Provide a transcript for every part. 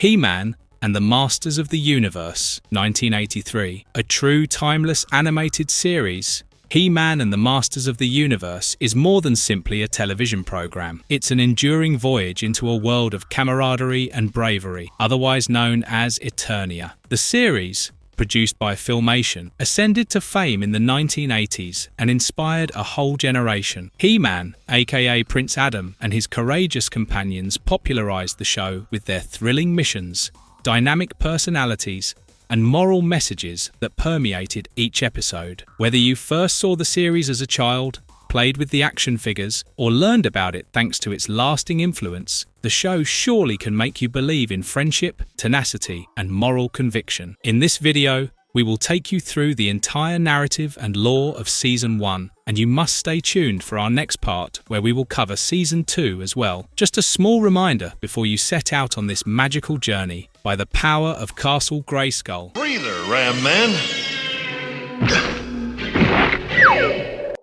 HeMan and the Masters of the Universe, 1983. A true timeless animated series, HeMan and the Masters of the Universe is more than simply a television program. It's an enduring voyage into a world of camaraderie and bravery, otherwise known as Eternia. The series, produced by Filmation, ascended to fame in the 1980s and inspired a whole generation. HeMan, aka Prince Adam, and his courageous companions popularized the show with their thrilling missions, dynamic personalities, and moral messages that permeated each episode. Whether you first saw the series as a child, played with the action figures, or learned about it thanks to its lasting influence, the show surely can make you believe in friendship, tenacity, and moral conviction. In this video, we will take you through the entire narrative and lore of Season 1, and you must stay tuned for our next part where we will cover Season 2 as well. Just a small reminder before you set out on this magical journey by the power of Castle Grayskull. Breather, Ram Man.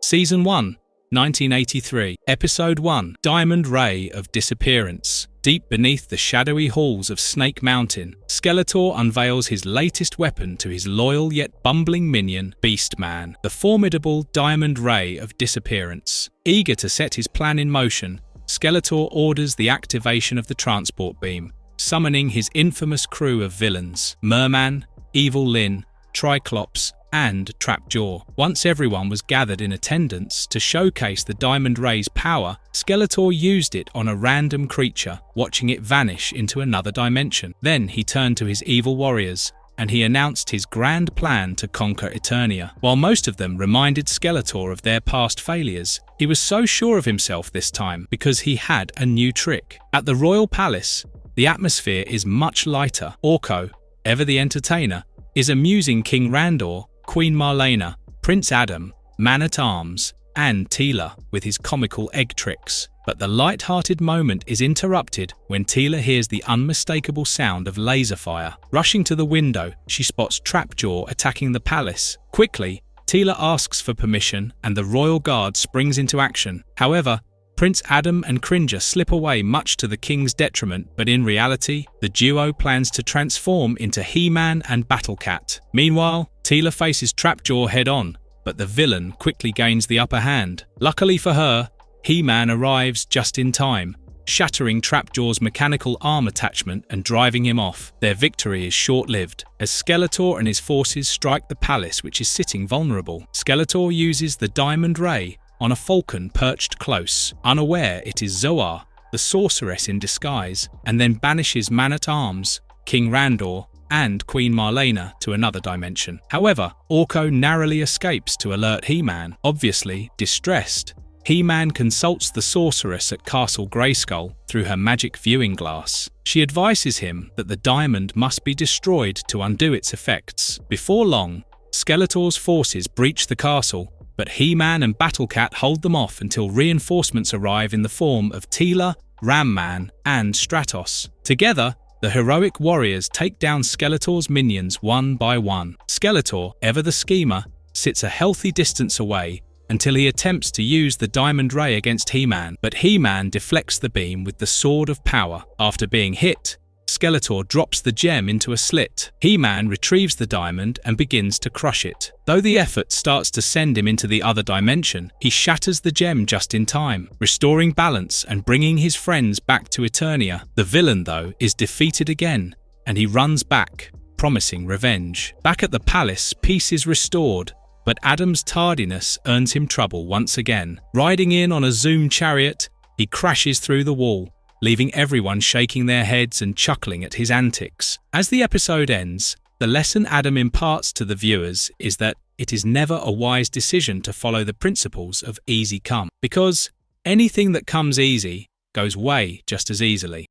Season 1, 1983. Episode 1, Diamond Ray of Disappearance. Deep beneath the shadowy halls of Snake Mountain, Skeletor unveils his latest weapon to his loyal yet bumbling minion, Beastman, the formidable Diamond Ray of Disappearance. Eager to set his plan in motion, Skeletor orders the activation of the transport beam, summoning his infamous crew of villains, Merman, Evil Lynn, Triclops, and Trapjaw. Once everyone was gathered in attendance to showcase the Diamond Ray's power, Skeletor used it on a random creature, watching it vanish into another dimension. Then he turned to his evil warriors, and he announced his grand plan to conquer Eternia. While most of them reminded Skeletor of their past failures, he was so sure of himself this time because he had a new trick. At the Royal Palace, the atmosphere is much lighter. Orko, ever the entertainer, is amusing King Randor, Queen Marlena, Prince Adam, Man-at-Arms, and Tila with his comical egg tricks. But the light-hearted moment is interrupted when Tila hears the unmistakable sound of laser fire. Rushing to the window, she spots Trapjaw attacking the palace. Quickly, Tila asks for permission and the royal guard springs into action. However, Prince Adam and Cringer slip away much to the king's detriment, but in reality, the duo plans to transform into HeMan and Battlecat. Meanwhile, Tila faces Trapjaw head-on, but the villain quickly gains the upper hand. Luckily for her, HeMan arrives just in time, shattering Trapjaw's mechanical arm attachment and driving him off. Their victory is short-lived, as Skeletor and his forces strike the palace, which is sitting vulnerable. Skeletor uses the Diamond Ray on a falcon perched close, unaware it is Zoar, the sorceress in disguise, and then banishes Man-at-Arms, King Randor, and Queen Marlena to another dimension. However, Orko narrowly escapes to alert HeMan. Obviously distressed, HeMan consults the sorceress at Castle Grayskull through her magic viewing glass. She advises him that the diamond must be destroyed to undo its effects. Before long, Skeletor's forces breach the castle, but HeMan and Battlecat hold them off until reinforcements arrive in the form of Tila, Ram Man, and Stratos. Together, the heroic warriors take down Skeletor's minions one by one. Skeletor, ever the schemer, sits a healthy distance away until he attempts to use the Diamond Ray against HeMan, but HeMan deflects the beam with the Sword of Power. After being hit, Skeletor drops the gem into a slit. HeMan retrieves the diamond and begins to crush it. Though the effort starts to send him into the other dimension, he shatters the gem just in time, restoring balance and bringing his friends back to Eternia. The villain, though, is defeated again, and he runs back, promising revenge. Back at the palace, peace is restored, but Adam's tardiness earns him trouble once again. Riding in on a Zoom chariot, he crashes through the wall, leaving everyone shaking their heads and chuckling at his antics. As the episode ends, the lesson Adam imparts to the viewers is that it is never a wise decision to follow the principles of easy come, because anything that comes easy goes away just as easily.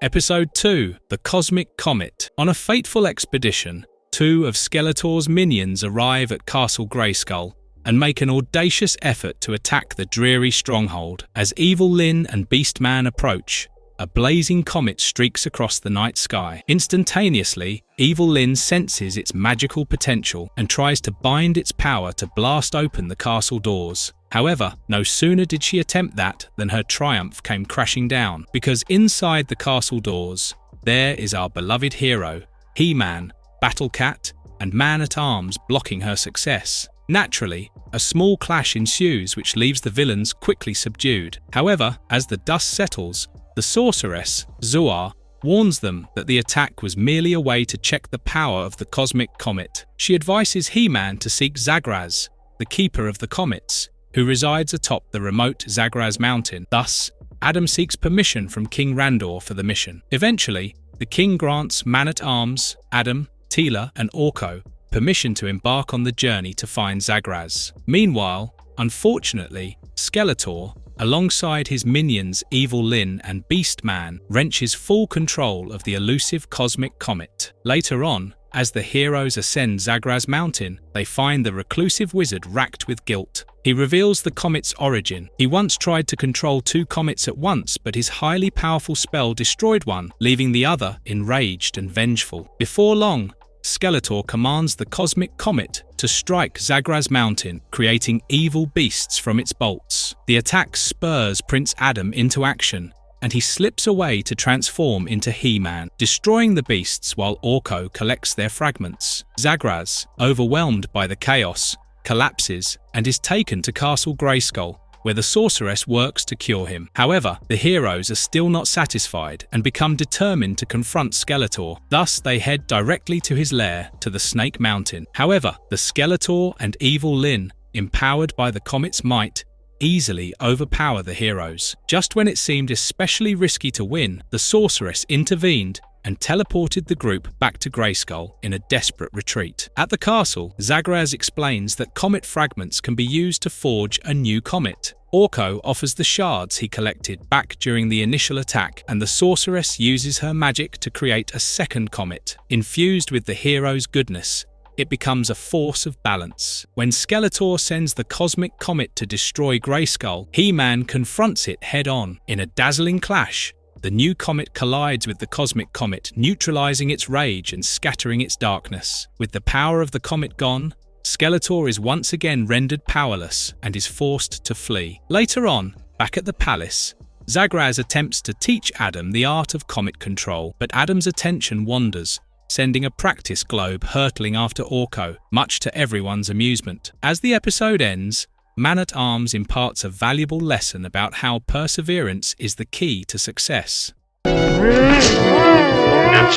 Episode 2, The Cosmic Comet. On a fateful expedition, two of Skeletor's minions arrive at Castle Grayskull and make an audacious effort to attack the dreary stronghold. As Evil Lynn and Beastman approach, a blazing comet streaks across the night sky. Instantaneously, Evil Lynn senses its magical potential and tries to bind its power to blast open the castle doors. However, no sooner did she attempt that than her triumph came crashing down, because inside the castle doors, there is our beloved hero, HeMan, Battle Cat, and Man-at-Arms blocking her success. Naturally, a small clash ensues which leaves the villains quickly subdued. However, as the dust settles, the sorceress, Zuar, warns them that the attack was merely a way to check the power of the Cosmic Comet. She advises HeMan to seek Zagraz, the Keeper of the Comets, who resides atop the remote Zagraz mountain. Thus, Adam seeks permission from King Randor for the mission. Eventually, the king grants Man-at-Arms, Adam, Tila, and Orko permission to embark on the journey to find Zagraz. Meanwhile, unfortunately, Skeletor, alongside his minions Evil Lynn and Beastman, wrenches full control of the elusive Cosmic Comet. Later on, as the heroes ascend Zagraz Mountain, they find the reclusive wizard racked with guilt. He reveals the comet's origin. He once tried to control 2 comets at once, but his highly powerful spell destroyed one, leaving the other enraged and vengeful. Before long, Skeletor commands the Cosmic Comet to strike Zagraz Mountain, creating evil beasts from its bolts. The attack spurs Prince Adam into action, and he slips away to transform into HeMan, destroying the beasts while Orko collects their fragments. Zagraz, overwhelmed by the chaos, collapses and is taken to Castle Grayskull, where the sorceress works to cure him. However, the heroes are still not satisfied and become determined to confront Skeletor. Thus, they head directly to his lair, to the Snake Mountain. However, the Skeletor and Evil Lynn, empowered by the comet's might, easily overpower the heroes. Just when it seemed especially risky to win, the sorceress intervened and teleported the group back to Grayskull in a desperate retreat. At the castle, Zagraz explains that comet fragments can be used to forge a new comet. Orko offers the shards he collected back during the initial attack, and the sorceress uses her magic to create a second comet. Infused with the hero's goodness, it becomes a force of balance. When Skeletor sends the Cosmic Comet to destroy Grayskull, HeMan confronts it head-on. In a dazzling clash, the new comet collides with the Cosmic Comet, neutralizing its rage and scattering its darkness. With the power of the comet gone, Skeletor is once again rendered powerless and is forced to flee. Later on, back at the palace, Zagraz attempts to teach Adam the art of comet control, but Adam's attention wanders, sending a practice globe hurtling after Orko, much to everyone's amusement. As the episode ends, Man-at-Arms imparts a valuable lesson about how perseverance is the key to success. It's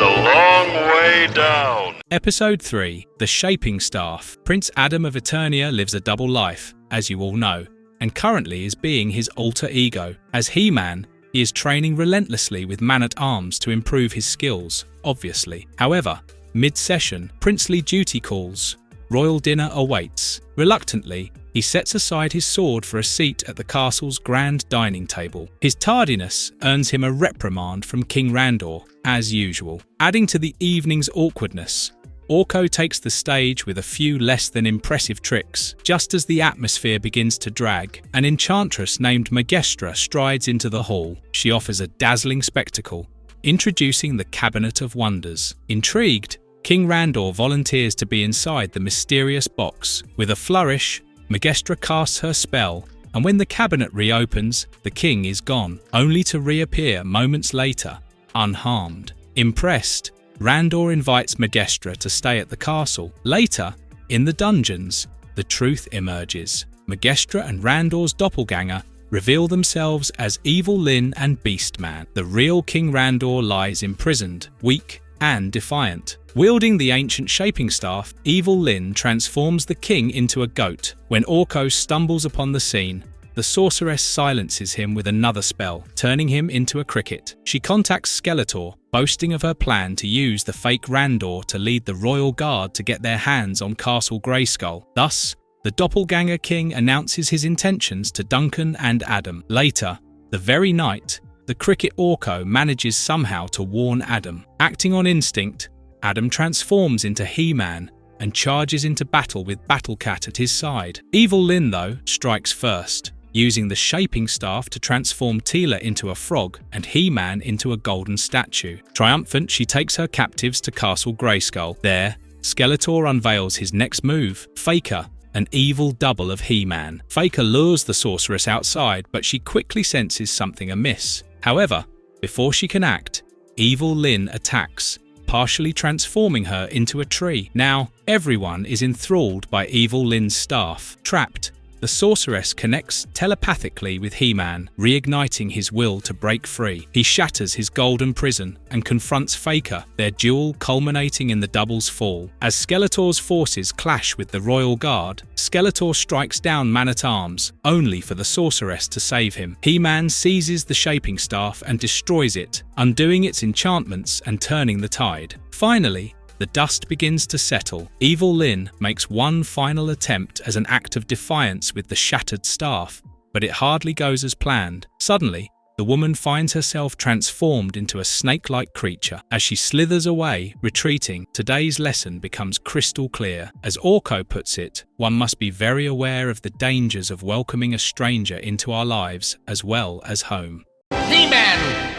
a long way down. Episode 3, The Shaping Staff. Prince Adam of Eternia lives a double life, as you all know, and currently is being his alter ego. As HeMan, he is training relentlessly with Man-at-Arms to improve his skills, obviously. However, mid-session, princely duty calls. Royal dinner awaits. Reluctantly, he sets aside his sword for a seat at the castle's grand dining table. His tardiness earns him a reprimand from King Randor, as usual. Adding to the evening's awkwardness, Orko takes the stage with a few less than impressive tricks. Just as the atmosphere begins to drag, an enchantress named Magestra strides into the hall. She offers a dazzling spectacle, introducing the Cabinet of Wonders. Intrigued, King Randor volunteers to be inside the mysterious box. With a flourish, Magestra casts her spell, and when the cabinet reopens, the king is gone, only to reappear moments later, unharmed. Impressed, Randor invites Magestra to stay at the castle. Later, in the dungeons, the truth emerges. Magestra and Randor's doppelganger reveal themselves as Evil Lynn and Beastman. The real King Randor lies imprisoned, weak and defiant. Wielding the ancient shaping staff, Evil Lynn transforms the king into a goat. When Orko stumbles upon the scene, the sorceress silences him with another spell, turning him into a cricket. She contacts Skeletor, boasting of her plan to use the fake Randor to lead the royal guard to get their hands on Castle Grayskull. Thus, the doppelganger king announces his intentions to Duncan and Adam. Later, the very night, the cricket Orko manages somehow to warn Adam. Acting on instinct, Adam transforms into HeMan and charges into battle with Battle Cat at his side. Evil Lynn, though, strikes first, using the shaping staff to transform Tila into a frog and HeMan into a golden statue. Triumphant, she takes her captives to Castle Grayskull. There, Skeletor unveils his next move, Faker, an evil double of He-Man. Faker lures the sorceress outside, but she quickly senses something amiss. However, before she can act, evil Lynn attacks, partially transforming her into a tree. Now, everyone is enthralled by evil Lynn's staff. Trapped, the sorceress connects telepathically with He-Man, reigniting his will to break free. He shatters his golden prison and confronts Faker, their duel culminating in the double's fall. As Skeletor's forces clash with the Royal Guard, Skeletor strikes down Man-at-Arms, only for the sorceress to save him. He-Man seizes the shaping staff and destroys it, undoing its enchantments and turning the tide. Finally, the dust begins to settle. Evil Lynn makes one final attempt as an act of defiance with the shattered staff, but it hardly goes as planned. Suddenly, the woman finds herself transformed into a snake-like creature. As she slithers away, retreating, today's lesson becomes crystal clear. As Orko puts it, one must be very aware of the dangers of welcoming a stranger into our lives as well as home. HeMan!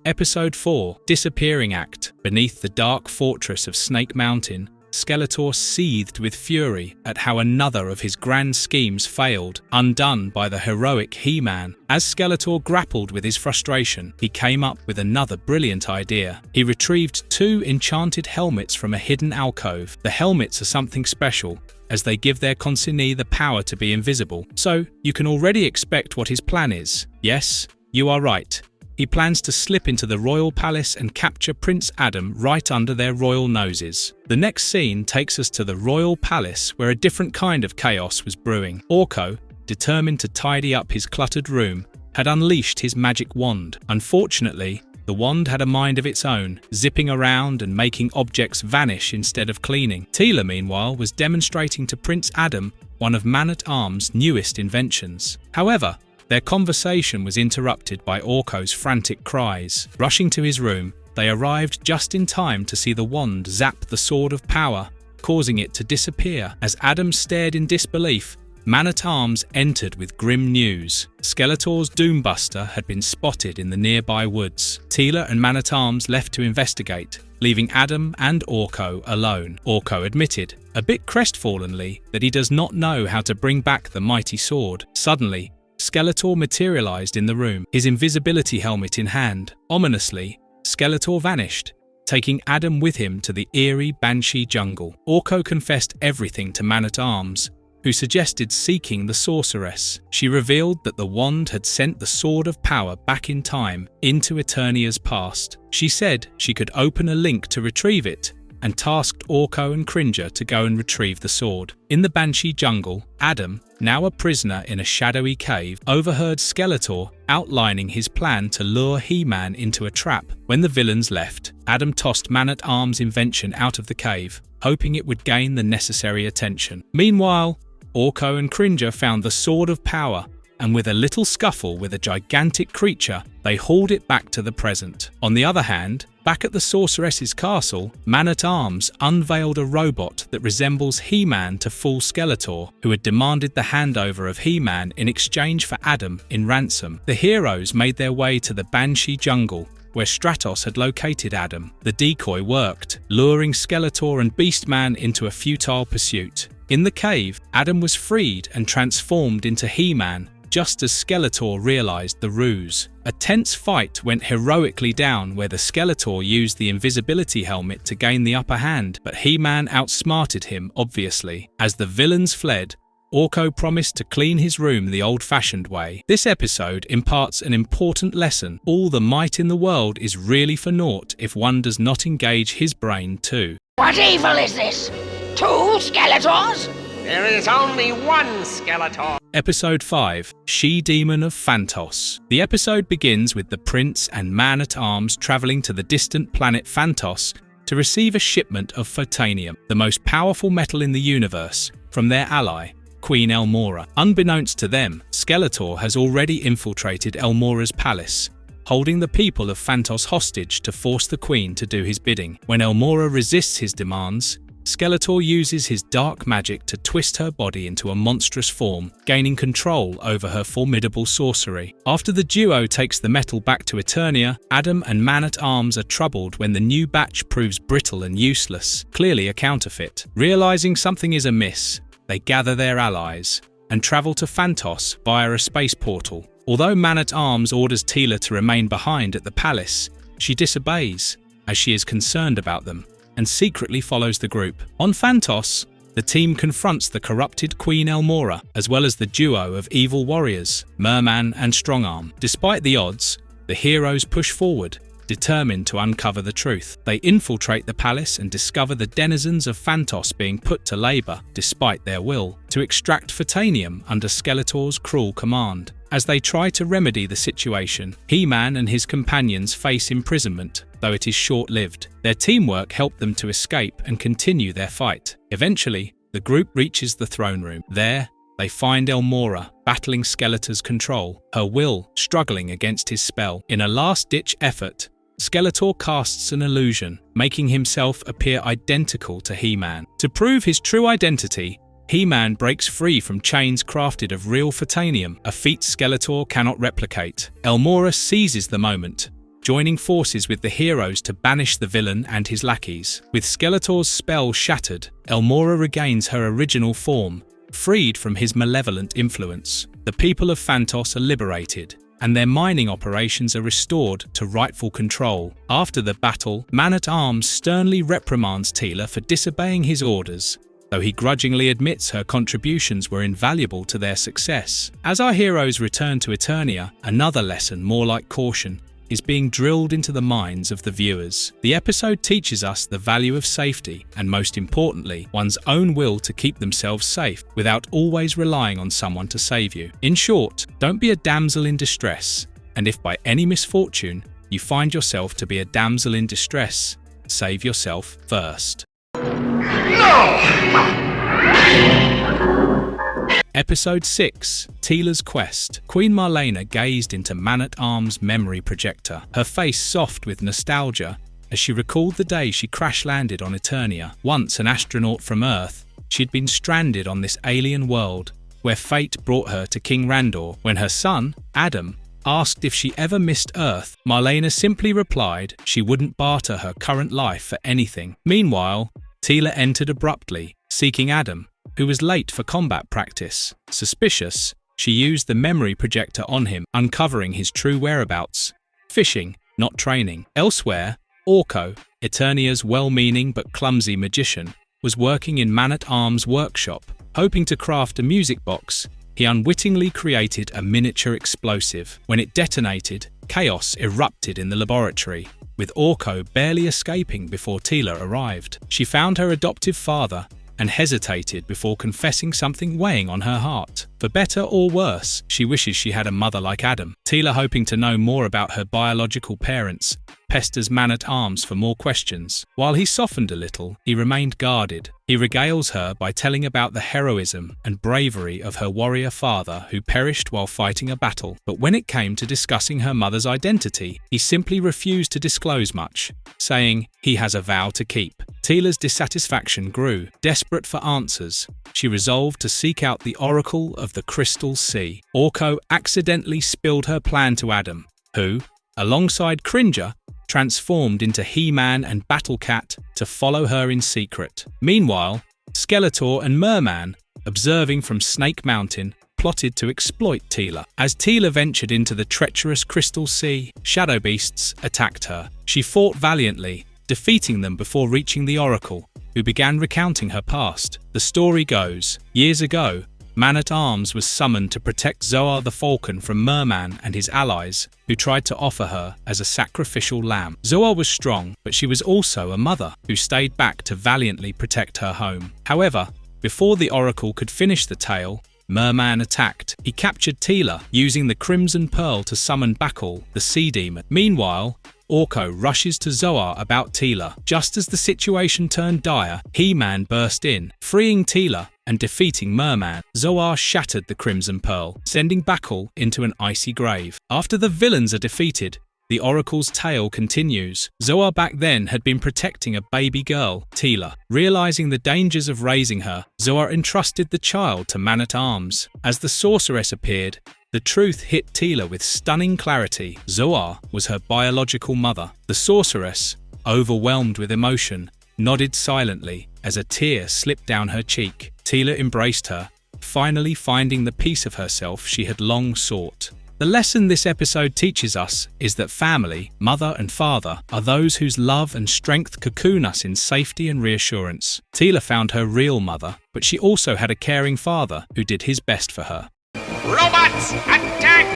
Episode 4, Disappearing Act. Beneath the dark fortress of Snake Mountain, Skeletor seethed with fury at how another of his grand schemes failed, undone by the heroic He-Man. As Skeletor grappled with his frustration, he came up with another brilliant idea. He retrieved 2 enchanted helmets from a hidden alcove. The helmets are something special, as they give their consignee the power to be invisible. So, you can already expect what his plan is. Yes, you are right. He plans to slip into the royal palace and capture Prince Adam right under their royal noses. The next scene takes us to the royal palace, where a different kind of chaos was brewing. Orko, determined to tidy up his cluttered room, had unleashed his magic wand. Unfortunately, the wand had a mind of its own, zipping around and making objects vanish instead of cleaning. Tilas, meanwhile, was demonstrating to Prince Adam one of Man-at-Arms' newest inventions. However, their conversation was interrupted by Orko's frantic cries. Rushing to his room, they arrived just in time to see the wand zap the Sword of Power, causing it to disappear. As Adam stared in disbelief, Man-at-Arms entered with grim news. Skeletor's Doombuster had been spotted in the nearby woods. Tilas and Man-at-Arms left to investigate, leaving Adam and Orko alone. Orko admitted, a bit crestfallenly, that he does not know how to bring back the mighty sword. Suddenly, Skeletor materialized in the room, his invisibility helmet in hand. Ominously, Skeletor vanished, taking Adam with him to the eerie Banshee jungle. Orko confessed everything to Man-at-Arms, who suggested seeking the sorceress. She revealed that the wand had sent the Sword of Power back in time, into Eternia's past. She said she could open a link to retrieve it, and tasked Orko and Cringer to go and retrieve the sword. In the Banshee jungle, Adam, now a prisoner in a shadowy cave, overheard Skeletor outlining his plan to lure He-Man into a trap. When the villains left, Adam tossed Man-at-Arms' invention out of the cave, hoping it would gain the necessary attention. Meanwhile, Orko and Cringer found the Sword of Power, and with a little scuffle with a gigantic creature, they hauled it back to the present. On the other hand, back at the sorceress's castle, Man-at-Arms unveiled a robot that resembles He-Man to fool Skeletor, who had demanded the handover of He-Man in exchange for Adam in ransom. The heroes made their way to the Banshee jungle, where Stratos had located Adam. The decoy worked, luring Skeletor and Beastman into a futile pursuit. In the cave, Adam was freed and transformed into He-Man, just as Skeletor realized the ruse. A tense fight went heroically down, where the Skeletor used the invisibility helmet to gain the upper hand, but He-Man outsmarted him, obviously. As the villains fled, Orko promised to clean his room the old-fashioned way. This episode imparts an important lesson. All the might in the world is really for naught if one does not engage his brain too. What evil is this? 2 Skeletors? There is only one Skeletor. Episode 5, Demon of Phantasm. The episode begins with the Prince and Man-at-Arms travelling to the distant planet Phantos to receive a shipment of photonium, the most powerful metal in the universe, from their ally, Queen Elmora. Unbeknownst to them, Skeletor has already infiltrated Elmora's palace, holding the people of Phantos hostage to force the Queen to do his bidding. When Elmora resists his demands, Skeletor uses his dark magic to twist her body into a monstrous form, gaining control over her formidable sorcery. After the duo takes the metal back to Eternia, Adam and Man-at-Arms are troubled when the new batch proves brittle and useless, clearly a counterfeit. Realizing something is amiss, they gather their allies and travel to Phantos via a space portal. Although Man-at-Arms orders Tila to remain behind at the palace, she disobeys, as she is concerned about them, and secretly follows the group. On Phantos, the team confronts the corrupted Queen Elmora, as well as the duo of evil warriors, Merman and Strongarm. Despite the odds, the heroes push forward, determined to uncover the truth. They infiltrate the palace and discover the denizens of Phantos being put to labor, despite their will, to extract Photanium under Skeletor's cruel command. As they try to remedy the situation, He-Man and his companions face imprisonment, though it is short-lived. Their teamwork helped them to escape and continue their fight. Eventually, the group reaches the throne room. There, they find Elmora battling Skeletor's control, her will struggling against his spell. In a last-ditch effort, Skeletor casts an illusion, making himself appear identical to He-Man. To prove his true identity, He-Man breaks free from chains crafted of real Photanium, a feat Skeletor cannot replicate. Elmora seizes the moment, joining forces with the heroes to banish the villain and his lackeys. With Skeletor's spell shattered, Elmora regains her original form, freed from his malevolent influence. The people of Phantos are liberated, and their mining operations are restored to rightful control. After the battle, Man-at-Arms sternly reprimands Tila for disobeying his orders, though he grudgingly admits her contributions were invaluable to their success. As our heroes return to Eternia, another lesson more like caution is being drilled into the minds of the viewers. The episode teaches us the value of safety and, most importantly, one's own will to keep themselves safe without always relying on someone to save you. In short, don't be a damsel in distress, and if by any misfortune you find yourself to be a damsel in distress, save yourself first. Episode 6, Tila's Quest. Queen Marlena gazed into Man-at-Arms' memory projector, her face soft with nostalgia as she recalled the day she crash-landed on Eternia. Once an astronaut from Earth, she'd been stranded on this alien world where fate brought her to King Randor. When her son, Adam, asked if she ever missed Earth, Marlena simply replied she wouldn't barter her current life for anything. Meanwhile, Tila entered abruptly, seeking Adam, who was late for combat practice. Suspicious, she used the memory projector on him, uncovering his true whereabouts. Fishing, not training. Elsewhere, Orko, Eternia's well-meaning but clumsy magician, was working in Man-at-Arms' workshop. Hoping to craft a music box, he unwittingly created a miniature explosive. When it detonated, chaos erupted in the laboratory, with Orko barely escaping before Tila arrived. She found her adoptive father and hesitated before confessing something weighing on her heart. For better or worse, she wishes she had a mother like Adam. Tila, hoping to know more about her biological parents, pesters Man-at-Arms for more questions. While he softened a little, he remained guarded. He regales her by telling about the heroism and bravery of her warrior father who perished while fighting a battle. But when it came to discussing her mother's identity, he simply refused to disclose much, saying he has a vow to keep. Tila's dissatisfaction grew. Desperate for answers, she resolved to seek out the Oracle of the Crystal Sea. Orko accidentally spilled her plan to Adam, who, alongside Cringer, transformed into He-Man and Battle Cat to follow her in secret. Meanwhile, Skeletor and Merman, observing from Snake Mountain, plotted to exploit Tila. As Tila ventured into the treacherous Crystal Sea, shadow beasts attacked her. She fought valiantly, defeating them before reaching the Oracle, who began recounting her past. The story goes, years ago, Man-at-Arms was summoned to protect Zoar the Falcon from Merman and his allies, who tried to offer her as a sacrificial lamb. Zoar was strong, but she was also a mother, who stayed back to valiantly protect her home. However, before the Oracle could finish the tale, Merman attacked. He captured Tila, using the Crimson Pearl to summon Bakul, the Sea Demon. Meanwhile, Orko rushes to Zoar about Tila. Just as the situation turned dire, He-Man burst in, freeing Tila and defeating Merman. Zoar shattered the Crimson Pearl, sending Bakul into an icy grave. After the villains are defeated, the Oracle's tale continues. Zoar back then had been protecting a baby girl, Tilas. Realizing the dangers of raising her, Zoar entrusted the child to Man-at-Arms. As the sorceress appeared, the truth hit Tilas with stunning clarity. Zoar was her biological mother. The sorceress, overwhelmed with emotion, nodded silently as a tear slipped down her cheek. Tilas embraced her, finally finding the piece of herself she had long sought. The lesson this episode teaches us is that family, mother and father, are those whose love and strength cocoon us in safety and reassurance. Tilas found her real mother, but she also had a caring father who did his best for her. Robots, attack!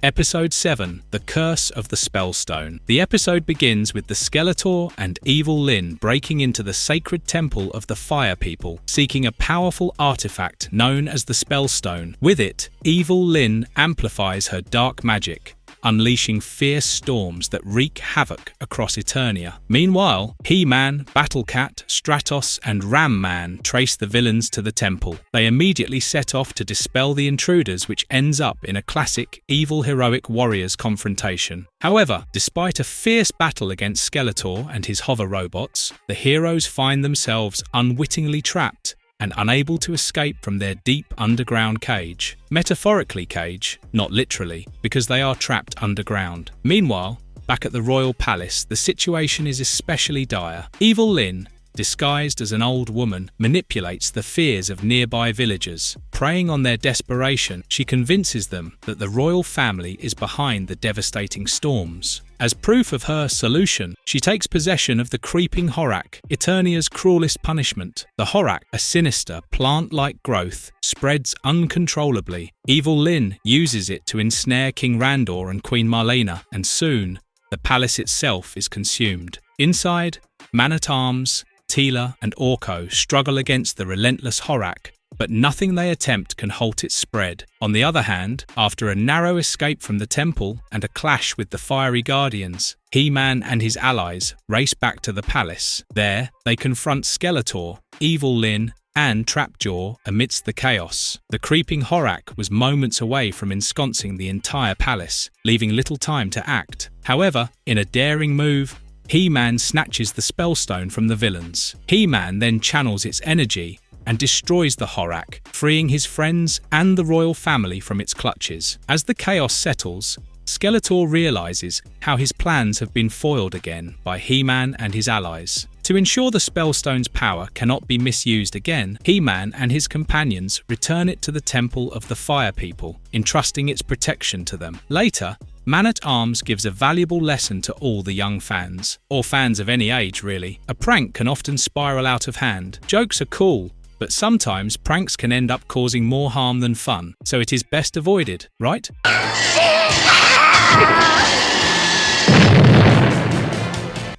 Episode 7, The Curse of the Spellstone. The episode begins with the Skeletor and evil Lynn breaking into the sacred temple of the Fire People, seeking a powerful artifact known as the Spellstone. With it, evil Lynn amplifies her dark magic, unleashing fierce storms that wreak havoc across Eternia. Meanwhile, He-Man, Battle-Cat, Stratos, and Ram-Man trace the villains to the temple. They immediately set off to dispel the intruders, which ends up in a classic evil heroic warriors confrontation. However, despite a fierce battle against Skeletor and his hover robots, the heroes find themselves unwittingly trapped and unable to escape from their deep underground cage. Metaphorically cage, not literally, because they are trapped underground. Meanwhile, back at the royal palace, the situation is especially dire. Evil Lynn, disguised as an old woman, manipulates the fears of nearby villagers. Preying on their desperation, she convinces them that the royal family is behind the devastating storms. As proof of her solution, she takes possession of the creeping Horak, Eternia's cruelest punishment. The Horak, a sinister, plant-like growth, spreads uncontrollably. Evil Lynn uses it to ensnare King Randor and Queen Marlena, and soon, the palace itself is consumed. Inside, Man-at-Arms, Tilas, and Orko struggle against the relentless Horak, but nothing they attempt can halt its spread. On the other hand, after a narrow escape from the temple and a clash with the fiery guardians, He-Man and his allies race back to the palace. There, they confront Skeletor, evil Lynn, and Trapjaw amidst the chaos. The creeping Horak was moments away from ensconcing the entire palace, leaving little time to act. However, in a daring move, He-Man snatches the Spellstone from the villains. He-Man then channels its energy and destroys the Horak, freeing his friends and the royal family from its clutches. As the chaos settles, Skeletor realizes how his plans have been foiled again by He-Man and his allies. To ensure the Spellstone's power cannot be misused again, He-Man and his companions return it to the Temple of the Fire People, entrusting its protection to them. Later, Man-at-Arms gives a valuable lesson to all the young fans, or fans of any age really. A prank can often spiral out of hand. Jokes are cool, but sometimes pranks can end up causing more harm than fun, so it is best avoided, right?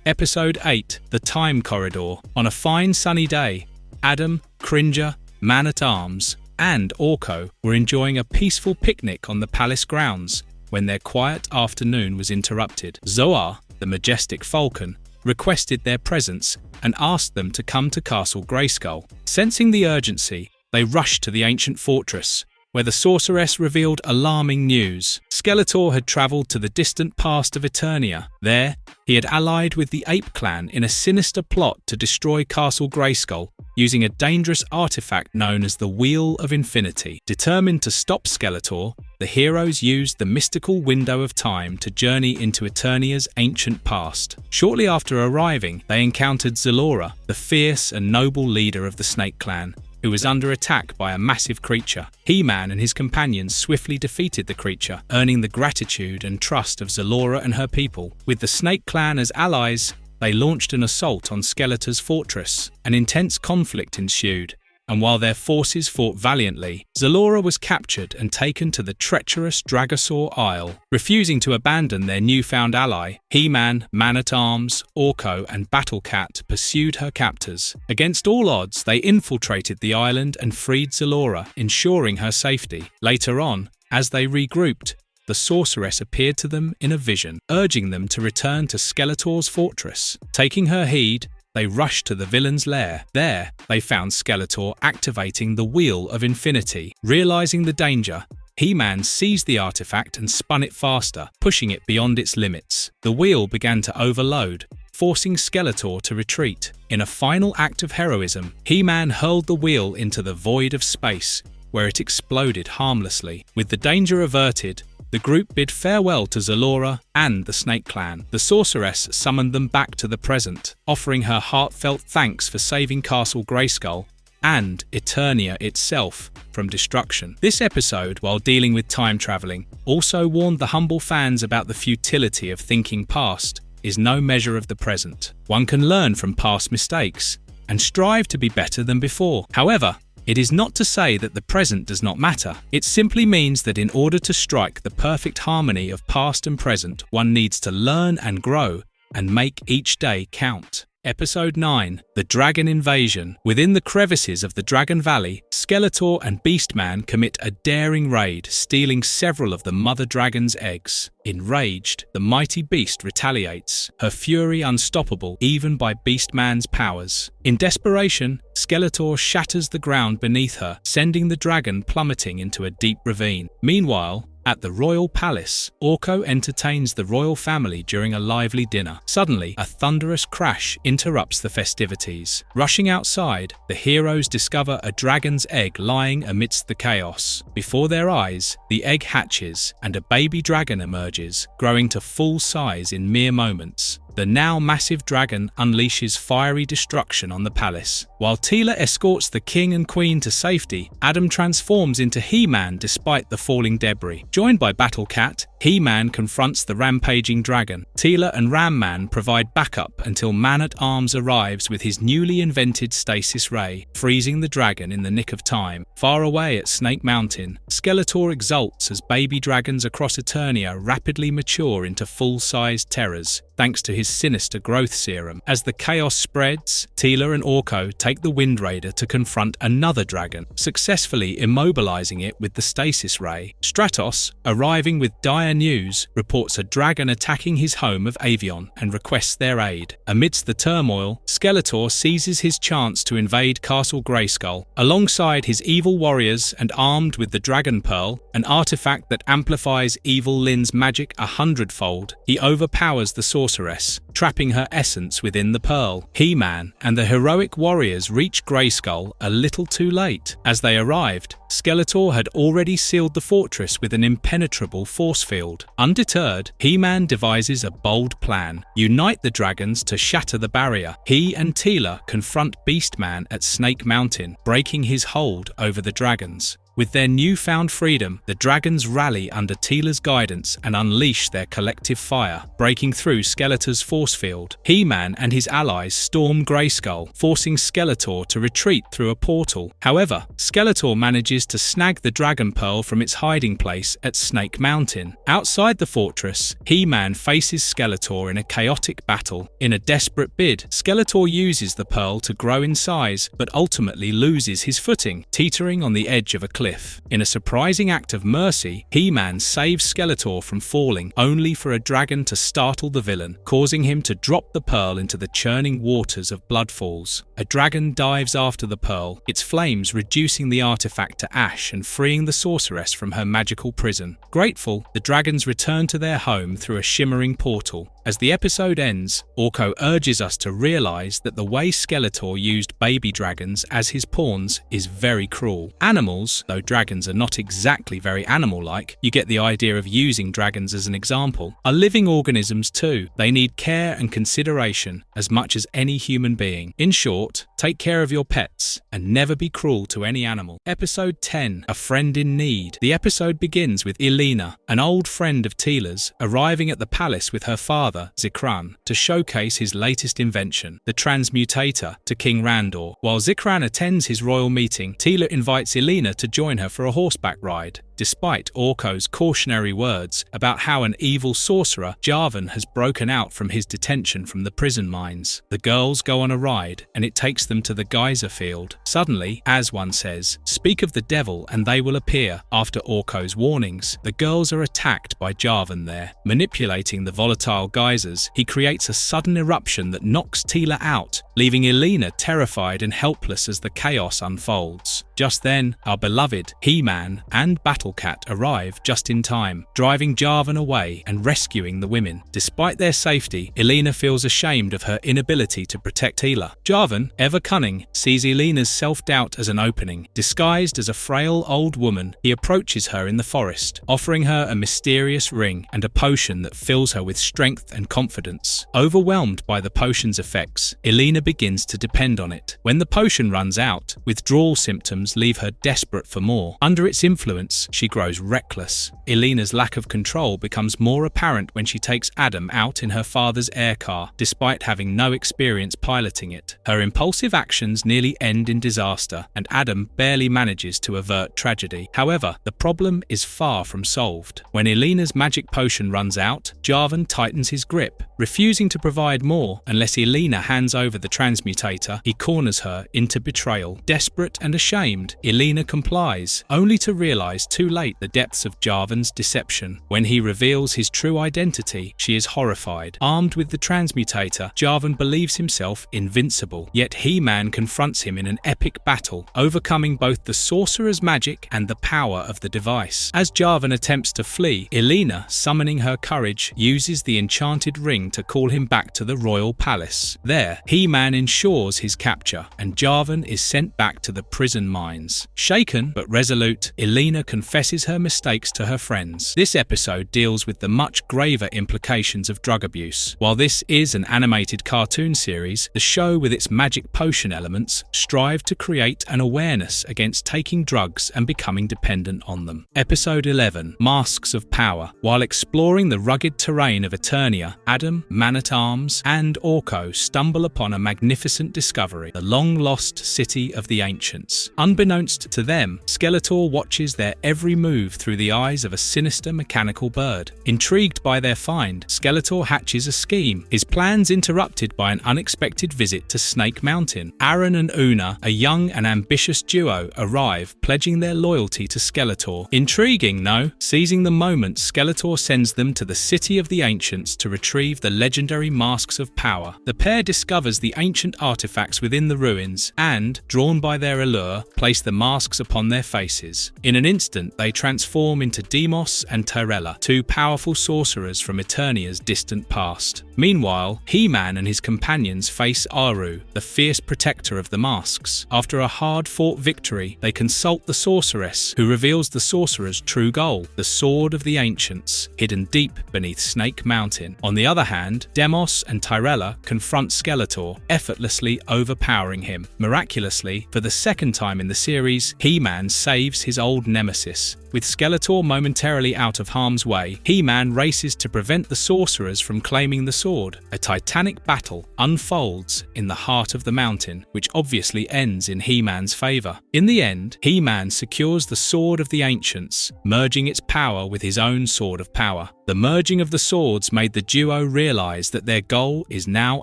Episode 8, The Time Corridor. On a fine sunny day, Adam, Cringer, Man-at-Arms, and Orko were enjoying a peaceful picnic on the palace grounds when their quiet afternoon was interrupted. Zoar, the majestic falcon, requested their presence and asked them to come to Castle Grayskull. Sensing the urgency, they rushed to the ancient fortress, where the sorceress revealed alarming news. Skeletor had travelled to the distant past of Eternia. There, he had allied with the Ape Clan in a sinister plot to destroy Castle Grayskull, using a dangerous artifact known as the Wheel of Infinity. Determined to stop Skeletor, the heroes used the mystical window of time to journey into Eternia's ancient past. Shortly after arriving, they encountered Zalora, the fierce and noble leader of the Snake Clan, who was under attack by a massive creature. He-Man and his companions swiftly defeated the creature, earning the gratitude and trust of Zalora and her people. With the Snake Clan as allies, they launched an assault on Skeletor's fortress. An intense conflict ensued, and while their forces fought valiantly, Zalora was captured and taken to the treacherous Dragosaur Isle. Refusing to abandon their newfound ally, He-Man, Man-at-Arms, Orko, and Battle-Cat pursued her captors. Against all odds, they infiltrated the island and freed Zalora, ensuring her safety. Later on, as they regrouped, the sorceress appeared to them in a vision, urging them to return to Skeletor's fortress. Taking her heed, they rushed to the villain's lair. There, they found Skeletor activating the Wheel of Infinity. Realizing the danger, HeMan seized the artifact and spun it faster, pushing it beyond its limits. The wheel began to overload, forcing Skeletor to retreat. In a final act of heroism, HeMan hurled the wheel into the void of space, where it exploded harmlessly. With the danger averted, the group bid farewell to Zalora and the Snake Clan. The sorceress summoned them back to the present, offering her heartfelt thanks for saving Castle Grayskull and Eternia itself from destruction. This episode, while dealing with time traveling, also warned the humble fans about the futility of thinking past is no measure of the present. One can learn from past mistakes and strive to be better than before. However, it is not to say that the present does not matter. It simply means that in order to strike the perfect harmony of past and present, one needs to learn and grow and make each day count. Episode 9, The Dragon Invasion. Within the crevices of the Dragon Valley, Skeletor and Beastman commit a daring raid, stealing several of the Mother Dragon's eggs. Enraged, the mighty beast retaliates, her fury unstoppable even by Beastman's powers. In desperation, Skeletor shatters the ground beneath her, sending the dragon plummeting into a deep ravine. Meanwhile, at the royal palace, Orko entertains the royal family during a lively dinner. Suddenly, a thunderous crash interrupts the festivities. Rushing outside, the heroes discover a dragon's egg lying amidst the chaos. Before their eyes, the egg hatches and a baby dragon emerges, growing to full size in mere moments. The now massive dragon unleashes fiery destruction on the palace. While Tila escorts the king and queen to safety, Adam transforms into HeMan despite the falling debris. Joined by Battle Cat, HeMan confronts the rampaging dragon. Tila and Ram-Man provide backup until Man-at-Arms arrives with his newly invented stasis ray, freezing the dragon in the nick of time. Far away at Snake Mountain, Skeletor exults as baby dragons across Eternia rapidly mature into full-sized terrors, thanks to his sinister growth serum. As the chaos spreads, Tila and Orko take the Wind Raider to confront another dragon, successfully immobilizing it with the stasis ray. Stratos, arriving with dire news, reports a dragon attacking his home of Avion and requests their aid. Amidst the turmoil, Skeletor seizes his chance to invade Castle Grayskull. Alongside his evil warriors and armed with the Dragon Pearl, an artifact that amplifies evil Lynns' magic 100-fold, he overpowers the sorceress, trapping her essence within the pearl. HeMan and the heroic warriors reach Grayskull a little too late. As they arrived, Skeletor had already sealed the fortress with an impenetrable force field. Undeterred, HeMan devises a bold plan: unite the dragons to shatter the barrier. He and Tila confront Beastman at Snake Mountain, breaking his hold over the dragons. With their newfound freedom, the dragons rally under Tila's guidance and unleash their collective fire, breaking through Skeletor's force field. HeMan and his allies storm Grayskull, forcing Skeletor to retreat through a portal. However, Skeletor manages to snag the Dragon Pearl from its hiding place at Snake Mountain. Outside the fortress, HeMan faces Skeletor in a chaotic battle. In a desperate bid, Skeletor uses the pearl to grow in size, but ultimately loses his footing, teetering on the edge of a cliff. In a surprising act of mercy, HeMan saves Skeletor from falling, only for a dragon to startle the villain, causing him to drop the pearl into the churning waters of Bloodfalls. A dragon dives after the pearl, its flames reducing the artifact to ash and freeing the sorceress from her magical prison. Grateful, the dragons return to their home through a shimmering portal. As the episode ends, Orko urges us to realize that the way Skeletor used baby dragons as his pawns is very cruel. Animals, though dragons are not exactly very animal-like, you get the idea of using dragons as an example, are living organisms too. They need care and consideration as much as any human being. In short, take care of your pets and never be cruel to any animal. Episode 10, A Friend in Need. The episode begins with Elena, an old friend of Tila's, arriving at the palace with her father, Zikran, to showcase his latest invention, the Transmutator, to King Randor. While Zikran attends his royal meeting, Tila invites Elena to join her for a horseback ride, despite Orko's cautionary words about how an evil sorcerer, Jarvan, has broken out from his detention from the prison mines. The girls go on a ride, and it takes them to the geyser field. Suddenly, as one says, "Speak of the devil and they will appear." After Orko's warnings, the girls are attacked by Jarvan there. Manipulating the volatile geysers, he creates a sudden eruption that knocks Tila out, leaving Elena terrified and helpless as the chaos unfolds. Just then, our beloved HeMan and Battle Tentacle Cat arrive just in time, driving Jarvan away and rescuing the women. Despite their safety, Elena feels ashamed of her inability to protect Tilas. Jarvan, ever cunning, sees Elena's self-doubt as an opening. Disguised as a frail old woman, he approaches her in the forest, offering her a mysterious ring and a potion that fills her with strength and confidence. Overwhelmed by the potion's effects, Elena begins to depend on it. When the potion runs out, withdrawal symptoms leave her desperate for more. Under its influence, she grows reckless. Elena's lack of control becomes more apparent when she takes Adam out in her father's air car, despite having no experience piloting it. Her impulsive actions nearly end in disaster, and Adam barely manages to avert tragedy. However, the problem is far from solved. When Elena's magic potion runs out, Jarvan tightens his grip. Refusing to provide more unless Elena hands over the transmutator, he corners her into betrayal. Desperate and ashamed, Elena complies, only to realize too late the depths of Jarvan's deception. When he reveals his true identity, she is horrified. Armed with the transmutator, Jarvan believes himself invincible, yet HeMan confronts him in an epic battle, overcoming both the sorcerer's magic and the power of the device. As Jarvan attempts to flee, Elena, summoning her courage, uses the enchanted ring to call him back to the royal palace. There, HeMan ensures his capture, and Jarvan is sent back to the prison mines. Shaken but resolute, Elena confesses her mistakes to her friends. This episode deals with the much graver implications of drug abuse. While this is an animated cartoon series, the show with its magic potion elements strive to create an awareness against taking drugs and becoming dependent on them. Episode 11, Masks of Power. While exploring the rugged terrain of Eternia, Adam, Man-at-Arms, and Orko stumble upon a magnificent discovery, the long-lost city of the ancients. Unbeknownst to them, Skeletor watches their every move through the eyes of a sinister mechanical bird. Intrigued by their find, Skeletor hatches a scheme, his plans interrupted by an unexpected visit to Snake Mountain. Aaron and Una, a young and ambitious duo, arrive, pledging their loyalty to Skeletor. Intriguing, no? Seizing the moment, Skeletor sends them to the city of the ancients to retrieve the legendary Masks of Power. The pair discovers the ancient artifacts within the ruins and, drawn by their allure, place the masks upon their faces. In an instant, they transform into Deimos and Tyrella, two powerful sorcerers from Eternia's distant past. Meanwhile, HeMan and his companions face Aru, the fierce protector of the masks. After a hard-fought victory, they consult the sorceress, who reveals the sorcerer's true goal, the Sword of the Ancients, hidden deep beneath Snake Mountain. On the other hand, Deimos and Tyrella confront Skeletor, effortlessly overpowering him. Miraculously, for the second time in the series, HeMan saves his old nemesis. With Skeletor momentarily out of harm's way, HeMan races to prevent the sorcerers from claiming the sword. A titanic battle unfolds in the heart of the mountain, which obviously ends in HeMan's favor. In the end, HeMan secures the Sword of the Ancients, merging its power with his own Sword of Power. The merging of the swords made the duo realize that their goal is now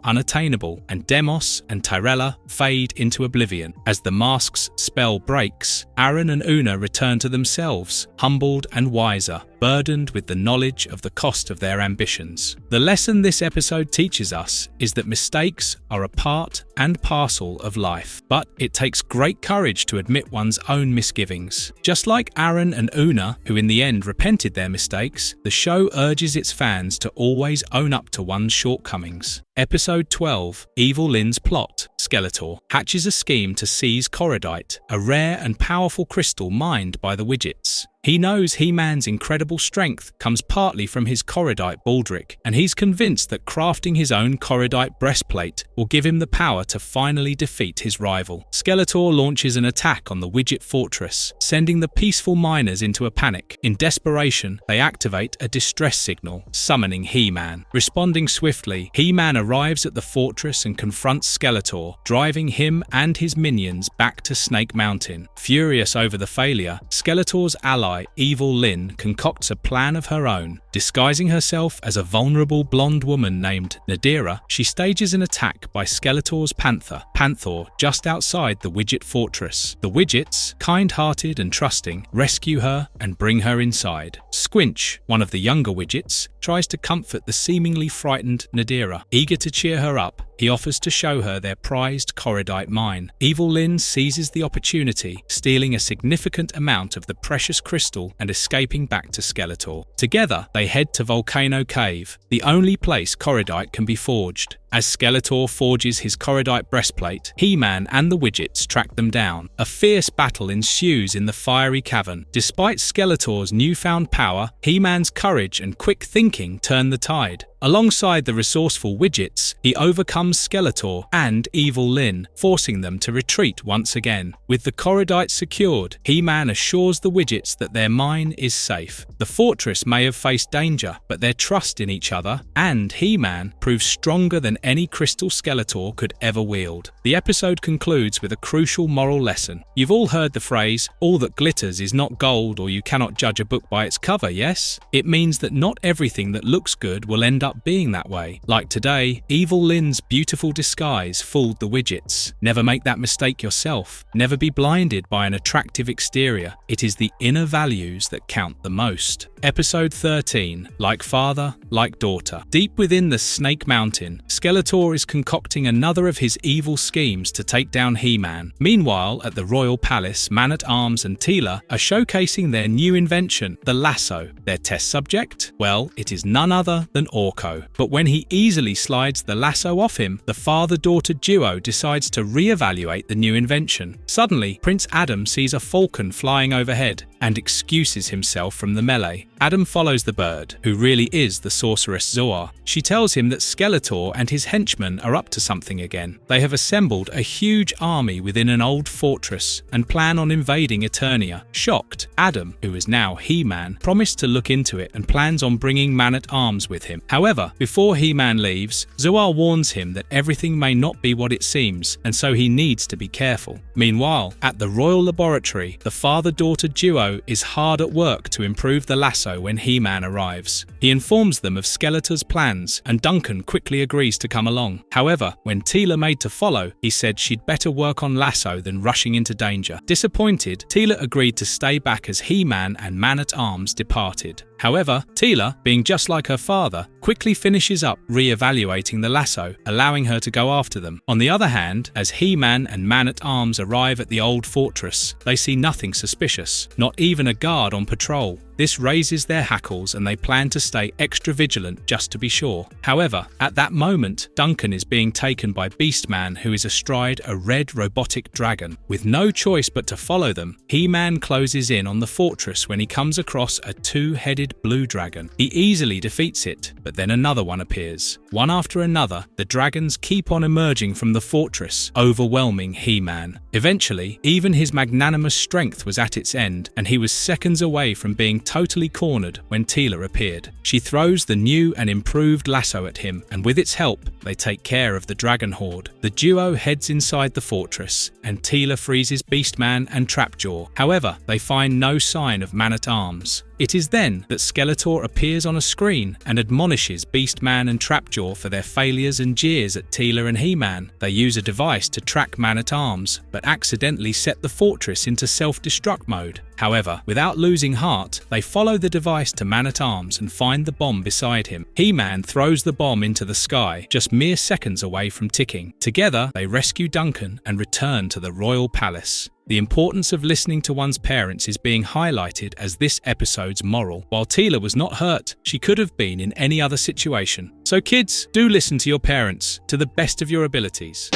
unattainable, and Deimos and Tyrella fade into oblivion. As the mask's spell breaks, Aaron and Una return to themselves, humbled and wiser, burdened with the knowledge of the cost of their ambitions. The lesson this episode teaches us is that mistakes are a part and parcel of life, but it takes great courage to admit one's own misgivings. Just like Aaron and Una, who in the end repented their mistakes, the show urges its fans to always own up to one's shortcomings. Episode 12, Evil Lynns Plot. Skeletor hatches a scheme to seize Corrodite, a rare and powerful crystal mined by the Widgets. He knows HeMan's incredible strength comes partly from his Corrodite baldric, and he's convinced that crafting his own Corrodite breastplate will give him the power to finally defeat his rival. Skeletor launches an attack on the Widget fortress, sending the peaceful miners into a panic. In desperation, they activate a distress signal, summoning HeMan. Responding swiftly, HeMan arrives at the fortress and confronts Skeletor, driving him and his minions back to Snake Mountain. Furious over the failure, Skeletor's ally, Evil Lynn, concocts a plan of her own. Disguising herself as a vulnerable blonde woman named Nadira, she stages an attack by Skeletor's Panther, Panthor, just outside the Widget fortress. The Widgets, kind-hearted and trusting, rescue her and bring her inside. Squinch, one of the younger Widgets, tries to comfort the seemingly frightened Nadira. Eager to cheer her up, He offers to show her their prized Corridite mine. Evil Lynns seizes the opportunity, stealing a significant amount of the precious crystal and escaping back to Skeletor. Together, they head to Volcano Cave, the only place Corridite can be forged. As Skeletor forges his Corridite breastplate, He-Man and the Widgets track them down. A fierce battle ensues in the fiery cavern. Despite Skeletor's newfound power, He-Man's courage and quick thinking turn the tide. Alongside the resourceful Widgets, he overcomes Skeletor and Evil Lynn, forcing them to retreat once again. With the Corridite secured, He-Man assures the Widgets that their mine is safe. The fortress may have faced danger, but their trust in each other and He-Man proves stronger than any crystal Skeletor could ever wield. The episode concludes with a crucial moral lesson. You've all heard the phrase, "All that glitters is not gold," or "You cannot judge a book by its cover," yes? It means that not everything that looks good will end up being that way. Like today, Evil Lynn's beautiful disguise fooled the Widgets. Never make that mistake yourself. Never be blinded by an attractive exterior. It is the inner values that count the most. Episode 13, Like Father, Like Daughter. Deep within the Snake Mountain, Skeletor is concocting another of his evil schemes to take down He-Man. Meanwhile, at the Royal Palace, Man-at-Arms and Tila are showcasing their new invention, the lasso. Their test subject? Well, it is none other than Orko. But when he easily slides the lasso off him, the father-daughter duo decides to re-evaluate the new invention. Suddenly, Prince Adam sees a falcon flying overhead and excuses himself from the melee. Adam follows the bird, who really is the sorceress Zoar. She tells him that Skeletor and his henchmen are up to something again. They have assembled a huge army within an old fortress and plan on invading Eternia. Shocked, Adam, who is now He-Man, promised to look into it and plans on bringing Man-at-Arms with him. However, before He-Man leaves, Zoar warns him that everything may not be what it seems, and so he needs to be careful. Meanwhile, at the Royal Laboratory, the father-daughter duo is hard at work to improve the lasso when He-Man arrives. He informs them of Skeletor's plans, and Duncan quickly agrees to come along. However, when Tila made to follow, he said she'd better work on lasso than rushing into danger. Disappointed, Tila agreed to stay back as He-Man and Man-at-Arms departed. However, Tila, being just like her father, quickly finishes up re-evaluating the lasso, allowing her to go after them. On the other hand, as He-Man and Man-at-Arms arrive at the old fortress, they see nothing suspicious, not even a guard on patrol. This raises their hackles and they plan to stay extra vigilant just to be sure. However, at that moment, Duncan is being taken by Beastman, who is astride a red robotic dragon. With no choice but to follow them, He-Man closes in on the fortress when he comes across a two-headed blue dragon. He easily defeats it, but then another one appears. One after another, the dragons keep on emerging from the fortress, overwhelming He-Man. Eventually, even his magnanimous strength was at its end, and he was seconds away from being totally cornered when Tila appeared. She throws the new and improved lasso at him, and with its help, they take care of the dragon horde. The duo heads inside the fortress, and Tila freezes Beastman and Trapjaw. However, they find no sign of Man-at-Arms. It is then that Skeletor appears on a screen and admonishes Beastman and Trapjaw for their failures and jeers at Tila and He-Man. They use a device to track Man-at-Arms, but accidentally set the fortress into self-destruct mode. However, without losing heart, they follow the device to Man-at-Arms and find the bomb beside him. He-Man throws the bomb into the sky, just mere seconds away from ticking. Together, they rescue Duncan and return to the Royal Palace. The importance of listening to one's parents is being highlighted as this episode's moral. While Tila was not hurt, she could have been in any other situation. So kids, do listen to your parents to the best of your abilities.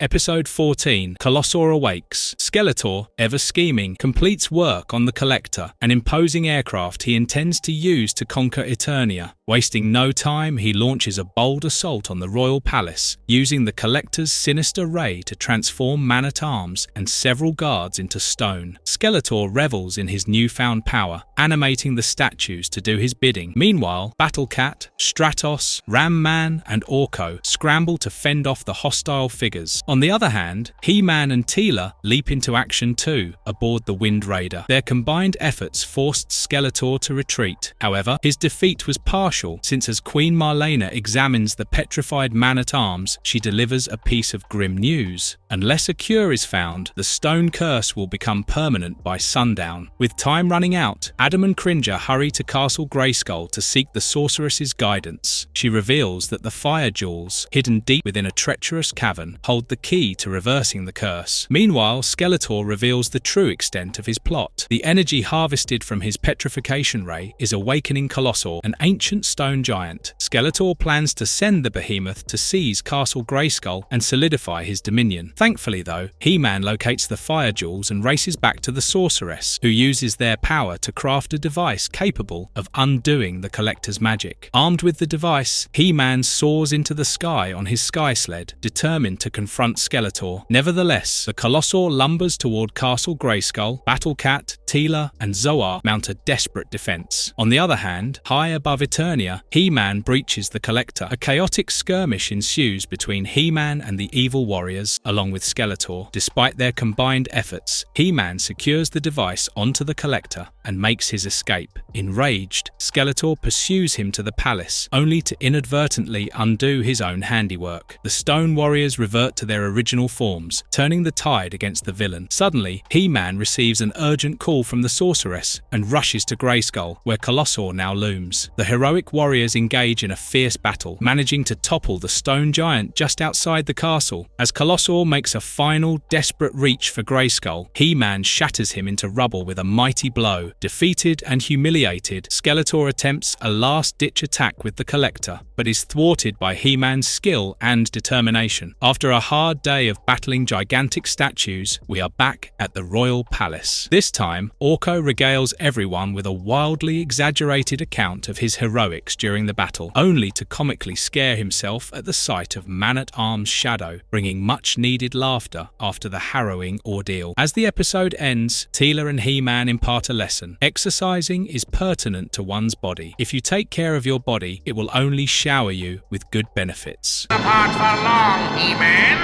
Episode 14, Cosmic Awakes. Skeletor, ever scheming, completes work on the Collector, an imposing aircraft he intends to use to conquer Eternia. Wasting no time, he launches a bold assault on the Royal Palace, using the Collector's sinister ray to transform Man-at-Arms and several guards into stone. Skeletor revels in his newfound power, animating the statues to do his bidding. Meanwhile, Battle Cat, Stratos, Ram Man, and Orko scramble to fend off the hostile figures. On the other hand, He-Man and Tila leap into action too, aboard the Wind Raider. Their combined efforts forced Skeletor to retreat. However, his defeat was partial, since as Queen Marlena examines the petrified man-at-arms, she delivers a piece of grim news. Unless a cure is found, the stone curse will become permanent by sundown. With time running out, Adam and Cringer hurry to Castle Grayskull to seek the sorceress's guidance. She reveals that the fire jewels, hidden deep within a treacherous cavern, hold the key to reversing the curse. Meanwhile, Skeletor reveals the true extent of his plot. The energy harvested from his petrification ray is awakening Colossal, an ancient stone giant. Skeletor plans to send the behemoth to seize Castle Grayskull and solidify his dominion. Thankfully though, He-Man locates the fire jewels and races back to the sorceress, who uses their power to craft a device capable of undoing the Collector's magic. Armed with the device, He-Man soars into the sky on his sky sled, determined to confront Skeletor. Nevertheless, the Colossal lumbers toward Castle Grayskull. Battlecat, Tila, and Zoar mount a desperate defense. On the other hand, high above Eternia, He-Man breaches the Collector. A chaotic skirmish ensues between He-Man and the evil warriors, along with Skeletor. Despite their combined efforts, He-Man secures the device onto the Collector and makes his escape. Enraged, Skeletor pursues him to the palace, only to inadvertently undo his own handiwork. The Stone Warriors revert to their original forms, turning the tide against the villain. Suddenly, He-Man receives an urgent call from the sorceress and rushes to Grayskull, where Colossal now looms. The heroic warriors engage in a fierce battle, managing to topple the stone giant just outside the castle. As Colossal makes a final, desperate reach for Grayskull, He-Man shatters him into rubble with a mighty blow. Defeated and humiliated, Skeletor attempts a last-ditch attack with the Collector, but is thwarted by He-Man's skill and determination. After a hard day of battling gigantic statues, we are back at the Royal Palace. This time, Orko regales everyone with a wildly exaggerated account of his heroics during the battle, only to comically scare himself at the sight of Man-at-Arms Shadow, bringing much-needed laughter after the harrowing ordeal. As the episode ends, Tila and He-Man impart a lesson. Exercising is pertinent to one's body. If you take care of your body, it will only shower you with good benefits. Apart for long, He-Man.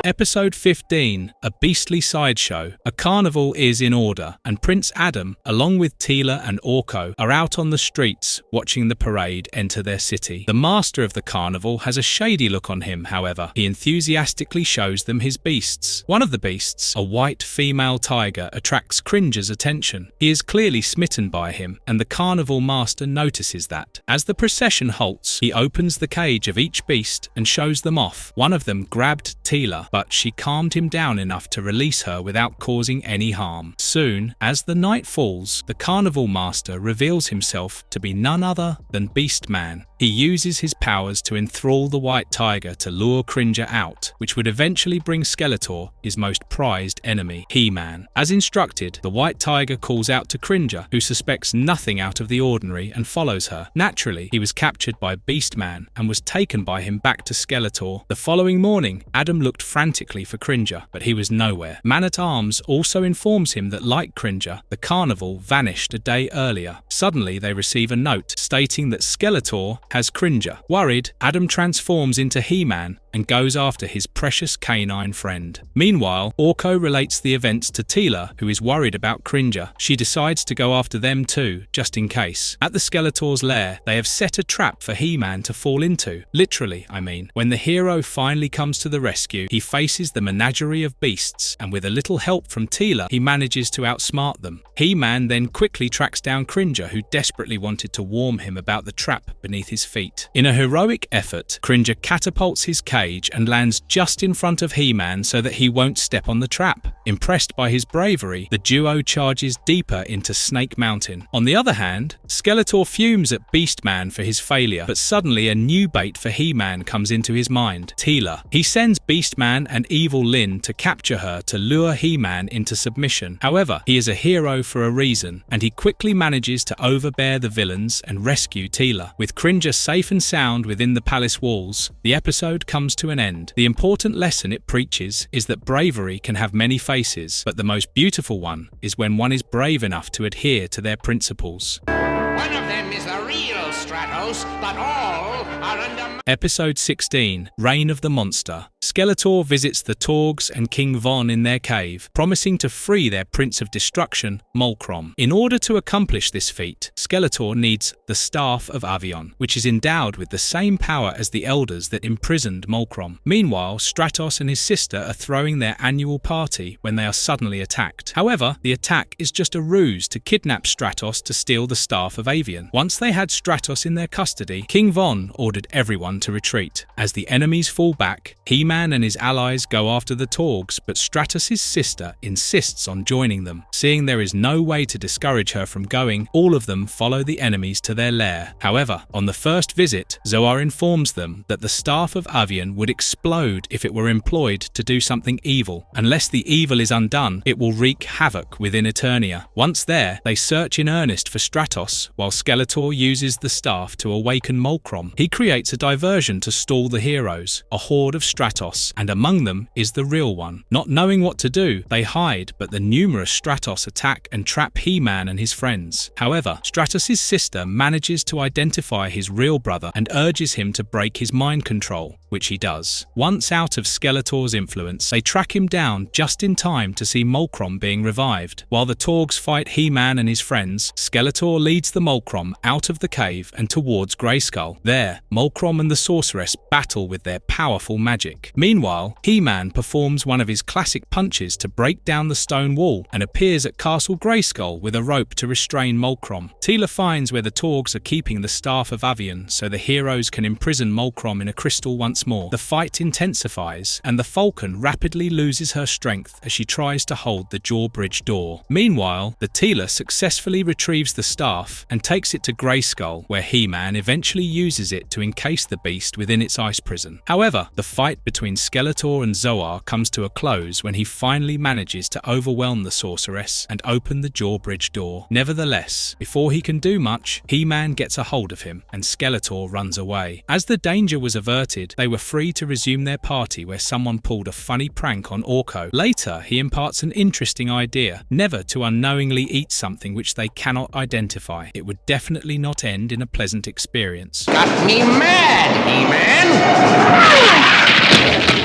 Episode 15, A Beastly Sideshow. A carnival is in order, and Prince Adam, along with Tila and Orko, are out on the streets watching the parade enter their city. The master of the carnival has a shady look on him, however. He enthusiastically shows them his beasts. One of the beasts, a white female tiger, attracts Cringer's attention. He is clearly smitten by him, and the carnival master notices that. As the procession halts, he opens the cage of each beast and shows them off. One of them grabbed Tila, but she calmed him down enough to release her without causing any harm. Soon, as the night falls, the carnival master reveals himself to be none other than Beastman. He uses his powers to enthrall the white tiger to lure Cringer out, which would eventually bring Skeletor, his most prized enemy, He-Man. As instructed, the white tiger calls out to Cringer, who suspects nothing out of the ordinary and follows her. Naturally, he was captured by Beastman and was taken by him back to Skeletor. The following morning, Adam looked frantically for Cringer, but he was nowhere. Man-at-Arms also informs him that, like Cringer, the carnival vanished a day earlier. Suddenly, they receive a note stating that Skeletor has Cringer. Worried, Adam transforms into He-Man and goes after his precious canine friend. Meanwhile, Orko relates the events to Tila, who is worried about Cringer. She decides to go after them too, just in case. At the Skeletor's lair, they have set a trap for He-Man to fall into. Literally, I mean. When the hero finally comes to the rescue, he faces the menagerie of beasts, and with a little help from Tila, he manages to outsmart them. He-Man then quickly tracks down Cringer, who desperately wanted to warn him about the trap beneath his feet. In a heroic effort, Cringer catapults his cage and lands just in front of He-Man so that he won't step on the trap. Impressed by his bravery, the duo charges deeper into Snake Mountain. On the other hand, Skeletor fumes at Beastman for his failure, but suddenly a new bait for He-Man comes into his mind, Tila. He sends Beastman and evil Lynn to capture her to lure He-Man into submission. However, he is a hero for a reason, and he quickly manages to overbear the villains and rescue Tila. With Cringer safe and sound within the palace walls, the episode comes to an end. The important lesson it preaches is that bravery can have many faces, but the most beautiful one is when one is brave enough to adhere to their principles. One of them is the real strength. Stratos, but all are under... Episode 16, Reign of the Monster. Skeletor visits the Torgs and King Von in their cave, promising to free their Prince of Destruction, Molchrom. In order to accomplish this feat, Skeletor needs the Staff of Avion, which is endowed with the same power as the elders that imprisoned Molchrom. Meanwhile, Stratos and his sister are throwing their annual party when they are suddenly attacked. However, the attack is just a ruse to kidnap Stratos to steal the Staff of Avion. Once they had Stratos in their custody, King Von ordered everyone to retreat. As the enemies fall back, HeMan and his allies go after the Torgs, but Stratos' sister insists on joining them. Seeing there is no way to discourage her from going, all of them follow the enemies to their lair. However, on the first visit, Zoar informs them that the Staff of Avion would explode if it were employed to do something evil. Unless the evil is undone, it will wreak havoc within Eternia. Once there, they search in earnest for Stratos, while Skeletor uses the staff to awaken Molchrom. He creates a diversion to stall the heroes, a horde of Stratos, and among them is the real one. Not knowing what to do, they hide, but the numerous Stratos attack and trap HeMan and his friends. However, Stratos' sister manages to identify his real brother and urges him to break his mind control, which he does. Once out of Skeletor's influence, they track him down just in time to see Molchrom being revived. While the Torgs fight HeMan and his friends, Skeletor leads the Molchrom out of the cave and towards Grayskull. There, Molchrom and the sorceress battle with their powerful magic. Meanwhile, HeMan performs one of his classic punches to break down the stone wall and appears at Castle Grayskull with a rope to restrain Molchrom. Tila finds where the Torgs are keeping the Staff of Avion so the heroes can imprison Molchrom in a crystal once more. The fight intensifies, and the Falcon rapidly loses her strength as she tries to hold the drawbridge door. Meanwhile, the Tila successfully retrieves the staff and takes it to Grayskull, where HeMan eventually uses it to encase the beast within its ice prison. However, the fight between Skeletor and Zoar comes to a close when he finally manages to overwhelm the sorceress and open the drawbridge door. Nevertheless, before he can do much, HeMan gets a hold of him and Skeletor runs away. As the danger was averted, they were free to resume their party where someone pulled a funny prank on Orko. Later, he imparts an interesting idea, never to unknowingly eat something which they cannot identify. It would definitely not end in a pleasant experience. Got me mad, HeMan!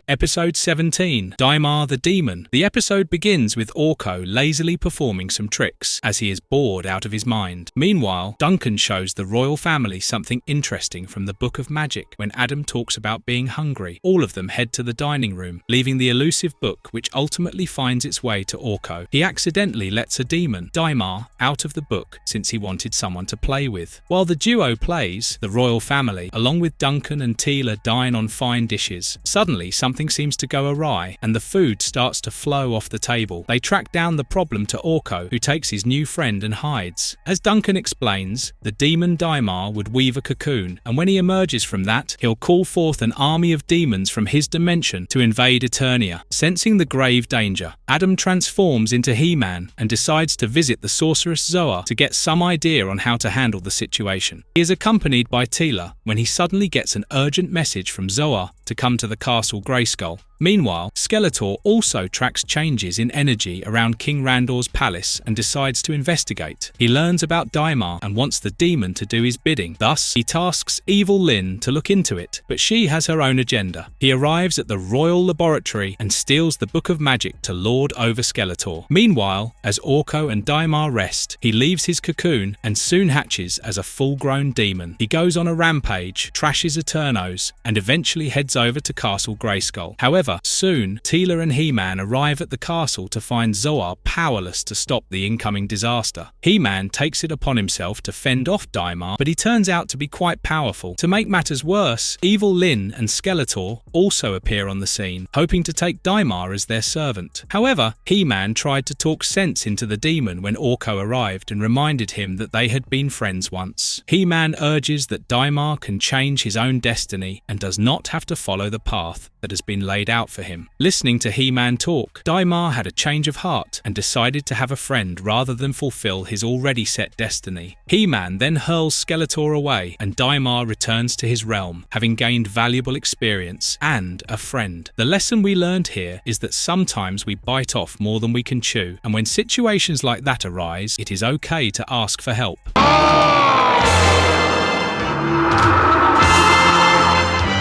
Episode 17, Daar The Demon. The episode begins with Orko lazily performing some tricks, as he is bored out of his mind. Meanwhile, Duncan shows the royal family something interesting from the Book of Magic when Adam talks about being hungry. All of them head to the dining room, leaving the elusive book which ultimately finds its way to Orko. He accidentally lets a demon, Daar, out of the book since he wanted someone to play with. While the duo plays, the royal family, along with Duncan and Tila, dine on fine dishes. Suddenly, something seems to go awry, and the food starts to flow off the table. They track down the problem to Orko, who takes his new friend and hides. As Duncan explains, the demon Daar would weave a cocoon, and when he emerges from that, he'll call forth an army of demons from his dimension to invade Eternia. Sensing the grave danger, Adam transforms into HeMan and decides to visit the sorceress Zoar to get some idea on how to handle the situation. He is accompanied by Tila when he suddenly gets an urgent message from Zoar to come to the Castle Grayskull. Meanwhile, Skeletor also tracks changes in energy around King Randor's palace and decides to investigate. He learns about Daar and wants the demon to do his bidding. Thus, he tasks evil Lynn to look into it, but she has her own agenda. He arrives at the royal laboratory and steals the Book of Magic to lord over Skeletor. Meanwhile, as Orko and Daar rest, he leaves his cocoon and soon hatches as a full-grown demon. He goes on a rampage, trashes Eternos, and eventually heads over to Castle Grayskull. However, soon, Tila and HeMan arrive at the castle to find Zoar powerless to stop the incoming disaster. HeMan takes it upon himself to fend off Daar, but he turns out to be quite powerful. To make matters worse, evil Lynn and Skeletor also appear on the scene, hoping to take Daar as their servant. However, HeMan tried to talk sense into the demon when Orko arrived and reminded him that they had been friends once. HeMan urges that Daar can change his own destiny and does not have to follow the path that has been laid out for him. Listening to HeMan talk, Daar had a change of heart and decided to have a friend rather than fulfill his already set destiny. HeMan then hurls Skeletor away and Daar returns to his realm, having gained valuable experience and a friend. The lesson we learned here is that sometimes we bite off more than we can chew, and when situations like that arise, it is okay to ask for help.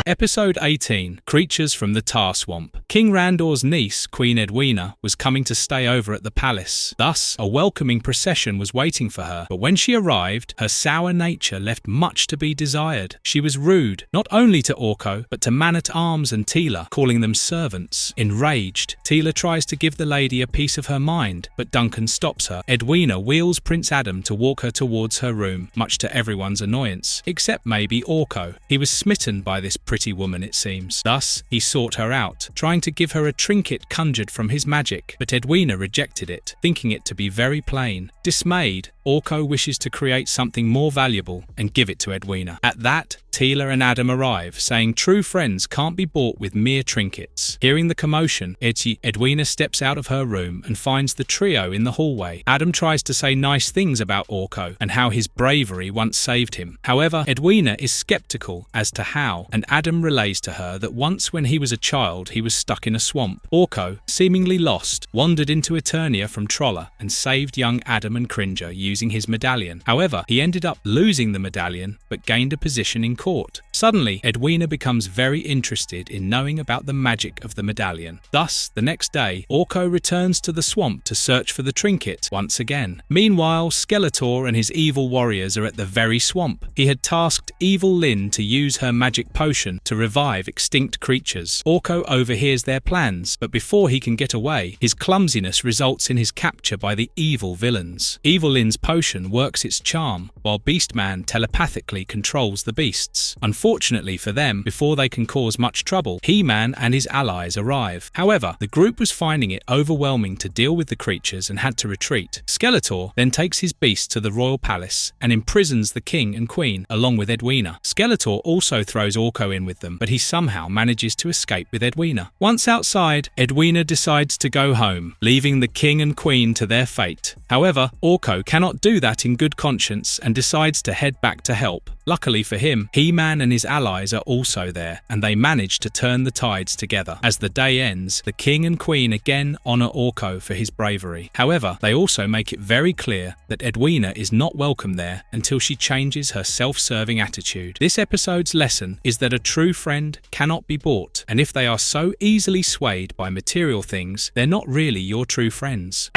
Episode 18, Creatures from the Tar Swamp. King Randor's niece, Queen Edwina, was coming to stay over at the palace. Thus, a welcoming procession was waiting for her, but when she arrived, her sour nature left much to be desired. She was rude, not only to Orko, but to Man-at-Arms and Tila, calling them servants. Enraged, Tila tries to give the lady a piece of her mind, but Duncan stops her. Edwina wheels Prince Adam to walk her towards her room, much to everyone's annoyance, except maybe Orko. He was smitten by this pretty woman, it seems. Thus, he sought her out, trying to give her a trinket conjured from his magic, but Edwina rejected it, thinking it to be very plain. Dismayed, Orko wishes to create something more valuable and give it to Edwina. At that, Tila and Adam arrive, saying true friends can't be bought with mere trinkets. Hearing the commotion, Edwina steps out of her room and finds the trio in the hallway. Adam tries to say nice things about Orko and how his bravery once saved him. However, Edwina is skeptical as to how, and Adam relays to her that once when he was a child he was stuck in a swamp. Orko, seemingly lost, wandered into Eternia from Trolla and saved young Adam and Cringer using his medallion. However, he ended up losing the medallion but gained a position in court. Suddenly, Edwina becomes very interested in knowing about the magic of the medallion. Thus, the next day, Orko returns to the swamp to search for the trinket once again. Meanwhile, Skeletor and his evil warriors are at the very swamp. He had tasked evil Lynn to use her magic potion to revive extinct creatures. Orko overhears their plans, but before he can get away, his clumsiness results in his capture by the evil villains. Evil Lynn's potion works its charm, while Beastman telepathically controls the beasts. Unfortunately for them, before they can cause much trouble, HeMan and his allies arrive. However, the group was finding it overwhelming to deal with the creatures and had to retreat. Skeletor then takes his beast to the royal palace and imprisons the king and queen along with Edwina. Skeletor also throws Orko in with them, but he somehow manages to escape with Edwina. Once outside, Edwina decides to go home, leaving the king and queen to their fate. However, Orko cannot do that in good conscience and decides to head back to help. Luckily for him, HeMan and his allies are also there, and they manage to turn the tides together. As the day ends, the king and queen again honor Orko for his bravery. However, they also make it very clear that Edwina is not welcome there until she changes her self-serving attitude. This episode's lesson is that a true friend cannot be bought, and if they are so easily swayed by material things, they're not really your true friends.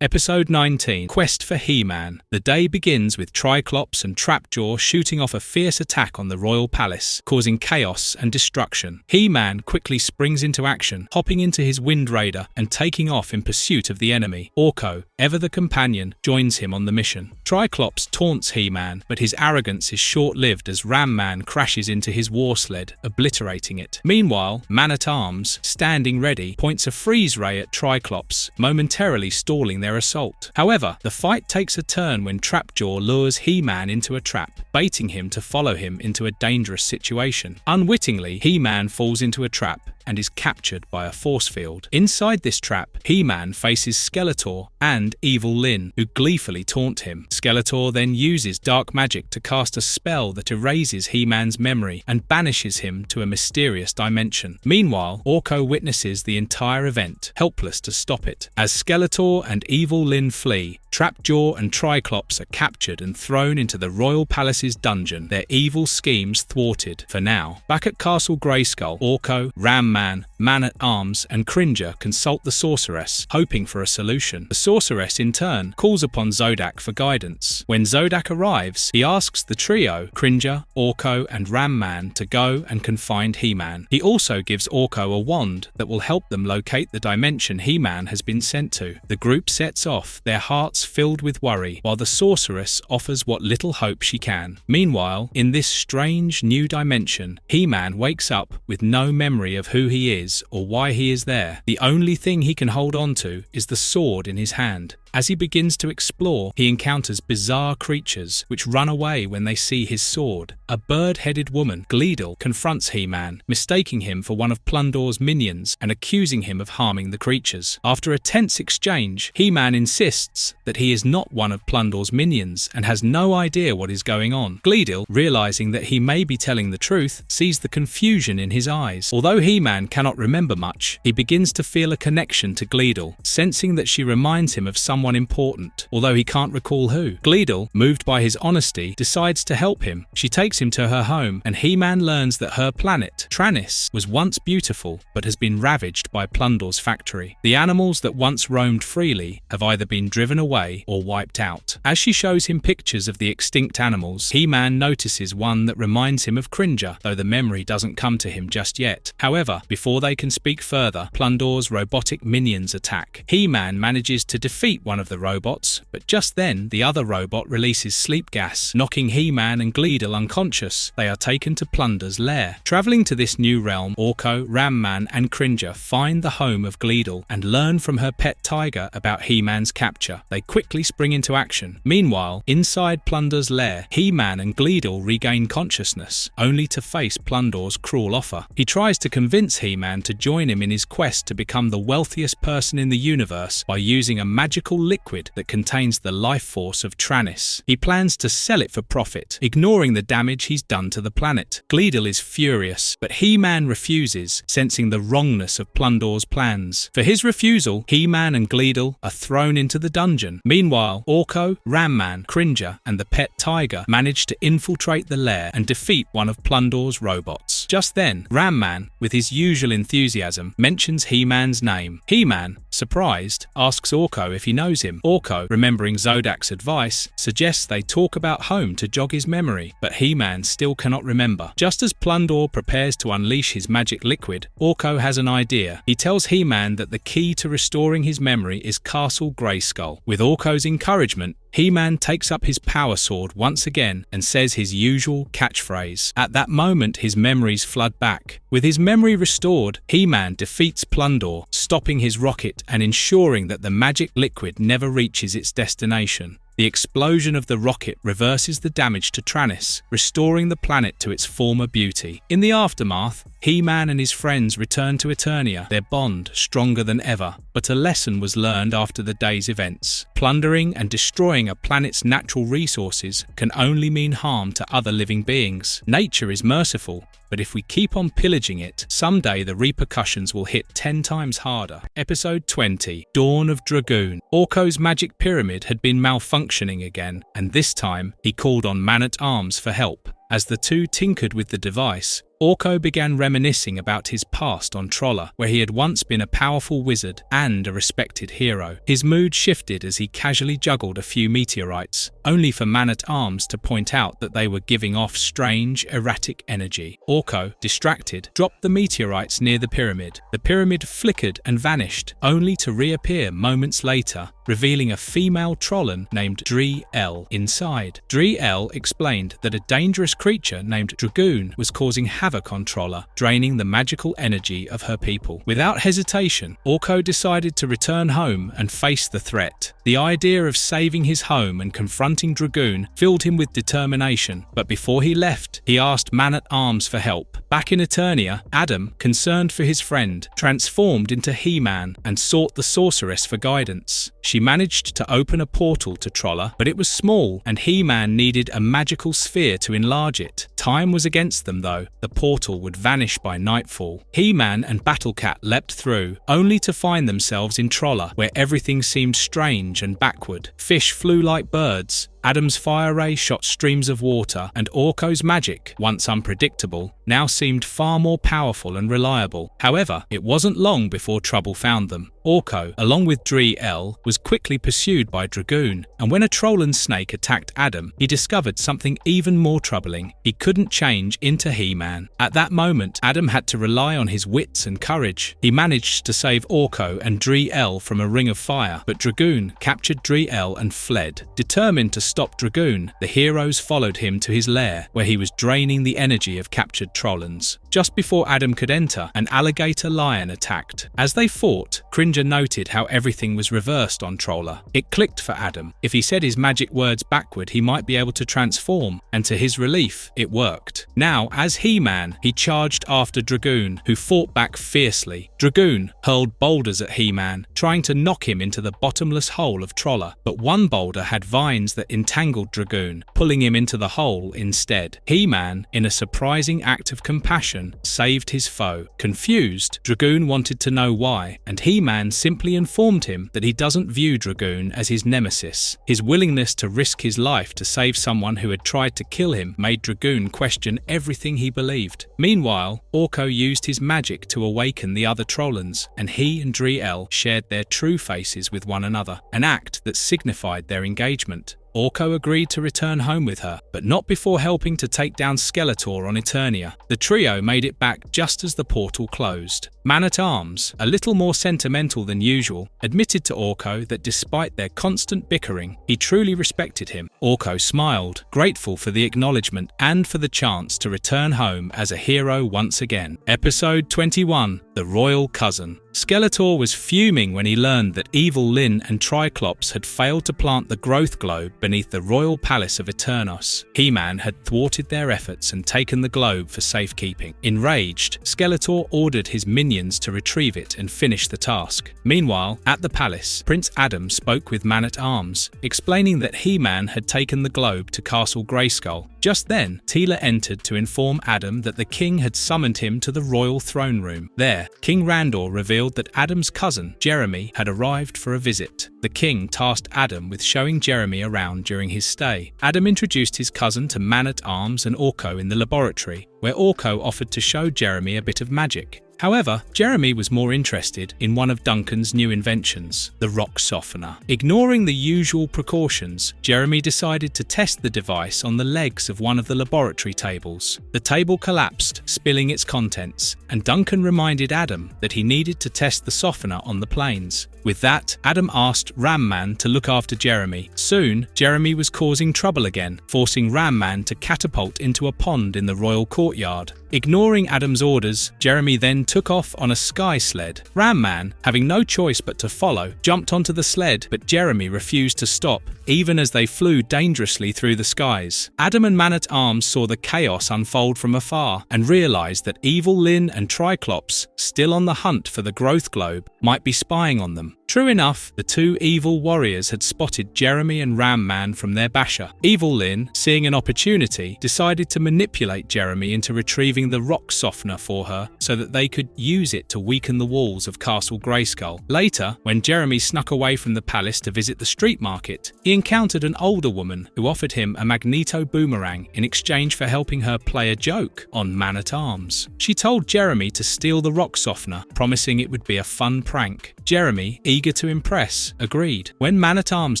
Episode 19, Quest for HeMan. The day begins with Triclops and Trapjaw shooting off a fierce attack on the royal palace, causing chaos and destruction. HeMan quickly springs into action, hopping into his Wind Raider and taking off in pursuit of the enemy. Orko, ever the companion, joins him on the mission. Triclops taunts HeMan, but his arrogance is short-lived as Ram-Man crashes into his war sled, obliterating it. Meanwhile, Man-at-Arms, standing ready, points a freeze ray at Triclops, momentarily stalling their assault. However, the fight takes a turn when Trapjaw lures HeMan into a trap, baiting him to follow him into a dangerous situation. Unwittingly, HeMan falls into a trap and is captured by a force field. Inside this trap, HeMan faces Skeletor and evil Lynn, who gleefully taunt him. Skeletor then uses dark magic to cast a spell that erases HeMan's memory and banishes him to a mysterious dimension. Meanwhile, Orko witnesses the entire event, helpless to stop it. As Skeletor and evil Lynn flee, Trapjaw and Triclops are captured and thrown into the royal palace's dungeon, their evil schemes thwarted for now. Back at Castle Grayskull, Orko, Ram-Man, Man-at-Arms and Cringer consult the sorceress, hoping for a solution. The sorceress in turn calls upon Zodak for guidance. When Zodak arrives, he asks the trio, Cringer, Orko and Ram-Man, to go and find HeMan. He also gives Orko a wand that will help them locate the dimension HeMan has been sent to. The group sets off, their hearts filled with worry, while the sorceress offers what little hope she can. Meanwhile, in this strange new dimension, HeMan wakes up with no memory of who he is or why he is there. The only thing he can hold on to is the sword in his hand. As he begins to explore, he encounters bizarre creatures which run away when they see his sword. A bird-headed woman, Gleedle, confronts HeMan, mistaking him for one of Plundor's minions and accusing him of harming the creatures. After a tense exchange, HeMan insists that he is not one of Plundor's minions and has no idea what is going on. Gleedle, realizing that he may be telling the truth, sees the confusion in his eyes. Although HeMan cannot remember much, he begins to feel a connection to Gleedle, sensing that she reminds him of someone someone important, although he can't recall who. Gleedle, moved by his honesty, decides to help him. She takes him to her home, and He-Man learns that her planet, Trannis, was once beautiful, but has been ravaged by Plundor's factory. The animals that once roamed freely have either been driven away or wiped out. As she shows him pictures of the extinct animals, He-Man notices one that reminds him of Cringer, though the memory doesn't come to him just yet. However, before they can speak further, Plundor's robotic minions attack. He-Man manages to defeat one of the robots, but just then the other robot releases sleep gas, knocking He-Man and Gleedle unconscious. They are taken to Plundor's lair. Travelling to this new realm, Orko, Ram-Man and Cringer find the home of Gleedle and learn from her pet tiger about He-Man's capture. They quickly spring into action. Meanwhile, inside Plundor's lair, He-Man and Gleedle regain consciousness, only to face Plundor's cruel offer. He tries to convince He-Man to join him in his quest to become the wealthiest person in the universe by using a magical liquid that contains the life force of Trannis. He plans to sell it for profit, ignoring the damage he's done to the planet. Gleedle is furious, but He-Man refuses, sensing the wrongness of Plundor's plans. For his refusal, He-Man and Gleedle are thrown into the dungeon. Meanwhile, Orko, Ram-Man, Cringer and the pet tiger manage to infiltrate the lair and defeat one of Plundor's robots. Just then, Ram-Man, with his usual enthusiasm, mentions He-Man's name. He-Man, surprised, asks Orko if he knows him. Orko, remembering Zodak's advice, suggests they talk about home to jog his memory, but He-Man still cannot remember. Just as Plundor prepares to unleash his magic liquid, Orko has an idea. He tells He-Man that the key to restoring his memory is Castle Grayskull. With Orko's encouragement, He-Man takes up his power sword once again and says his usual catchphrase. At that moment, his memories flood back. With his memory restored, He-Man defeats Plundor, stopping his rocket and ensuring that the magic liquid never reaches its destination. The explosion of the rocket reverses the damage to Trannis, restoring the planet to its former beauty. In the aftermath, He-Man and his friends return to Eternia, their bond stronger than ever. But a lesson was learned after the day's events. Plundering and destroying a planet's natural resources can only mean harm to other living beings. Nature is merciful, but if we keep on pillaging it, someday the repercussions will hit 10 times harder. Episode 20, Dawn of Dragoon. Orko's magic pyramid had been malfunctioning again, and this time he called on Man-at-Arms for help. As the two tinkered with the device, Orko began reminiscing about his past on Trolla, where he had once been a powerful wizard and a respected hero. His mood shifted as he casually juggled a few meteorites, only for Man-at-Arms to point out that they were giving off strange, erratic energy. Orko, distracted, dropped the meteorites near the pyramid. The pyramid flickered and vanished, only to reappear moments later, revealing a female Trollan named Dree-El inside. Dree-El explained that a dangerous creature named Dragoon was causing havoc on Trolla, draining the magical energy of her people. Without hesitation, Orko decided to return home and face the threat. The idea of saving his home and confronting Dragoon filled him with determination, but before he left, he asked Man-at-Arms for help. Back in Eternia, Adam, concerned for his friend, transformed into He-Man and sought the sorceress for guidance. She managed to open a portal to Trolla, but it was small and He-Man needed a magical sphere to enlarge it. Time was against them though. The portal would vanish by nightfall. He-Man and Battlecat leapt through, only to find themselves in Trolla, where everything seemed strange and backward. Fish flew like birds, Adam's fire ray shot streams of water, and Orko's magic, once unpredictable, now seemed far more powerful and reliable. However, it wasn't long before trouble found them. Orko, along with Dree-El, was quickly pursued by Dragoon, and when a Trollan snake attacked Adam, he discovered something even more troubling. He couldn't change into He-Man. At that moment, Adam had to rely on his wits and courage. He managed to save Orko and Dree-El from a ring of fire, but Dragoon captured Dree-El and fled. Determined to stop Dragoon, the heroes followed him to his lair, where he was draining the energy of captured Trollans. Just before Adam could enter, an alligator lion attacked. As they fought, Cringer noted how everything was reversed on Trolla. It clicked for Adam. If he said his magic words backward, he might be able to transform, and to his relief, it worked. Now, as He-Man, he charged after Dragoon, who fought back fiercely. Dragoon hurled boulders at He-Man, trying to knock him into the bottomless hole of Trolla, but one boulder had vines that entangled Dragoon, pulling him into the hole instead. He-Man, in a surprising act of compassion, saved his foe. Confused, Dragoon wanted to know why, and He-Man simply informed him that he doesn't view Dragoon as his nemesis. His willingness to risk his life to save someone who had tried to kill him made Dragoon question everything he believed. Meanwhile, Orko used his magic to awaken the other Trollans, and he and Dree-El shared their true faces with one another, an act that signified their engagement. Orko agreed to return home with her, but not before helping to take down Skeletor on Eternia. The trio made it back just as the portal closed. Man-at-Arms, a little more sentimental than usual, admitted to Orko that despite their constant bickering, he truly respected him. Orko smiled, grateful for the acknowledgement and for the chance to return home as a hero once again. Episode 21, The Royal Cousin. Skeletor was fuming when he learned that evil Lynn and Triclops had failed to plant the growth globe beneath the royal palace of Eternos. He-Man had thwarted their efforts and taken the globe for safekeeping. Enraged, Skeletor ordered his minions to retrieve it and finish the task. Meanwhile, at the palace, Prince Adam spoke with Man-at-Arms, explaining that He-Man had taken the globe to Castle Grayskull. Just then, Tila entered to inform Adam that the king had summoned him to the royal throne room. There, King Randor revealed that Adam's cousin, Jeremy, had arrived for a visit. The king tasked Adam with showing Jeremy around during his stay. Adam introduced his cousin to Man-at-Arms and Orko in the laboratory, where Orko offered to show Jeremy a bit of magic. However, Jeremy was more interested in one of Duncan's new inventions, the rock softener. Ignoring the usual precautions, Jeremy decided to test the device on the legs of one of the laboratory tables. The table collapsed, spilling its contents, and Duncan reminded Adam that he needed to test the softener on the planes. With that, Adam asked Ram-Man to look after Jeremy. Soon, Jeremy was causing trouble again, forcing Ram-Man to catapult into a pond in the royal courtyard. Ignoring Adam's orders, Jeremy then took off on a sky sled. Ram-Man, having no choice but to follow, jumped onto the sled, but Jeremy refused to stop, even as they flew dangerously through the skies. Adam and Man-at-Arms saw the chaos unfold from afar and realized that evil Lynn and Triclops, still on the hunt for the growth globe, might be spying on them. True enough, the two evil warriors had spotted Jeremy and Ram-Man from their basher. Evil Lynn, seeing an opportunity, decided to manipulate Jeremy into retrieving the rock softener for her so that they could use it to weaken the walls of Castle Grayskull. Later, when Jeremy snuck away from the palace to visit the street market, he encountered an older woman who offered him a magneto boomerang in exchange for helping her play a joke on Man-at-Arms. She told Jeremy to steal the rock softener, promising it would be a fun prank. Jeremy, eager to impress, agreed. When Man-at-Arms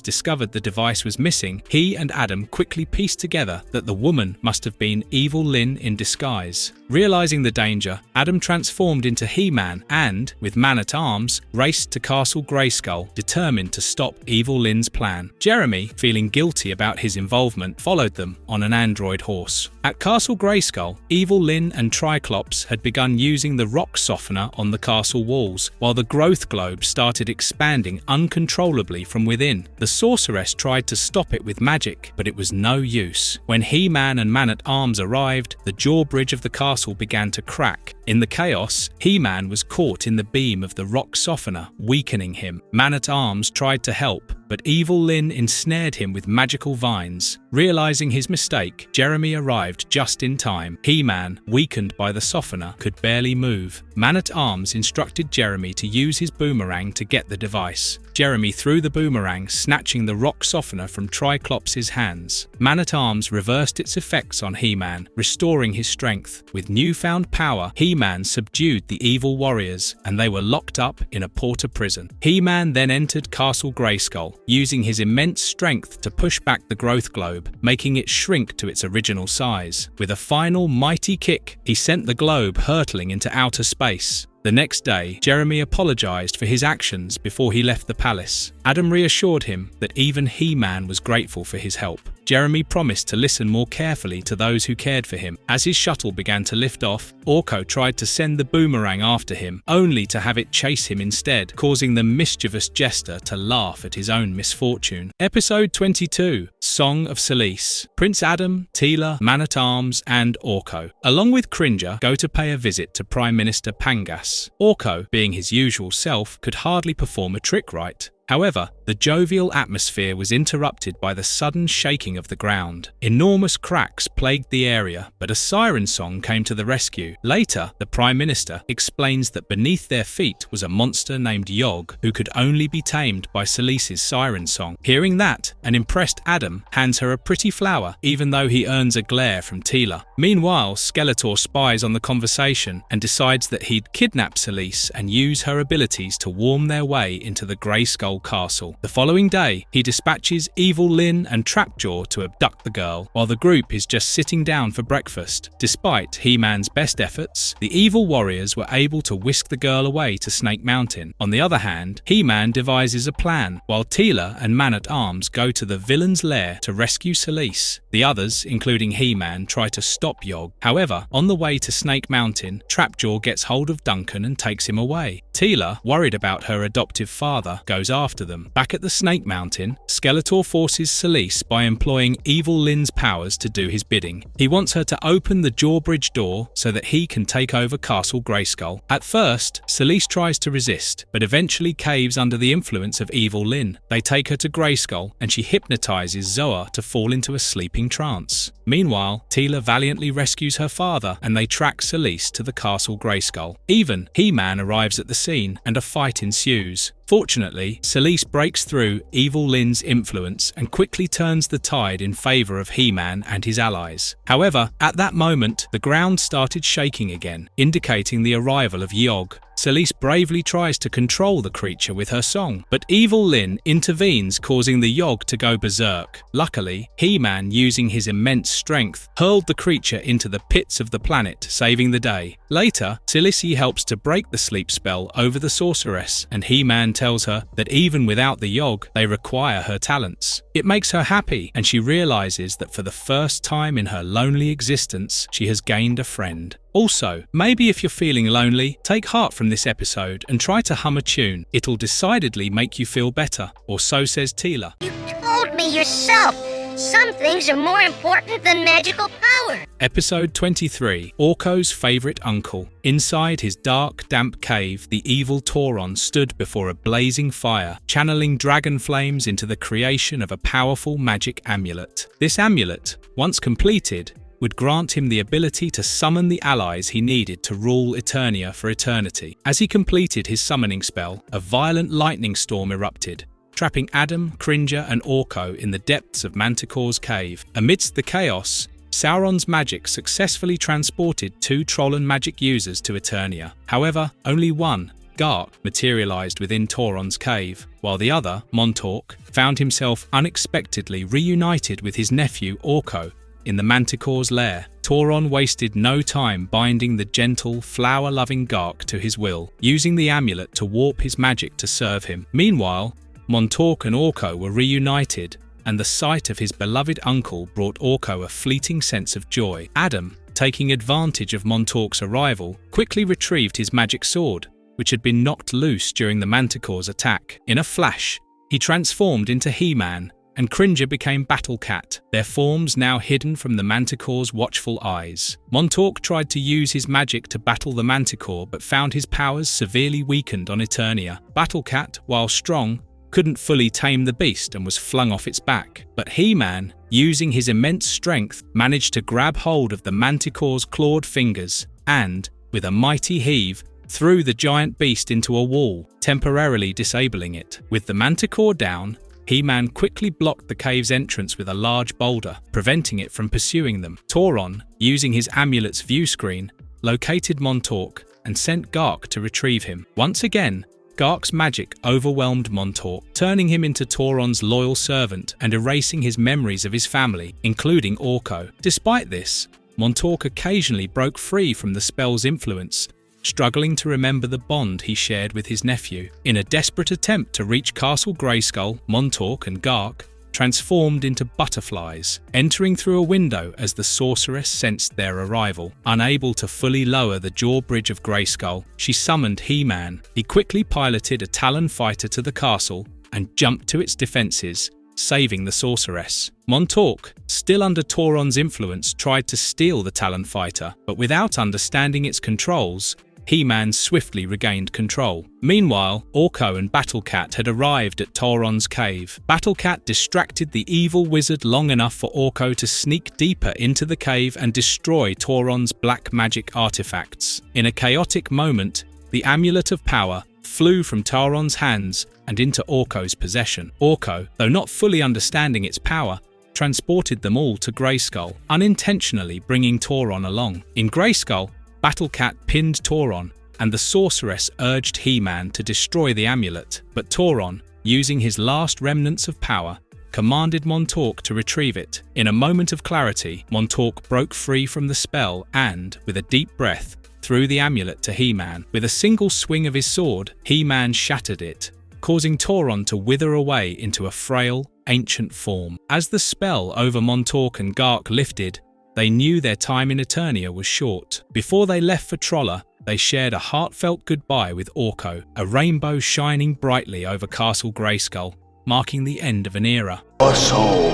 discovered the device was missing, he and Adam quickly pieced together that the woman must have been evil Lynn in disguise. Realizing the danger, Adam transformed into He-Man and, with Man-at-Arms, raced to Castle Grayskull, determined to stop evil Lynn's plan. Jeremy, feeling guilty about his involvement, followed them on an android horse. At Castle Grayskull, evil Lynn and Triclops had begun using the rock softener on the castle walls, while the growth globe started expanding uncontrollably from within. The sorceress tried to stop it with magic, but it was no use. When He-Man and Man-at-Arms arrived, the drawbridge of the castle began to crack. In the chaos, He-Man was caught in the beam of the rock softener, weakening him. Man-at-Arms tried to help, but evil Lynn ensnared him with magical vines. Realizing his mistake, Jeremy arrived just in time. He-Man, weakened by the softener, could barely move. Man-at-Arms instructed Jeremy to use his boomerang to get the device. Jeremy threw the boomerang, snatching the rock softener from Triclops' hands. Man-at-Arms reversed its effects on He-Man, restoring his strength. With newfound power, He-Man subdued the evil warriors, and they were locked up in a porter prison. He-Man then entered Castle Grayskull, using his immense strength to push back the growth globe, making it shrink to its original size. With a final mighty kick, he sent the globe hurtling into outer space. The next day, Jeremy apologized for his actions before he left the palace. Adam reassured him that even He-Man was grateful for his help. Jeremy promised to listen more carefully to those who cared for him. As his shuttle began to lift off, Orko tried to send the boomerang after him, only to have it chase him instead, causing the mischievous jester to laugh at his own misfortune. Episode 22, Song of Solace. Prince Adam, Tila, Man-at-Arms, and Orko, along with Cringer, go to pay a visit to Prime Minister Pangas. Orko, being his usual self, could hardly perform a trick right. However, the jovial atmosphere was interrupted by the sudden shaking of the ground. Enormous cracks plagued the area, but a siren song came to the rescue. Later, the Prime Minister explains that beneath their feet was a monster named Yog, who could only be tamed by Salice's siren song. Hearing that, an impressed Adam hands her a pretty flower, even though he earns a glare from Tila. Meanwhile, Skeletor spies on the conversation and decides that he'd kidnap Salice and use her abilities to worm their way into the Grey Skull Castle. The following day, he dispatches Evil Lynn and Trapjaw to abduct the girl, while the group is just sitting down for breakfast. Despite He-Man's best efforts, the evil warriors were able to whisk the girl away to Snake Mountain. On the other hand, He-Man devises a plan, while Tila and Man-at-Arms go to the villain's lair to rescue Salice. The others, including He-Man, try to stop Yog. However, on the way to Snake Mountain, Trapjaw gets hold of Duncan and takes him away. Tila, worried about her adoptive father, goes after them. Back at the Snake Mountain, Skeletor forces Salice by employing Evil Lynn's powers to do his bidding. He wants her to open the Jawbridge door so that he can take over Castle Grayskull. At first, Salice tries to resist, but eventually caves under the influence of Evil Lynn. They take her to Grayskull, and she hypnotizes Zoa to fall into a sleeping trance. Meanwhile, Tila valiantly rescues her father, and they track Salice to the Castle Grayskull. Even He-Man arrives at the scene, and a fight ensues. Fortunately, Salice breaks through Evil Lynn's influence and quickly turns the tide in favor of He-Man and his allies. However, at that moment, the ground started shaking again, indicating the arrival of Yog. Salice bravely tries to control the creature with her song, but Evil Lynn intervenes, causing the Yog to go berserk. Luckily, He-Man, using his immense strength, hurled the creature into the pits of the planet, saving the day. Later, Salice helps to break the sleep spell over the sorceress, and He-Man tells her that even without the Yog, they require her talents. It makes her happy, and she realizes that for the first time in her lonely existence, she has gained a friend. Also, maybe if you're feeling lonely, take heart from this episode and try to hum a tune. It'll decidedly make you feel better, or so says Tila. You told me yourself. Some things are more important than magical power. Episode 23, Orko's favourite uncle. Inside his dark, damp cave, the evil Tauron stood before a blazing fire, channeling dragon flames into the creation of a powerful magic amulet. This amulet, once completed, would grant him the ability to summon the allies he needed to rule Eternia for eternity. As he completed his summoning spell, a violent lightning storm erupted, trapping Adam, Cringer and Orko in the depths of Manticore's cave. Amidst the chaos, Sauron's magic successfully transported 2 Trollan magic users to Eternia. However, only one, Gark, materialized within Tauron's cave, while the other, Montauk, found himself unexpectedly reunited with his nephew Orko in the Manticore's lair. Tauron wasted no time binding the gentle, flower-loving Gark to his will, using the amulet to warp his magic to serve him. Meanwhile, Montauk and Orko were reunited, and the sight of his beloved uncle brought Orko a fleeting sense of joy. Adam, taking advantage of Montauk's arrival, quickly retrieved his magic sword, which had been knocked loose during the Manticore's attack. In a flash, he transformed into He-Man, and Cringer became Battle Cat, their forms now hidden from the Manticore's watchful eyes. Montauk tried to use his magic to battle the Manticore, but found his powers severely weakened on Eternia. Battle Cat, while strong, couldn't fully tame the beast and was flung off its back. But He-Man, using his immense strength, managed to grab hold of the Manticore's clawed fingers and, with a mighty heave, threw the giant beast into a wall, temporarily disabling it. With the Manticore down, He-Man quickly blocked the cave's entrance with a large boulder, preventing it from pursuing them. Tauron, using his amulet's view screen, located Montauk and sent Gark to retrieve him. Once again, Gark's magic overwhelmed Montauk, turning him into Tauron's loyal servant and erasing his memories of his family, including Orko. Despite this, Montauk occasionally broke free from the spell's influence, struggling to remember the bond he shared with his nephew. In a desperate attempt to reach Castle Grayskull, Montauk and Gark transformed into butterflies, entering through a window as the sorceress sensed their arrival. Unable to fully lower the drawbridge of Grayskull, she summoned He-Man. He quickly piloted a Talon fighter to the castle and jumped to its defenses, saving the sorceress. Montauk, still under Tauron's influence, tried to steal the Talon fighter, but without understanding its controls, He-Man swiftly regained control. Meanwhile, Orko and Battlecat had arrived at Tauron's cave. Battlecat distracted the evil wizard long enough for Orko to sneak deeper into the cave and destroy Tauron's black magic artifacts. In a chaotic moment, the Amulet of Power flew from Tauron's hands and into Orko's possession. Orko, though not fully understanding its power, transported them all to Grayskull, unintentionally bringing Tauron along. In Grayskull, Battlecat pinned Tauron, and the sorceress urged He-Man to destroy the amulet, but Tauron, using his last remnants of power, commanded Montauk to retrieve it. In a moment of clarity, Montauk broke free from the spell and, with a deep breath, threw the amulet to He-Man. With a single swing of his sword, He-Man shattered it, causing Tauron to wither away into a frail, ancient form. As the spell over Montauk and Gark lifted, they knew their time in Eternia was short. Before they left for Trolla, they shared a heartfelt goodbye with Orko, a rainbow shining brightly over Castle Grayskull, marking the end of an era. Your soul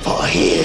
for his.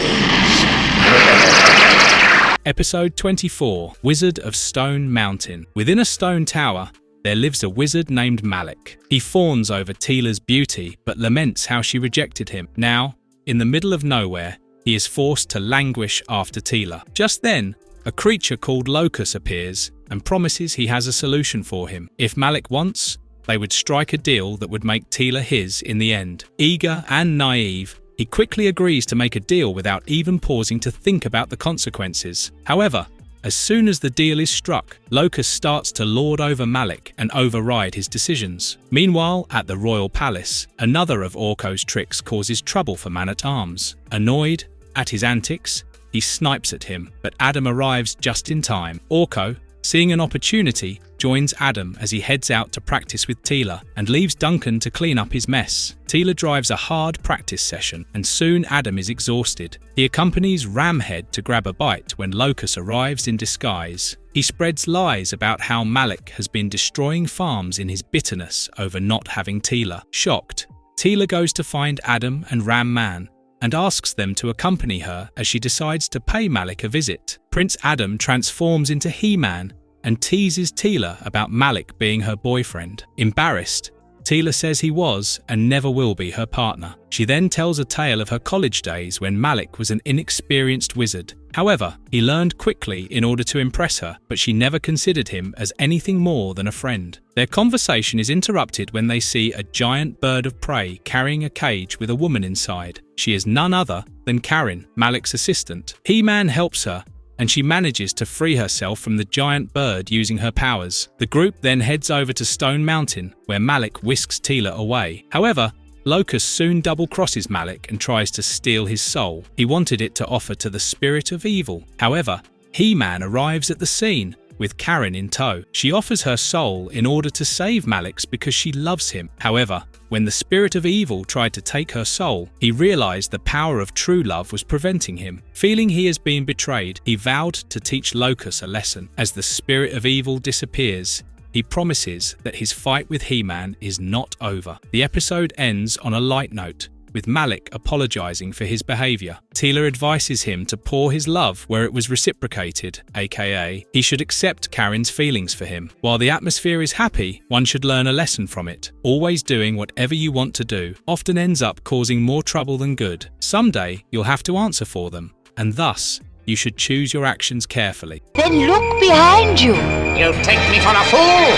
Episode 24, Wizard of Stone Mountain. Within a stone tower, there lives a wizard named Malik. He fawns over Tila's beauty, but laments how she rejected him. Now, in the middle of nowhere, he is forced to languish after Tila. Just then, a creature called Locus appears and promises he has a solution for him. If Malik wants, they would strike a deal that would make Tila his in the end. Eager and naive, he quickly agrees to make a deal without even pausing to think about the consequences. However, as soon as the deal is struck, Locus starts to lord over Malik and override his decisions. Meanwhile, at the Royal Palace, another of Orko's tricks causes trouble for Man-at-Arms. Annoyed at his antics, he snipes at him, but Adam arrives just in time. Orko, seeing an opportunity, joins Adam as he heads out to practice with Tila and leaves Duncan to clean up his mess. Tila drives a hard practice session and soon Adam is exhausted. He accompanies Ramhead to grab a bite when Locus arrives in disguise. He spreads lies about how Malik has been destroying farms in his bitterness over not having Tila. Shocked, Tila goes to find Adam and Ram-Man and asks them to accompany her as she decides to pay Malik a visit. Prince Adam transforms into He-Man and teases Tila about Malik being her boyfriend. Embarrassed, Tila says he was and never will be her partner. She then tells a tale of her college days when Malik was an inexperienced wizard. However, he learned quickly in order to impress her, but she never considered him as anything more than a friend. Their conversation is interrupted when they see a giant bird of prey carrying a cage with a woman inside. She is none other than Karen, Malik's assistant. He-Man helps her, and she manages to free herself from the giant bird using her powers. The group then heads over to Stone Mountain, where Malik whisks Tila away. However, Locus soon double-crosses Malik and tries to steal his soul. He wanted it to offer to the spirit of evil. However, He-Man arrives at the scene, with Karen in tow. She offers her soul in order to save Malik's because she loves him. However, when the spirit of evil tried to take her soul, he realized the power of true love was preventing him. Feeling he has been betrayed, he vowed to teach Locus a lesson. As the spirit of evil disappears, he promises that his fight with He-Man is not over. The episode ends on a light note, with Malik apologizing for his behavior. Tila advises him to pour his love where it was reciprocated, aka he should accept Karen's feelings for him. While the atmosphere is happy, one should learn a lesson from it. Always doing whatever you want to do often ends up causing more trouble than good. Someday you'll have to answer for them, and thus you should choose your actions carefully. Then look behind you. You take me for a fool?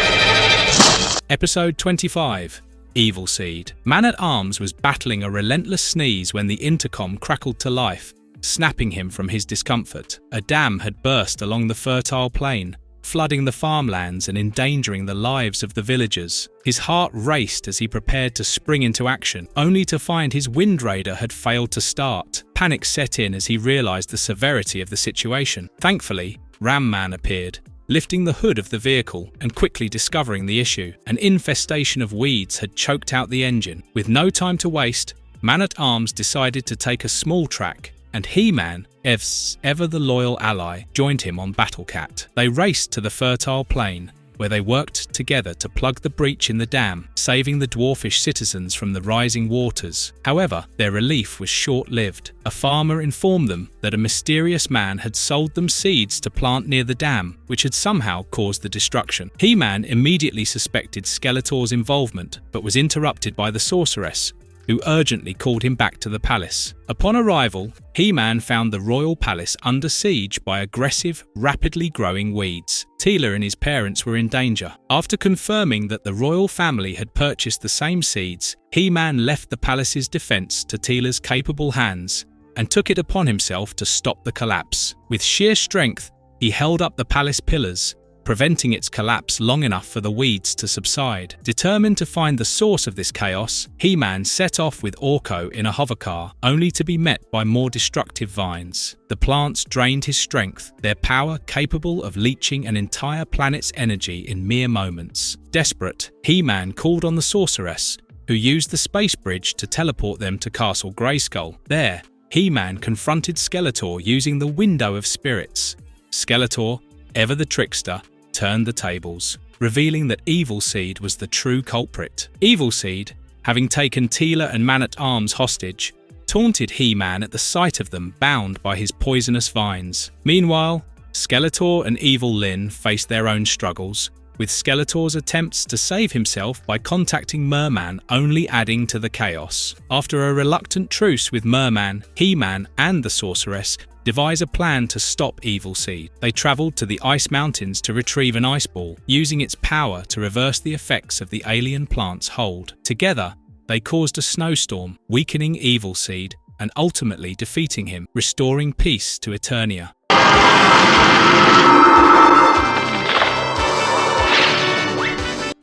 Episode 25. Evil Seed. Man-at-Arms was battling a relentless sneeze when the intercom crackled to life, snapping him from his discomfort. A dam had burst along the fertile plain, flooding the farmlands and endangering the lives of the villagers. His heart raced as he prepared to spring into action, only to find his Wind Raider had failed to start. Panic set in as he realized the severity of the situation. Thankfully, Ram-Man appeared, lifting the hood of the vehicle and quickly discovering the issue. An infestation of weeds had choked out the engine. With no time to waste, Man-at-Arms decided to take a small track, and He-Man, ever the loyal ally, joined him on Battlecat. They raced to the fertile plain, where they worked together to plug the breach in the dam, saving the dwarfish citizens from the rising waters. However, their relief was short-lived. A farmer informed them that a mysterious man had sold them seeds to plant near the dam, which had somehow caused the destruction. HeMan immediately suspected Skeletor's involvement, but was interrupted by the sorceress, who urgently called him back to the palace. Upon arrival, HeMan found the royal palace under siege by aggressive, rapidly growing weeds. Tila and his parents were in danger. After confirming that the royal family had purchased the same seeds, HeMan left the palace's defense to Tila's capable hands and took it upon himself to stop the collapse. With sheer strength, he held up the palace pillars, preventing its collapse long enough for the weeds to subside. Determined to find the source of this chaos, HeMan set off with Orko in a hovercar, only to be met by more destructive vines. The plants drained his strength, their power capable of leeching an entire planet's energy in mere moments. Desperate, HeMan called on the sorceress, who used the space bridge to teleport them to Castle Grayskull. There, HeMan confronted Skeletor using the Window of Spirits. Skeletor, ever the trickster, turned the tables, revealing that Evil Seed was the true culprit. Evil Seed, having taken Tila and Man-at-Arms hostage, taunted HeMan at the sight of them bound by his poisonous vines. Meanwhile, Skeletor and Evil Lynn faced their own struggles, with Skeletor's attempts to save himself by contacting Merman only adding to the chaos. After a reluctant truce with Merman, HeMan and the sorceress devise a plan to stop Evil Seed. They traveled to the Ice Mountains to retrieve an ice ball, using its power to reverse the effects of the alien plant's hold. Together, they caused a snowstorm, weakening Evil Seed and ultimately defeating him, restoring peace to Eternia.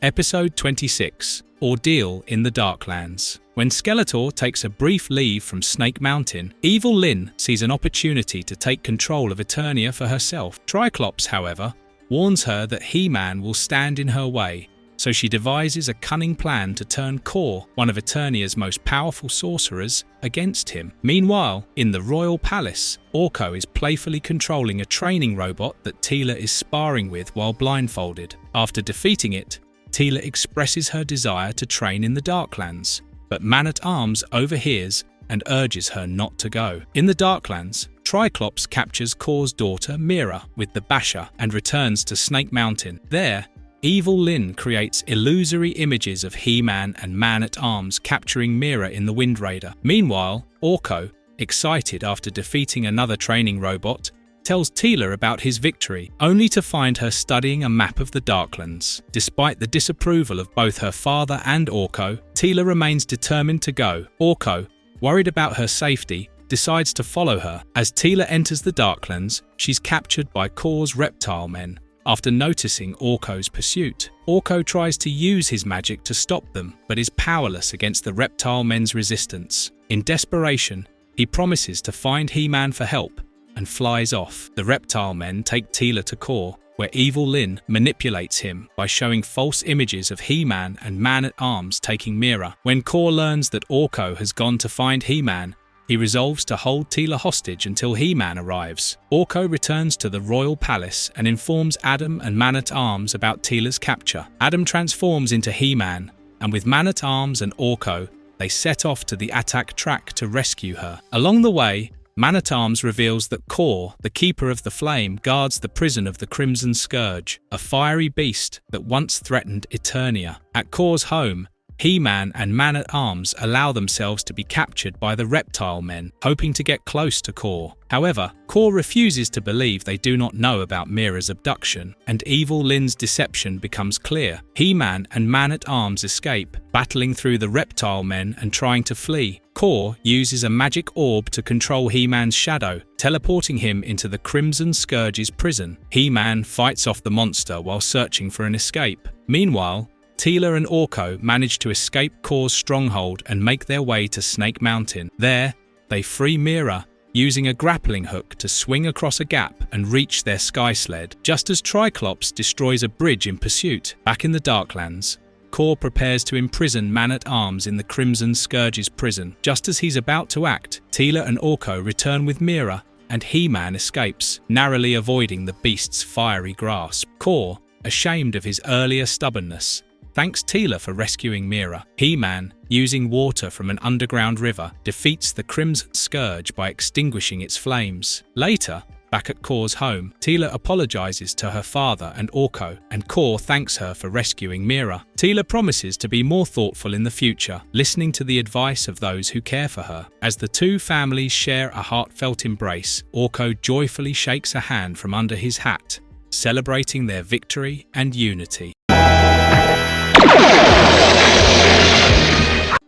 Episode 26, Ordeal in the Darklands. When Skeletor takes a brief leave from Snake Mountain, Evil Lynn sees an opportunity to take control of Eternia for herself. Triclops, however, warns her that HeMan will stand in her way, so she devises a cunning plan to turn Kor, one of Eternia's most powerful sorcerers, against him. Meanwhile, in the royal palace, Orko is playfully controlling a training robot that Tila is sparring with while blindfolded. After defeating it, Tila expresses her desire to train in the Darklands, but Man-at-Arms overhears and urges her not to go. In the Darklands, Triclops captures Kor's daughter Mira with the Basher and returns to Snake Mountain. There, Evil Lynn creates illusory images of HeMan and Man-at-Arms capturing Mira in the Wind Raider. Meanwhile, Orko, excited after defeating another training robot, tells Tila about his victory, only to find her studying a map of the Darklands. Despite the disapproval of both her father and Orko, Tila remains determined to go. Orko, worried about her safety, decides to follow her. As Tila enters the Darklands, she's captured by Kor's reptile men. After noticing Orko's pursuit, Orko tries to use his magic to stop them, but is powerless against the reptile men's resistance. In desperation, he promises to find HeMan for help and flies off. The reptile men take Tila to Kor, where Evil Lynn manipulates him by showing false images of HeMan and Man-at-Arms taking Mira. When Kor learns that Orko has gone to find HeMan, he resolves to hold Tila hostage until HeMan arrives. Orko returns to the royal palace and informs Adam and Man-at-Arms about Tila's capture. Adam transforms into HeMan, and with Man-at-Arms and Orko, they set off to the attack track to rescue her. Along the way, Man-at-Arms reveals that Kor, the Keeper of the Flame, guards the prison of the Crimson Scourge, a fiery beast that once threatened Eternia. At Kor's home, HeMan and Man-at-Arms allow themselves to be captured by the reptile men, hoping to get close to Kor. However, Kor refuses to believe they do not know about Mira's abduction, and Evil Lynn's deception becomes clear. HeMan and Man-at-Arms escape, battling through the reptile men and trying to flee. Kor uses a magic orb to control HeMan's shadow, teleporting him into the Crimson Scourge's prison. HeMan fights off the monster while searching for an escape. Meanwhile, Tila and Orko manage to escape Kor's stronghold and make their way to Snake Mountain. There, they free Mira, using a grappling hook to swing across a gap and reach their sky sled, just as Triclops destroys a bridge in pursuit. Back in the Darklands, Kor prepares to imprison Man-at-Arms in the Crimson Scourge's prison. Just as he's about to act, Tila and Orko return with Mira, and HeMan escapes, narrowly avoiding the beast's fiery grasp. Kor, ashamed of his earlier stubbornness, thanks Tila for rescuing Mira. HeMan, using water from an underground river, defeats the Crimson Scourge by extinguishing its flames. Later, back at Kor's home, Tila apologizes to her father and Orko, and Kor thanks her for rescuing Mira. Tila promises to be more thoughtful in the future, listening to the advice of those who care for her. As the two families share a heartfelt embrace, Orko joyfully shakes a hand from under his hat, celebrating their victory and unity.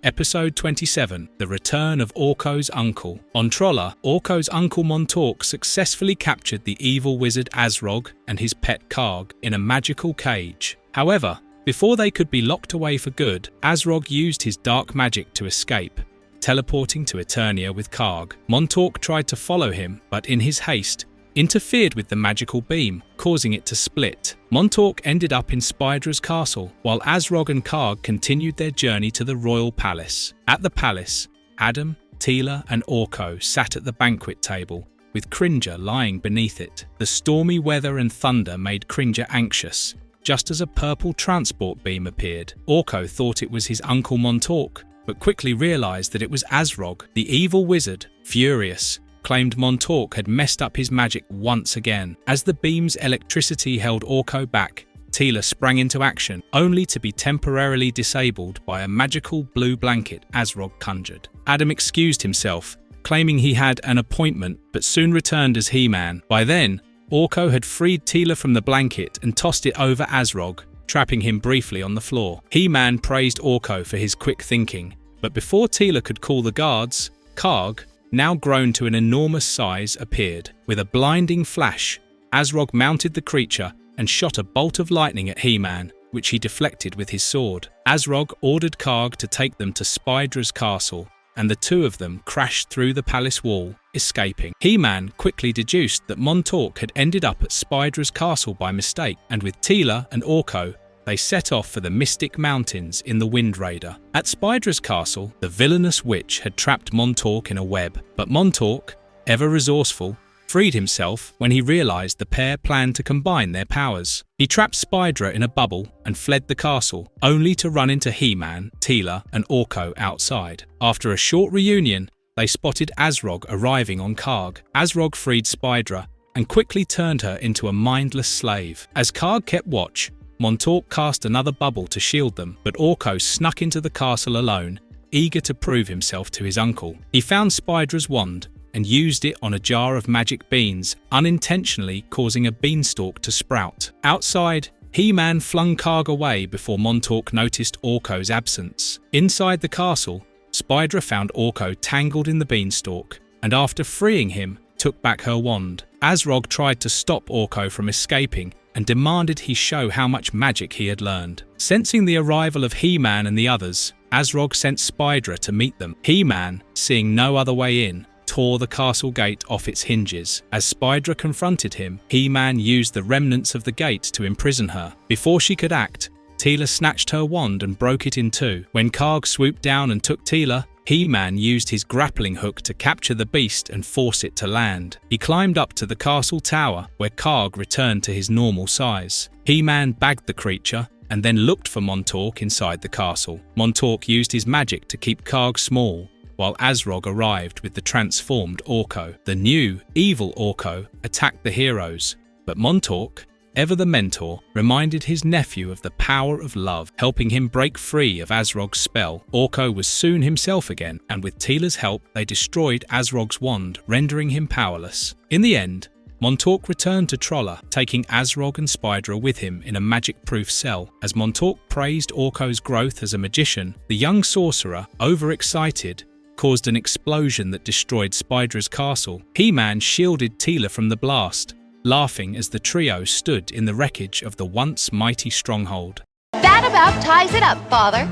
Episode 27, The Return of Orko's Uncle. On Trolla, Orko's uncle Montauk successfully captured the evil wizard Azrog and his pet Karg in a magical cage. However, before they could be locked away for good, Azrog used his dark magic to escape, teleporting to Eternia with Karg. Montauk tried to follow him, but in his haste, interfered with the magical beam, causing it to split. Montauk ended up in Spydra's castle, while Azrog and Karg continued their journey to the royal palace. At the palace, Adam, Tila and Orko sat at the banquet table, with Cringer lying beneath it. The stormy weather and thunder made Cringer anxious, just as a purple transport beam appeared. Orko thought it was his uncle Montauk, but quickly realized that it was Azrog. The evil wizard, furious, claimed Montauk had messed up his magic once again. As the beam's electricity held Orko back, Tila sprang into action, only to be temporarily disabled by a magical blue blanket Azrog conjured. Adam excused himself, claiming he had an appointment, but soon returned as HeMan. By then, Orko had freed Tila from the blanket and tossed it over Azrog, trapping him briefly on the floor. HeMan praised Orko for his quick thinking, but before Tila could call the guards, Karg, now grown to an enormous size, appeared. With a blinding flash, Azrog mounted the creature and shot a bolt of lightning at HeMan, which he deflected with his sword. Azrog ordered Karg to take them to Spydra's castle, and the two of them crashed through the palace wall, escaping. HeMan quickly deduced that Montauk had ended up at Spydra's castle by mistake, and with Tila and Orko, they set off for the Mystic Mountains in the Wind Raider. At Spydra's castle, the villainous witch had trapped Montauk in a web, but Montauk, ever resourceful, freed himself when he realized the pair planned to combine their powers. He trapped Spydra in a bubble and fled the castle, only to run into HeMan, Tila and Orko outside. After a short reunion, they spotted Azrog arriving on Karg. Azrog freed Spydra and quickly turned her into a mindless slave. As Karg kept watch, Montauk cast another bubble to shield them, but Orko snuck into the castle alone, eager to prove himself to his uncle. He found Spydra's wand and used it on a jar of magic beans, unintentionally causing a beanstalk to sprout. Outside, HeMan flung Karg away before Montauk noticed Orko's absence. Inside the castle, Spydra found Orko tangled in the beanstalk, and after freeing him, took back her wand. Azrog tried to stop Orko from escaping, and demanded he show how much magic he had learned. Sensing the arrival of HeMan and the others, Azrog sent Spydra to meet them. HeMan, seeing no other way in, tore the castle gate off its hinges. As Spydra confronted him, HeMan used the remnants of the gate to imprison her. Before she could act, Tila snatched her wand and broke it in two. When Karg swooped down and took Tila, HeMan used his grappling hook to capture the beast and force it to land. He climbed up to the castle tower, where Karg returned to his normal size. HeMan bagged the creature and then looked for Montauk inside the castle. Montauk used his magic to keep Karg small, while Azrog arrived with the transformed Orko. The new, evil Orko attacked the heroes, but Montauk, ever the mentor, reminded his nephew of the power of love, helping him break free of Azrog's spell. Orko was soon himself again, and with Tila's help, they destroyed Azrog's wand, rendering him powerless. In the end, Montauk returned to Trolla, taking Azrog and Spydra with him in a magic-proof cell. As Montauk praised Orko's growth as a magician, the young sorcerer, overexcited, caused an explosion that destroyed Spydra's castle. HeMan shielded Tila from the blast, laughing as the trio stood in the wreckage of the once mighty stronghold. That about ties it up, Father.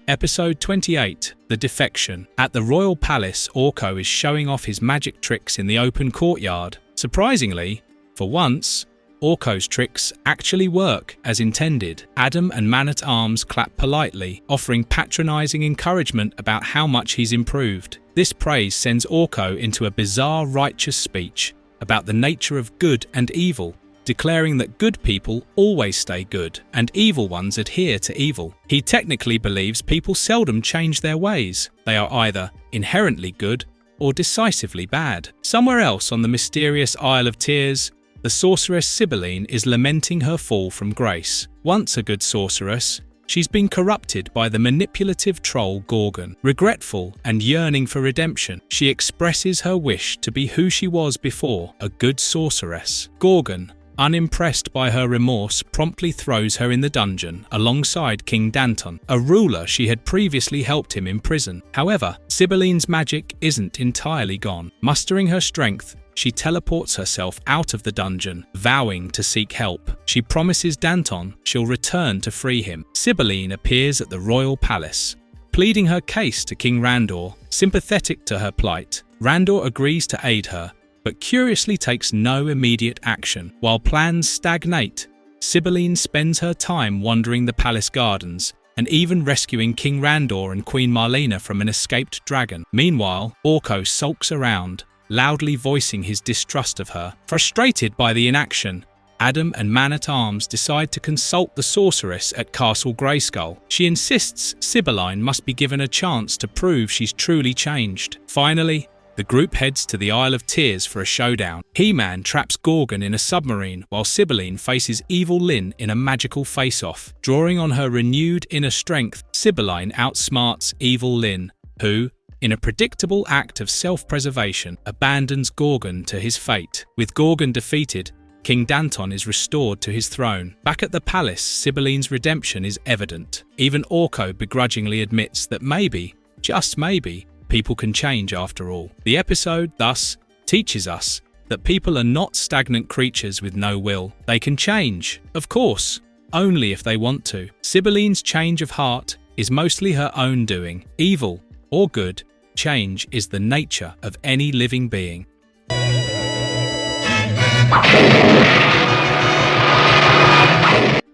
Episode 28, The Defection. At the royal palace, Orko is showing off his magic tricks in the open courtyard. Surprisingly, for once, Orko's tricks actually work as intended. Adam and Man-at-Arms clap politely, offering patronizing encouragement about how much he's improved. This praise sends Orko into a bizarre righteous speech about the nature of good and evil, declaring that good people always stay good and evil ones adhere to evil. He technically believes people seldom change their ways. They are either inherently good or decisively bad. Somewhere else on the mysterious Isle of Tears, the sorceress Sibylline is lamenting her fall from grace. Once a good sorceress, she's been corrupted by the manipulative troll Gorgon. Regretful and yearning for redemption, she expresses her wish to be who she was before, a good sorceress. Gorgon, unimpressed by her remorse, promptly throws her in the dungeon alongside King Danton, a ruler she had previously helped him imprison. However, Sibylline's magic isn't entirely gone. Mustering her strength, she teleports herself out of the dungeon, vowing to seek help. She promises Danton she'll return to free him. Sibylline appears at the royal palace, pleading her case to King Randor. Sympathetic to her plight, Randor agrees to aid her, but curiously takes no immediate action. While plans stagnate, Sibylline spends her time wandering the palace gardens and even rescuing King Randor and Queen Marlena from an escaped dragon. Meanwhile, Orko sulks around, loudly voicing his distrust of her. Frustrated by the inaction, Adam and Man-at-Arms decide to consult the sorceress at Castle Grayskull. She insists Sibylline must be given a chance to prove she's truly changed. Finally, the group heads to the Isle of Tears for a showdown. HeMan traps Gorgon in a submarine while Sibylline faces evil Lynn in a magical face-off. Drawing on her renewed inner strength, Sibylline outsmarts evil Lynn, who, in a predictable act of self-preservation, abandons Gorgon to his fate. With Gorgon defeated, King Danton is restored to his throne. Back at the palace, Sibylline's redemption is evident. Even Orko begrudgingly admits that maybe, just maybe, people can change after all. The episode, thus, teaches us that people are not stagnant creatures with no will. They can change, of course, only if they want to. Sibylline's change of heart is mostly her own doing. Evil, or good, change is the nature of any living being.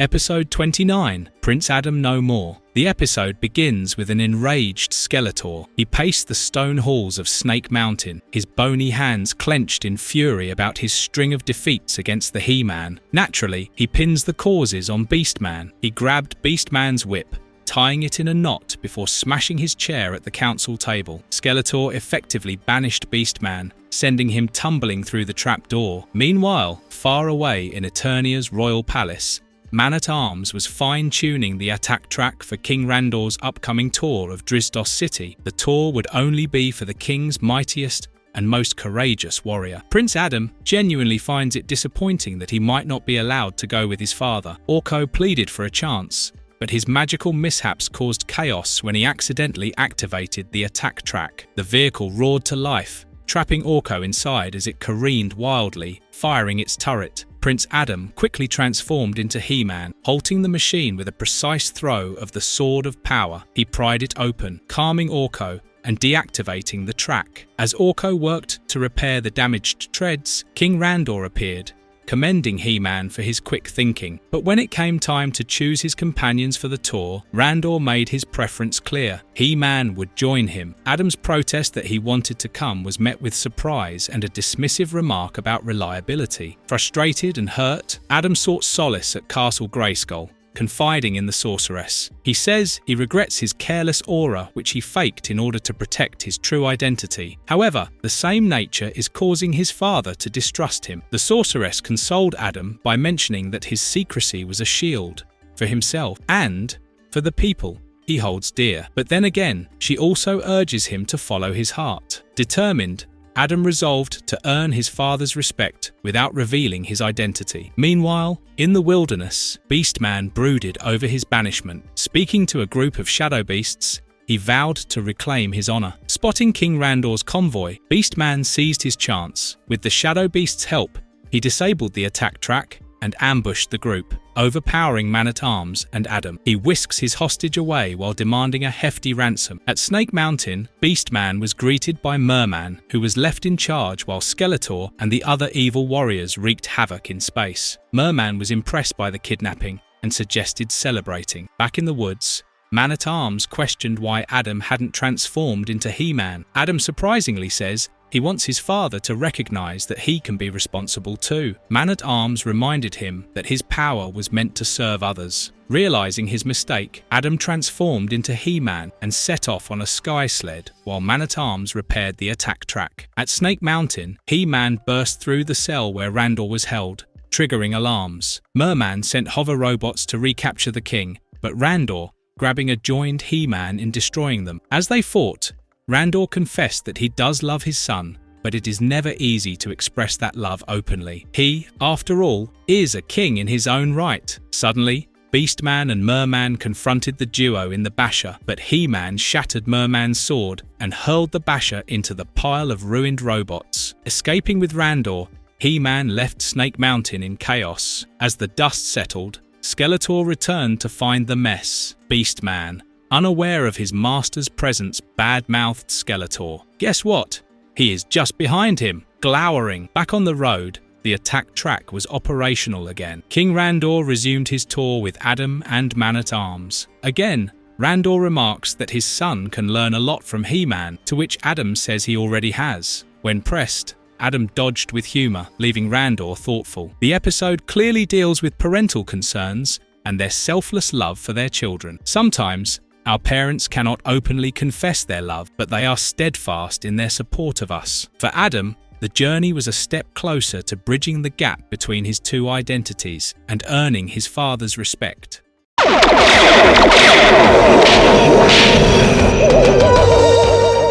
Episode 29, Prince Adam No More. The episode begins with an enraged Skeletor. He paced the stone halls of Snake Mountain, his bony hands clenched in fury about his string of defeats against the He-Man. Naturally, he pins the causes on Beastman. He grabbed Beastman's whip, tying it in a knot before smashing his chair at the council table. Skeletor effectively banished Beastman, sending him tumbling through the trapdoor. Meanwhile, far away in Eternia's royal palace, Man-at-Arms was fine-tuning the attack track for King Randor's upcoming tour of Drisdos City. The tour would only be for the king's mightiest and most courageous warrior. Prince Adam genuinely finds it disappointing that he might not be allowed to go with his father. Orko pleaded for a chance, but his magical mishaps caused chaos when he accidentally activated the attack track. The vehicle roared to life, trapping Orko inside as it careened wildly, firing its turret. Prince Adam quickly transformed into He-Man, halting the machine with a precise throw of the Sword of Power. He pried it open, calming Orko and deactivating the track. As Orko worked to repair the damaged treads, King Randor appeared, commending He-Man for his quick thinking. But when it came time to choose his companions for the tour, Randor made his preference clear. He-Man would join him. Adam's protest that he wanted to come was met with surprise and a dismissive remark about reliability. Frustrated and hurt, Adam sought solace at Castle Grayskull, confiding in the sorceress. He says he regrets his careless aura which he faked in order to protect his true identity. However, the same nature is causing his father to distrust him. The sorceress consoled Adam by mentioning that his secrecy was a shield for himself and for the people he holds dear. But then again, she also urges him to follow his heart. Determined, Adam resolved to earn his father's respect without revealing his identity. Meanwhile, in the wilderness, Beastman brooded over his banishment. Speaking to a group of shadow beasts, he vowed to reclaim his honor. Spotting King Randor's convoy, Beastman seized his chance. With the shadow beasts' help, he disabled the attack track and ambushed the group, overpowering Man-at-Arms and Adam. He whisks his hostage away while demanding a hefty ransom. At Snake Mountain, Beastman was greeted by Merman, who was left in charge while Skeletor and the other evil warriors wreaked havoc in space. Merman was impressed by the kidnapping and suggested celebrating. Back in the woods, Man-at-Arms questioned why Adam hadn't transformed into He-Man. Adam surprisingly says He wants his father to recognize that he can be responsible too. Man-at-Arms reminded him that his power was meant to serve others. Realizing his mistake, Adam transformed into He-Man and set off on a sky sled while Man-at-Arms repaired the attack track. At Snake Mountain, He-Man burst through the cell where Randor was held, triggering alarms. Merman sent hover robots to recapture the king, but Randor, grabbing a joined He-Man in destroying them. As they fought, Randor confessed that he does love his son, but it is never easy to express that love openly. He, after all, is a king in his own right. Suddenly, Beastman and Merman confronted the duo in the basher, but He-Man shattered Merman's sword and hurled the basher into the pile of ruined robots. Escaping with Randor, He-Man left Snake Mountain in chaos. As the dust settled, Skeletor returned to find the mess. Beastman, unaware of his master's presence, bad-mouthed Skeletor. Guess what? He is just behind him, glowering. Back on the road, the attack track was operational again. King Randor resumed his tour with Adam and Man-at-Arms. Again, Randor remarks that his son can learn a lot from He-Man, to which Adam says he already has. When pressed, Adam dodged with humor, leaving Randor thoughtful. The episode clearly deals with parental concerns and their selfless love for their children. Sometimes, our parents cannot openly confess their love, but they are steadfast in their support of us. For Adam, the journey was a step closer to bridging the gap between his two identities and earning his father's respect.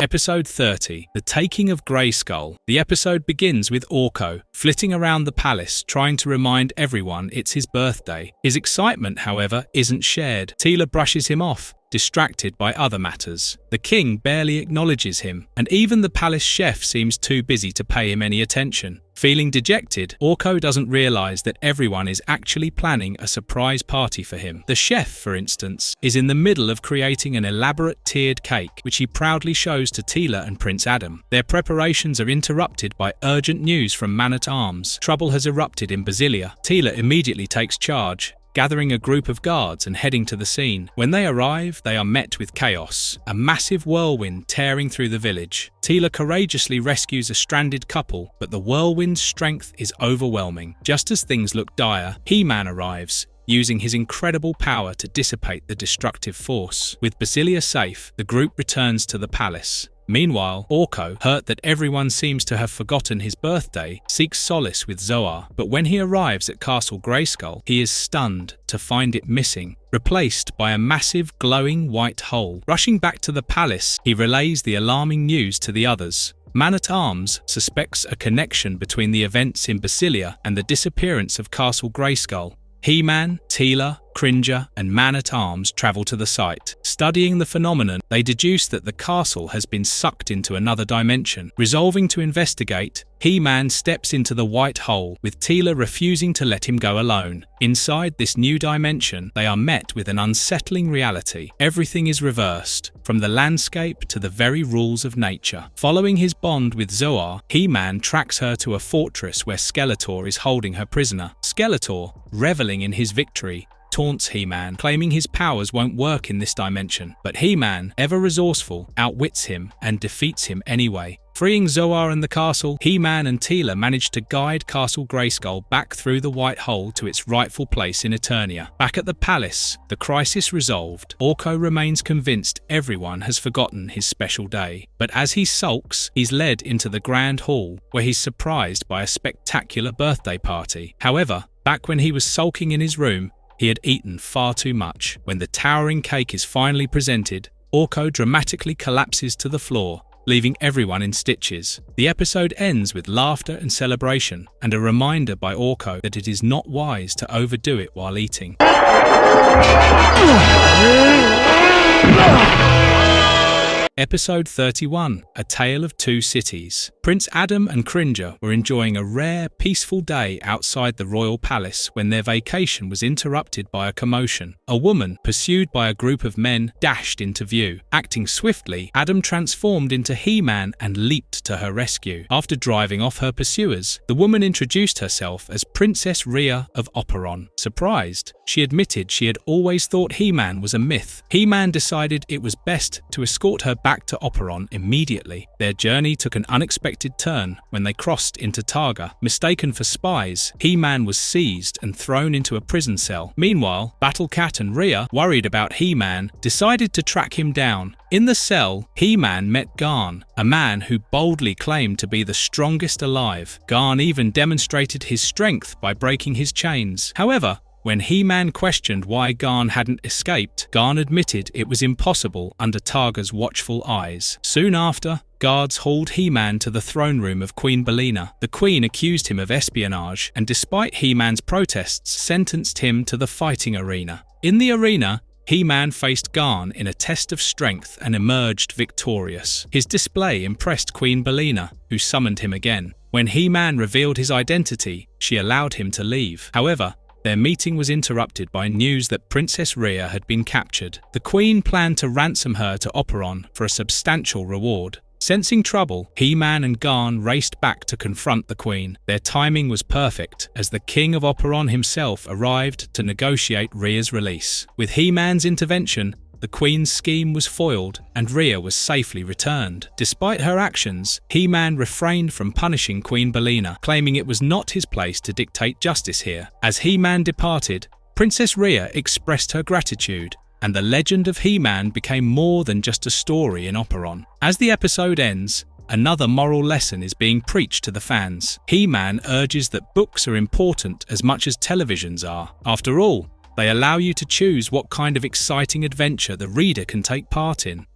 Episode 30, The Taking of Grayskull. The episode begins with Orko flitting around the palace trying to remind everyone it's his birthday. His excitement, however, isn't shared. Tila brushes him off, distracted by other matters. The king barely acknowledges him, and even the palace chef seems too busy to pay him any attention. Feeling dejected, Orko doesn't realize that everyone is actually planning a surprise party for him. The chef, for instance, is in the middle of creating an elaborate tiered cake, which he proudly shows to Tila and Prince Adam. Their preparations are interrupted by urgent news from Man-at-Arms. Trouble has erupted in Basilia. Tila immediately takes charge, gathering a group of guards and heading to the scene. When they arrive, they are met with chaos, a massive whirlwind tearing through the village. Tila courageously rescues a stranded couple, but the whirlwind's strength is overwhelming. Just as things look dire, He-Man arrives, using his incredible power to dissipate the destructive force. With Basilia safe, the group returns to the palace. Meanwhile, Orko, hurt that everyone seems to have forgotten his birthday, seeks solace with Zoar, but when he arrives at Castle Grayskull, he is stunned to find it missing, replaced by a massive glowing white hole. Rushing back to the palace, he relays the alarming news to the others. Man-at-Arms suspects a connection between the events in Basilia and the disappearance of Castle Grayskull. He-Man, Tila, Cringer, and Man-at-Arms travel to the site. Studying the phenomenon, they deduce that the castle has been sucked into another dimension. Resolving to investigate, He-Man steps into the white hole, with Tila refusing to let him go alone. Inside this new dimension, they are met with an unsettling reality. Everything is reversed, from the landscape to the very rules of nature. Following his bond with Zoar, He-Man tracks her to a fortress where Skeletor is holding her prisoner. Skeletor, reveling in his victory, taunts He-Man, claiming his powers won't work in this dimension. But He-Man, ever resourceful, outwits him and defeats him anyway. Freeing Zoar and the castle, He-Man and Tila manage to guide Castle Grayskull back through the white hole to its rightful place in Eternia. Back at the palace, the crisis resolved, Orko remains convinced everyone has forgotten his special day. But as he sulks, he's led into the grand hall, where he's surprised by a spectacular birthday party. However, back when he was sulking in his room, he had eaten far too much. When the towering cake is finally presented, Orko dramatically collapses to the floor, leaving everyone in stitches. The episode ends with laughter and celebration, and a reminder by Orko that it is not wise to overdo it while eating. Episode 31, A Tale of Two Cities. Prince Adam and Cringer were enjoying a rare, peaceful day outside the royal palace when their vacation was interrupted by a commotion. A woman, pursued by a group of men, dashed into view. Acting swiftly, Adam transformed into He-Man and leaped to her rescue. After driving off her pursuers, the woman introduced herself as Princess Rhea of Operon. Surprised, she admitted she had always thought He-Man was a myth. He-Man decided it was best to escort her back back to Operon immediately. Their journey took an unexpected turn when they crossed into Targa. Mistaken for spies, HeMan was seized and thrown into a prison cell. Meanwhile, Battlecat and Rhea, worried about HeMan, decided to track him down. In the cell, HeMan met Garn, a man who boldly claimed to be the strongest alive. Garn even demonstrated his strength by breaking his chains. However, when HeMan questioned why Garn hadn't escaped, Garn admitted it was impossible under Targa's watchful eyes. Soon after, guards hauled HeMan to the throne room of Queen Belina. The Queen accused him of espionage and, despite HeMan's protests, sentenced him to the fighting arena. In the arena, HeMan faced Garn in a test of strength and emerged victorious. His display impressed Queen Belina, who summoned him again. When HeMan revealed his identity, she allowed him to leave. However, their meeting was interrupted by news that Princess Rhea had been captured. The Queen planned to ransom her to Operon for a substantial reward. Sensing trouble, HeMan and Garn raced back to confront the Queen. Their timing was perfect, as the King of Operon himself arrived to negotiate Rhea's release. With HeMan's intervention, the Queen's scheme was foiled and Rhea was safely returned. Despite her actions, HeMan refrained from punishing Queen Belina, claiming it was not his place to dictate justice here. As HeMan departed, Princess Rhea expressed her gratitude, and the legend of HeMan became more than just a story in Operon. As the episode ends, another moral lesson is being preached to the fans. HeMan urges that books are important as much as televisions are. After all, they allow you to choose what kind of exciting adventure the reader can take part in.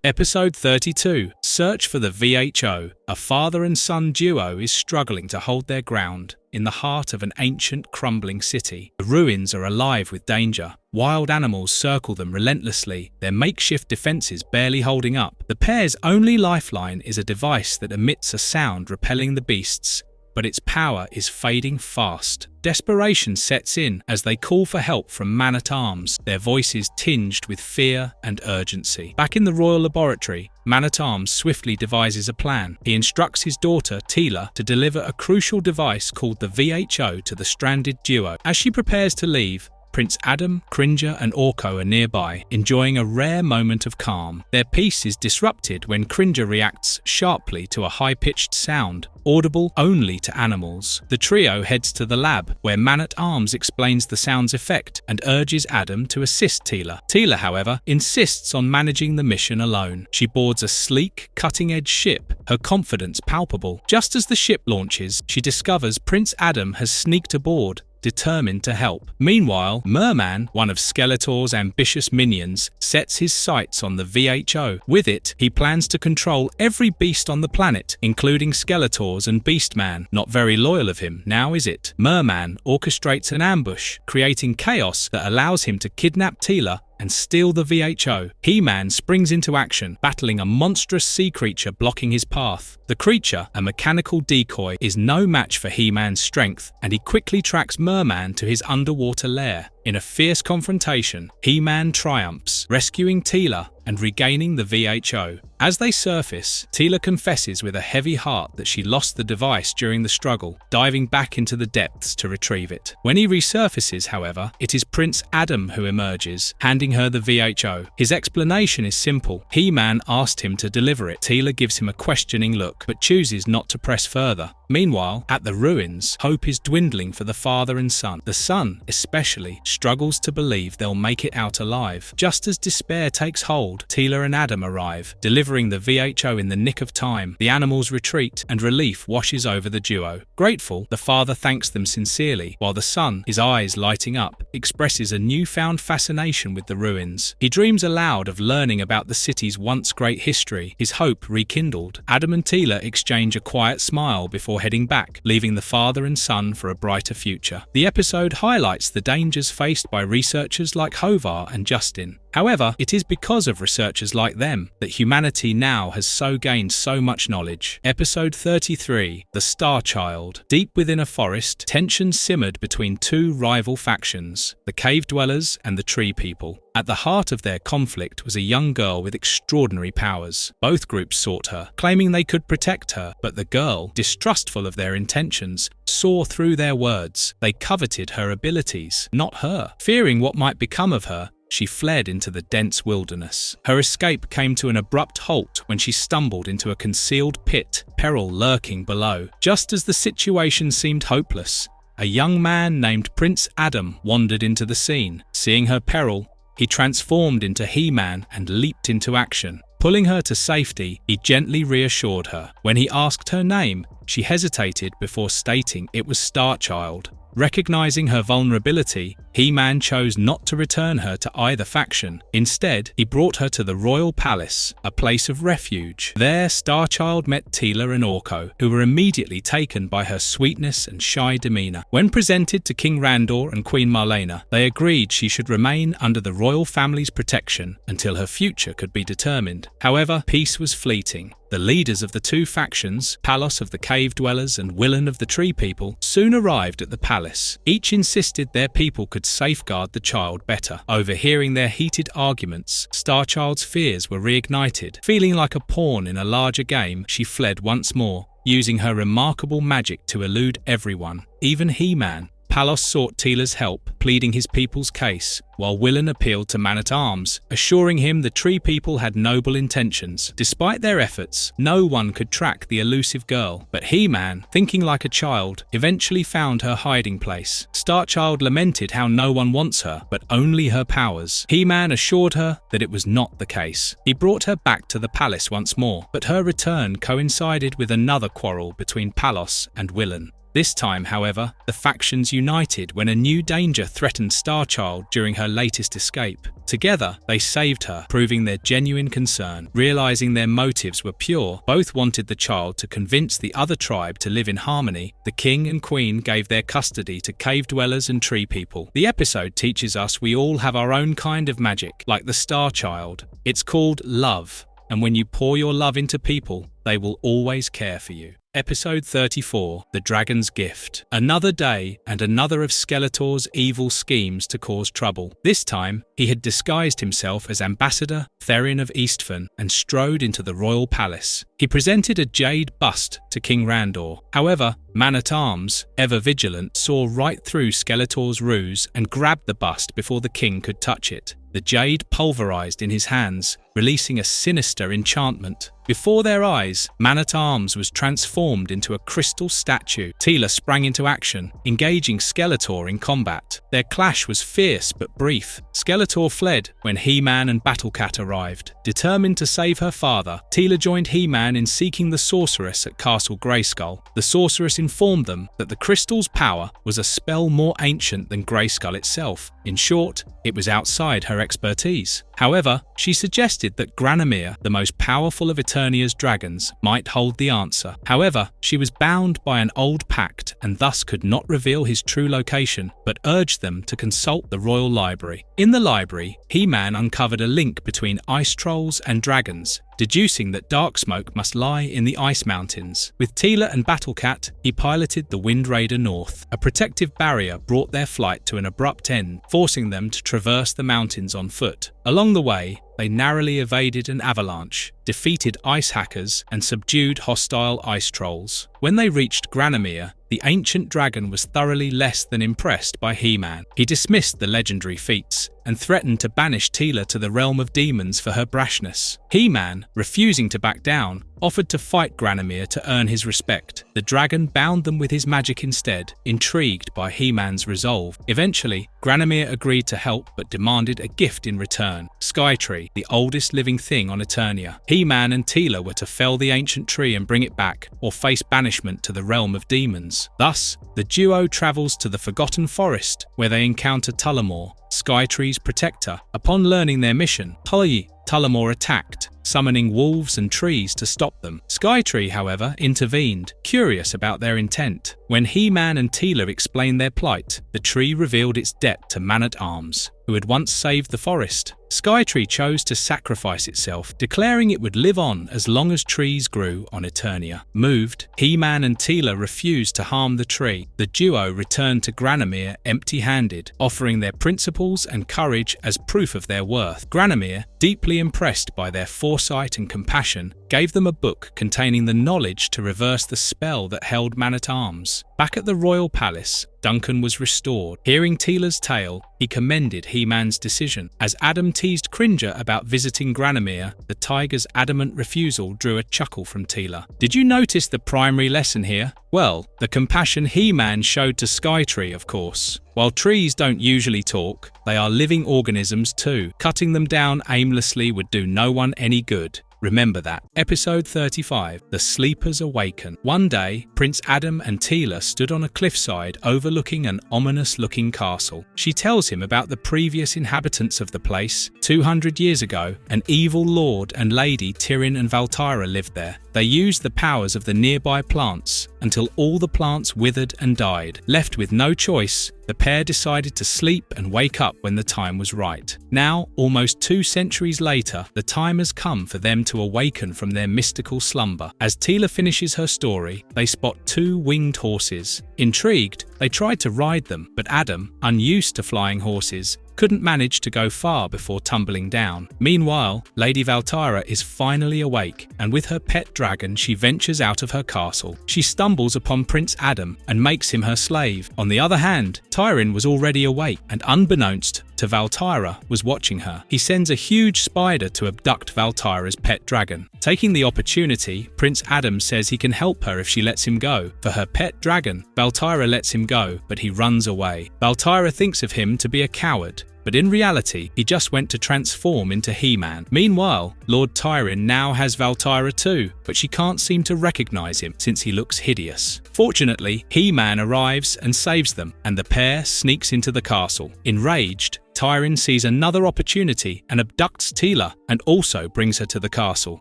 Episode 32. Search for the VHO. A father and son duo is struggling to hold their ground in the heart of an ancient, crumbling city. The ruins are alive with danger. Wild animals circle them relentlessly, their makeshift defenses barely holding up. The pair's only lifeline is a device that emits a sound repelling the beasts, but its power is fading fast. Desperation sets in as they call for help from Man-at-Arms, their voices tinged with fear and urgency. Back in the royal laboratory, Man-at-Arms swiftly devises a plan. He instructs his daughter, Tilas, to deliver a crucial device called the VHO to the stranded duo. As she prepares to leave, Prince Adam, Cringer and Orko are nearby, enjoying a rare moment of calm. Their peace is disrupted when Cringer reacts sharply to a high-pitched sound, audible only to animals. The trio heads to the lab, where Man-at-Arms explains the sound's effect and urges Adam to assist Tilas. Tilas, however, insists on managing the mission alone. She boards a sleek, cutting-edge ship, her confidence palpable. Just as the ship launches, she discovers Prince Adam has sneaked aboard, determined to help. Meanwhile, Merman, one of Skeletor's ambitious minions, sets his sights on the VHO. With it, he plans to control every beast on the planet, including Skeletors and Beastman. Not very loyal of him, now is it? Merman orchestrates an ambush, creating chaos that allows him to kidnap Tilas and steal the VHO. HeMan springs into action, battling a monstrous sea creature blocking his path. The creature, a mechanical decoy, is no match for HeMan's strength, and he quickly tracks Merman to his underwater lair. In a fierce confrontation, HeMan triumphs, rescuing Tilas and regaining the VHO. As they surface, Tilas confesses with a heavy heart that she lost the device during the struggle, diving back into the depths to retrieve it. When he resurfaces, however, it is Prince Adam who emerges, handing her the VHO. His explanation is simple. HeMan asked him to deliver it. Tilas gives him a questioning look, but chooses not to press further. Meanwhile, at the ruins, hope is dwindling for the father and son. The son, especially, struggles to believe they'll make it out alive. Just as despair takes hold, Tilas and Adam arrive, delivering the VHO in the nick of time. The animals retreat, and relief washes over the duo. Grateful, the father thanks them sincerely, while the son, his eyes lighting up, expresses a newfound fascination with the ruins. He dreams aloud of learning about the city's once great history, his hope rekindled. Adam and Tilas exchange a quiet smile before heading back, leaving the father and son for a brighter future. The episode highlights the dangers faced by researchers like Hovar and Justin. However, it is because of researchers like them that humanity now has gained so much knowledge. Episode 33, The Star Child. Deep within a forest, tensions simmered between two rival factions, the cave dwellers and the tree people. At the heart of their conflict was a young girl with extraordinary powers. Both groups sought her, claiming they could protect her, but the girl, distrustful of their intentions, saw through their words. They coveted her abilities, not her. Fearing what might become of her, she fled into the dense wilderness. Her escape came to an abrupt halt when she stumbled into a concealed pit, peril lurking below. Just as the situation seemed hopeless, a young man named Prince Adam wandered into the scene. Seeing her peril, he transformed into HeMan and leaped into action. Pulling her to safety, he gently reassured her. When he asked her name, she hesitated before stating it was Starchild. Recognizing her vulnerability, HeMan chose not to return her to either faction. Instead, he brought her to the royal palace, a place of refuge. There, Starchild met Tila and Orko, who were immediately taken by her sweetness and shy demeanor. When presented to King Randor and Queen Marlena, they agreed she should remain under the royal family's protection until her future could be determined. However, peace was fleeting. The leaders of the two factions, Talos of the cave dwellers and Willen of the tree people, soon arrived at the palace. Each insisted their people could safeguard the child better. Overhearing their heated arguments, Starchild's fears were reignited. Feeling like a pawn in a larger game, she fled once more, using her remarkable magic to elude everyone, even HeMan. Palos sought Tila's help, pleading his people's case, while Willen appealed to Man-at-Arms, assuring him the tree people had noble intentions. Despite their efforts, no one could track the elusive girl, but HeMan, thinking like a child, eventually found her hiding place. Starchild lamented how no one wants her, but only her powers. HeMan assured her that it was not the case. He brought her back to the palace once more, but her return coincided with another quarrel between Palos and Willen. This time, however, the factions united when a new danger threatened Starchild during her latest escape. Together, they saved her, proving their genuine concern. Realizing their motives were pure, both wanted the child to convince the other tribe to live in harmony. The king and queen gave their custody to cave dwellers and tree people. The episode teaches us we all have our own kind of magic, like the Starchild. It's called love, and when you pour your love into people, they will always care for you. Episode 34, The Dragon's Gift. Another day and another of Skeletor's evil schemes to cause trouble. This time, he had disguised himself as Ambassador Therin of Eastfen and strode into the royal palace. He presented a jade bust to King Randor. However, Man-at-Arms, ever vigilant, saw right through Skeletor's ruse and grabbed the bust before the king could touch it. The jade pulverized in his hands, releasing a sinister enchantment. Before their eyes, Man-at-Arms was transformed into a crystal statue. Tila sprang into action, engaging Skeletor in combat. Their clash was fierce but brief. Skeletor fled when HeMan and Battlecat arrived. Determined to save her father, Tila joined HeMan in seeking the sorceress at Castle Grayskull. The sorceress informed them that the crystal's power was a spell more ancient than Grayskull itself. In short, it was outside her expertise. However, she suggested that Granomir, the most powerful of Eternia's dragons, might hold the answer. However, she was bound by an old pact and thus could not reveal his true location, but urged them to consult the royal library. In the library, HeMan uncovered a link between ice trolls and dragons, deducing that Darksmoke must lie in the Ice Mountains. With Tila and Battlecat, he piloted the Wind Raider north. A protective barrier brought their flight to an abrupt end, forcing them to traverse the mountains on foot. Along the way, they narrowly evaded an avalanche, defeated ice hackers, and subdued hostile ice trolls. When they reached Granomir, the ancient dragon was thoroughly less than impressed by HeMan. He dismissed the legendary feats and threatened to banish Tila to the realm of demons for her brashness. HeMan, refusing to back down, offered to fight Granomir to earn his respect. The dragon bound them with his magic instead, intrigued by HeMan's resolve. Eventually, Granomir agreed to help but demanded a gift in return: Skytree, the oldest living thing on Eternia. HeMan and Tila were to fell the ancient tree and bring it back, or face banishment to the realm of demons. Thus, the duo travels to the Forgotten Forest, where they encounter Tullamore, Skytree's protector. Upon learning their mission, Tully Tullamore attacked, summoning wolves and trees to stop them. Skytree, however, intervened, curious about their intent. When HeMan and Tila explained their plight, the tree revealed its debt to Man-at-Arms, who had once saved the forest. Skytree chose to sacrifice itself, declaring it would live on as long as trees grew on Eternia. Moved, HeMan and Tila refused to harm the tree. The duo returned to Granomir empty-handed, offering their principles and courage as proof of their worth. Granomir, deeply impressed by their foresight and compassion, gave them a book containing the knowledge to reverse the spell that held Man-at-Arms. Back at the royal palace, Duncan was restored. Hearing Tila's tale, he commended HeMan's decision. As Adam teased Cringer about visiting Granomir, the tiger's adamant refusal drew a chuckle from Tila. Did you notice the primary lesson here? Well, the compassion HeMan showed to Skytree, of course. While trees don't usually talk, they are living organisms too. Cutting them down aimlessly would do no one any good. Remember that. Episode 35, The Sleepers Awaken. One day, Prince Adam and Tila stood on a cliffside overlooking an ominous-looking castle. She tells him about the previous inhabitants of the place. 200 years ago, an evil lord and lady, Tyrion and Valtyra, lived there. They used the powers of the nearby plants until all the plants withered and died. Left with no choice, the pair decided to sleep and wake up when the time was right. Now, almost 2 centuries later, the time has come for them to awaken from their mystical slumber. As Tila finishes her story, they spot 2 winged horses. Intrigued, they tried to ride them, but Adam, unused to flying horses, couldn't manage to go far before tumbling down. Meanwhile, Lady Valtyra is finally awake, and with her pet dragon she ventures out of her castle. She stumbles upon Prince Adam and makes him her slave. On the other hand, Tyrion was already awake and, unbeknownst to Valtyra, was watching her. He sends a huge spider to abduct Valtyra's pet dragon. Taking the opportunity, Prince Adam says he can help her if she lets him go. For her pet dragon, Valtyra lets him go, but he runs away. Valtyra thinks of him to be a coward, but in reality, he just went to transform into HeMan. Meanwhile, Lord Tyrion now has Valtyra too, but she can't seem to recognize him since he looks hideous. Fortunately, HeMan arrives and saves them, and the pair sneaks into the castle. Enraged, Tyrion sees another opportunity and abducts Tila and also brings her to the castle.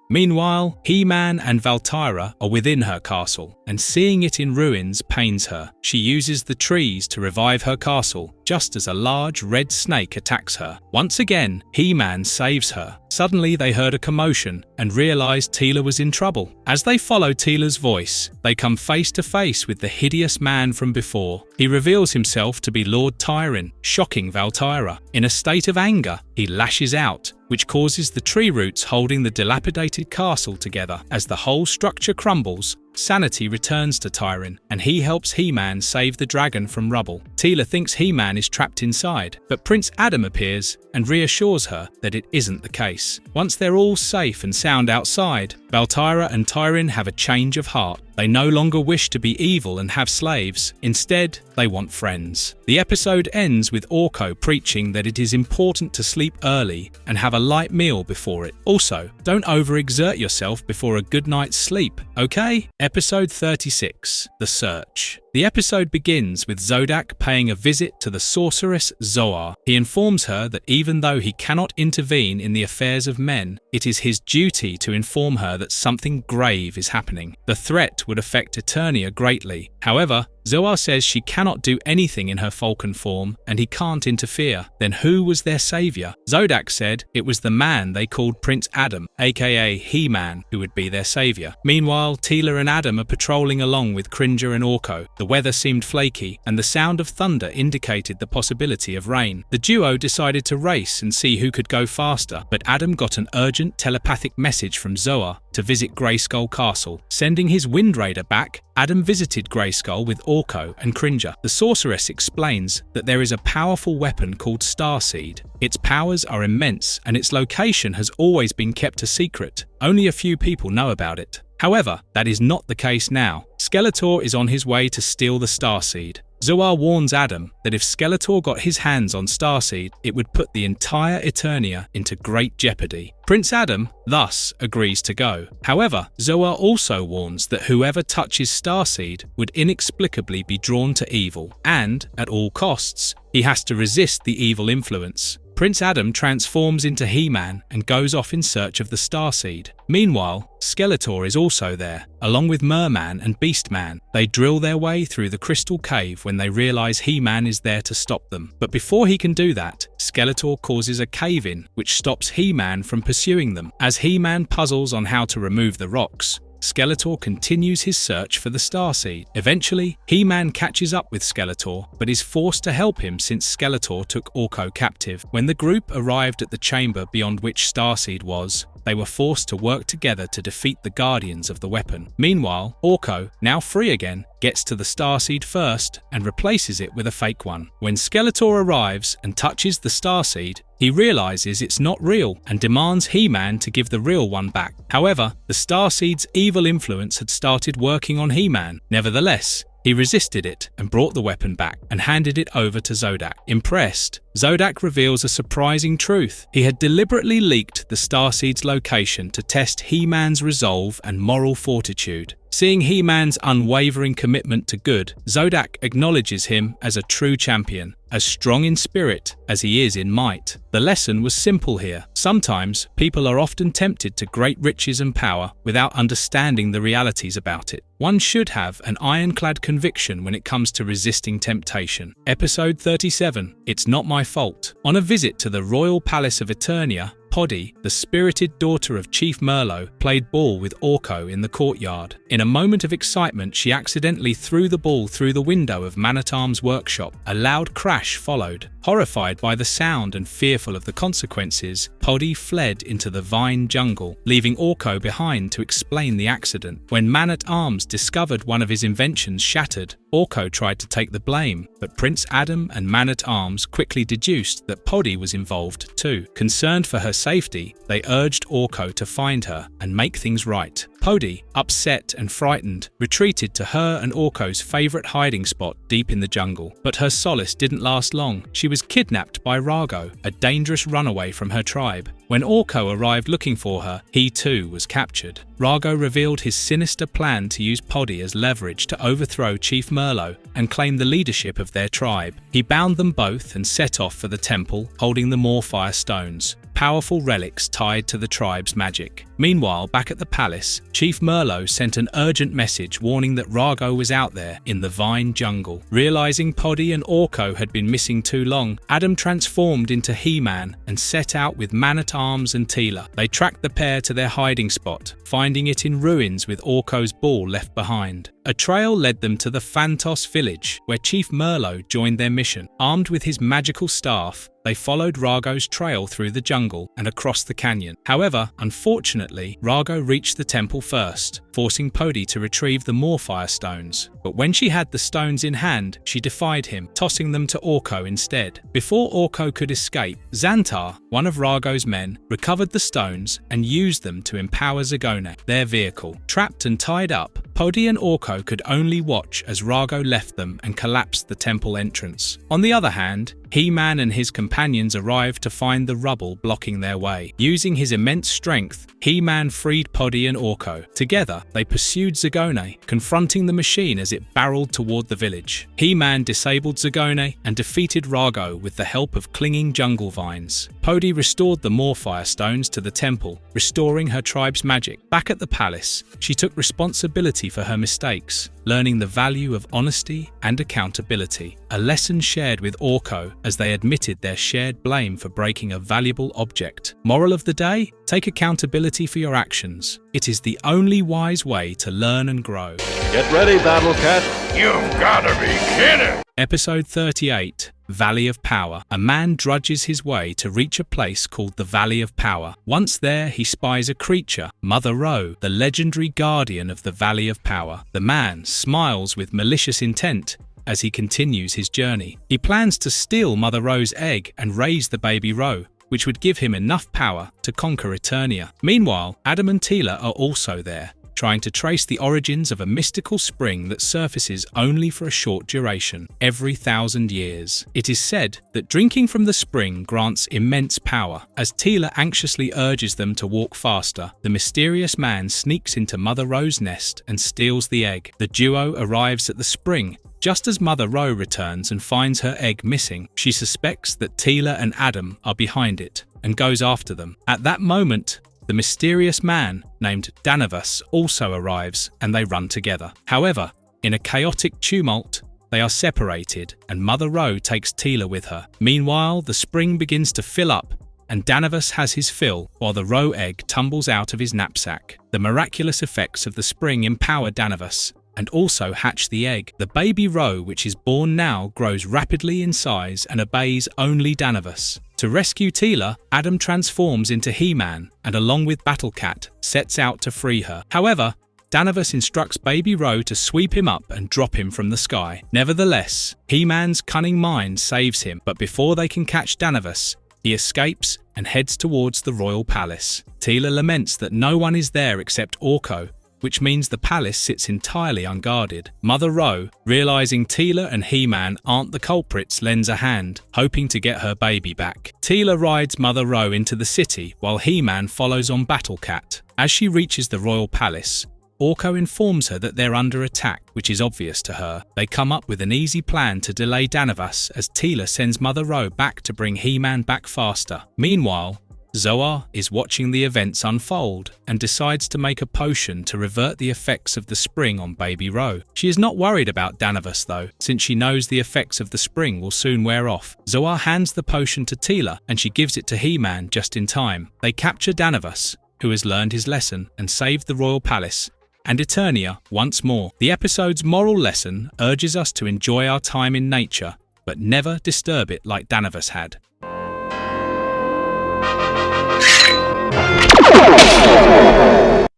Meanwhile, HeMan and Valtyra are within her castle, and seeing it in ruins pains her. She uses the trees to revive her castle, just as a large red snake attacks her. Once again, HeMan saves her. Suddenly they heard a commotion and realized Tila was in trouble. As they follow Tila's voice, they come face to face with the hideous man from before. He reveals himself to be Lord Tyrion, shocking Valtyra. In a state of anger, he lashes out, which causes the tree roots holding the dilapidated castle together. As the whole structure crumbles, sanity returns to Tyrion, and he helps HeMan save the dragon from rubble. Tila thinks HeMan is trapped inside, but Prince Adam appears and reassures her that it isn't the case. Once they're all safe and sound outside, Valtyra and Tyrion have a change of heart. They no longer wish to be evil and have slaves. Instead, they want friends. The episode ends with Orko preaching that it is important to sleep early and have a light meal before it. Also, don't overexert yourself before a good night's sleep, okay? Episode 36, The Search. The episode begins with Zodak paying a visit to the sorceress Zoar. He informs her that even though he cannot intervene in the affairs of men, it is his duty to inform her that something grave is happening. The threat would affect Eternia greatly. However, Zoar says she cannot do anything in her falcon form and he can't interfere. Then who was their savior? Zodak said it was the man they called Prince Adam, aka HeMan, who would be their savior. Meanwhile, Tila and Adam are patrolling along with Cringer and Orko. The weather seemed flaky and the sound of thunder indicated the possibility of rain. The duo decided to race and see who could go faster, but Adam got an urgent telepathic message from Zoar to visit Greyskull Castle. Sending his Wind Raider back, Adam visited Greyskull with Orko and Cringer. The sorceress explains that there is a powerful weapon called Starseed. Its powers are immense and its location has always been kept a secret. Only a few people know about it. However, that is not the case now. Skeletor is on his way to steal the Starseed. Zoar warns Adam that if Skeletor got his hands on Starseed, it would put the entire Eternia into great jeopardy. Prince Adam thus agrees to go. However, Zoar also warns that whoever touches Starseed would inexplicably be drawn to evil, and, at all costs, he has to resist the evil influence. Prince Adam transforms into He-Man and goes off in search of the Starseed. Meanwhile, Skeletor is also there, along with Merman and Beastman. They drill their way through the crystal cave when they realize He-Man is there to stop them. But before he can do that, Skeletor causes a cave-in, which stops He-Man from pursuing them. As He-Man puzzles on how to remove the rocks, Skeletor continues his search for the Starseed. Eventually, He-Man catches up with Skeletor, but is forced to help him since Skeletor took Orko captive. When the group arrived at the chamber beyond which Starseed was, they were forced to work together to defeat the guardians of the weapon. Meanwhile, Orko, now free again, gets to the Starseed first and replaces it with a fake one. When Skeletor arrives and touches the Starseed, he realizes it's not real and demands He-Man to give the real one back. However, the Starseed's evil influence had started working on He-Man. Nevertheless, he resisted it and brought the weapon back and handed it over to Zodak. Impressed, Zodak reveals a surprising truth. He had deliberately leaked the Starseed's location to test He-Man's resolve and moral fortitude. Seeing He-Man's unwavering commitment to good, Zodak acknowledges him as a true champion, as strong in spirit as he is in might. The lesson was simple here. Sometimes, people are often tempted to great riches and power without understanding the realities about it. One should have an ironclad conviction when it comes to resisting temptation. Episode 37, It's Not My Fault. On a visit to the Royal Palace of Eternia, Poddy, the spirited daughter of Chief Merlo, played ball with Orko in the courtyard. In a moment of excitement, she accidentally threw the ball through the window of Man-at-Arm's workshop. A loud crash followed. Horrified by the sound and fearful of the consequences, Poddy fled into the vine jungle, leaving Orko behind to explain the accident. When Man-at-Arms discovered one of his inventions shattered, Orko tried to take the blame, but Prince Adam and Man-at-Arms quickly deduced that Poddy was involved too. Concerned for her safety, they urged Orko to find her and make things right. Poddy, upset and frightened, retreated to her and Orko's favourite hiding spot deep in the jungle. But her solace didn't last long. She was kidnapped by Rago, a dangerous runaway from her tribe. When Orko arrived looking for her, he too was captured. Rago revealed his sinister plan to use Poddy as leverage to overthrow Chief Merlo and claim the leadership of their tribe. He bound them both and set off for the temple, holding the Morfire stones, powerful relics tied to the tribe's magic. Meanwhile, back at the palace, Chief Merlo sent an urgent message warning that Rago was out there in the vine jungle. Realizing Poddy and Orko had been missing too long, Adam transformed into He-Man and set out with Man-at-Arms and Tilas. They tracked the pair to their hiding spot, finding it in ruins with Orko's ball left behind. A trail led them to the Phantos village, where Chief Merlo joined their mission. Armed with his magical staff, they followed Rago's trail through the jungle and across the canyon. However, unfortunately, Rago reached the temple first, forcing Poddy to retrieve the Morfire stones. But when she had the stones in hand, she defied him, tossing them to Orko instead. Before Orko could escape, Xantar, one of Rago's men, recovered the stones and used them to empower Zagone, their vehicle. Trapped and tied up, Poddy and Orko could only watch as Rago left them and collapsed the temple entrance. On the other hand, He-Man and his companions arrived to find the rubble blocking their way. Using his immense strength, He-Man freed Poddy and Orko. Together, they pursued Zagone, confronting the machine as it barreled toward the village. He-Man disabled Zagone and defeated Rago with the help of clinging jungle vines. Poddy restored the Morfire stones to the temple, restoring her tribe's magic. Back at the palace, she took responsibility for her mistakes, learning the value of honesty and accountability, a lesson shared with Orko as they admitted their shared blame for breaking a valuable object. Moral of the day? Take accountability for your actions. It is the only wise way to learn and grow. Get ready, Battle Cat. You've gotta be kidding! Episode 38, Valley of Power. A man drudges his way to reach a place called the Valley of Power. Once there, he spies a creature, Mother Ro, the legendary guardian of the Valley of Power. The man smiles with malicious intent as he continues his journey. He plans to steal Mother Ro's egg and raise the baby Ro, which would give him enough power to conquer Eternia. Meanwhile, Adam and Tilas are also there, trying to trace the origins of a mystical spring that surfaces only for a short duration, every 1,000 years. It is said that drinking from the spring grants immense power. As Tilas anxiously urges them to walk faster, the mysterious man sneaks into Mother Ro's nest and steals the egg. The duo arrives at the spring, Just as Mother Ro returns and finds her egg missing, she suspects that Tila and Adam are behind it and goes after them. At that moment, the mysterious man named Danavas also arrives and they run together. However, in a chaotic tumult, they are separated and Mother Ro takes Tila with her. Meanwhile, the spring begins to fill up and Danavas has his fill while the Ro egg tumbles out of his knapsack. The miraculous effects of the spring empower Danavas and also hatch the egg. The baby Ro, which is born now, grows rapidly in size and obeys only Danavas. To rescue Tila, Adam transforms into HeMan and along with Battle Cat sets out to free her. However, Danavas instructs baby Ro to sweep him up and drop him from the sky. Nevertheless, HeMan's cunning mind saves him, but before they can catch Danavas, he escapes and heads towards the royal palace. Tila laments that no one is there except Orko, which means the palace sits entirely unguarded. Mother Ro, realizing Tila and HeMan aren't the culprits, lends a hand, hoping to get her baby back. Tila rides Mother Ro into the city while HeMan follows on Battle Cat. As she reaches the royal palace, Orko informs her that they're under attack, which is obvious to her. They come up with an easy plan to delay Danavas as Tila sends Mother Ro back to bring HeMan back faster. Meanwhile, Zoar is watching the events unfold and decides to make a potion to revert the effects of the spring on baby Ro. She is not worried about Danavas though, since she knows the effects of the spring will soon wear off. Zoar hands the potion to Tila and she gives it to HeMan just in time. They capture Danavas, who has learned his lesson and saved the royal palace, and Eternia once more. The episode's moral lesson urges us to enjoy our time in nature, but never disturb it like Danavas had.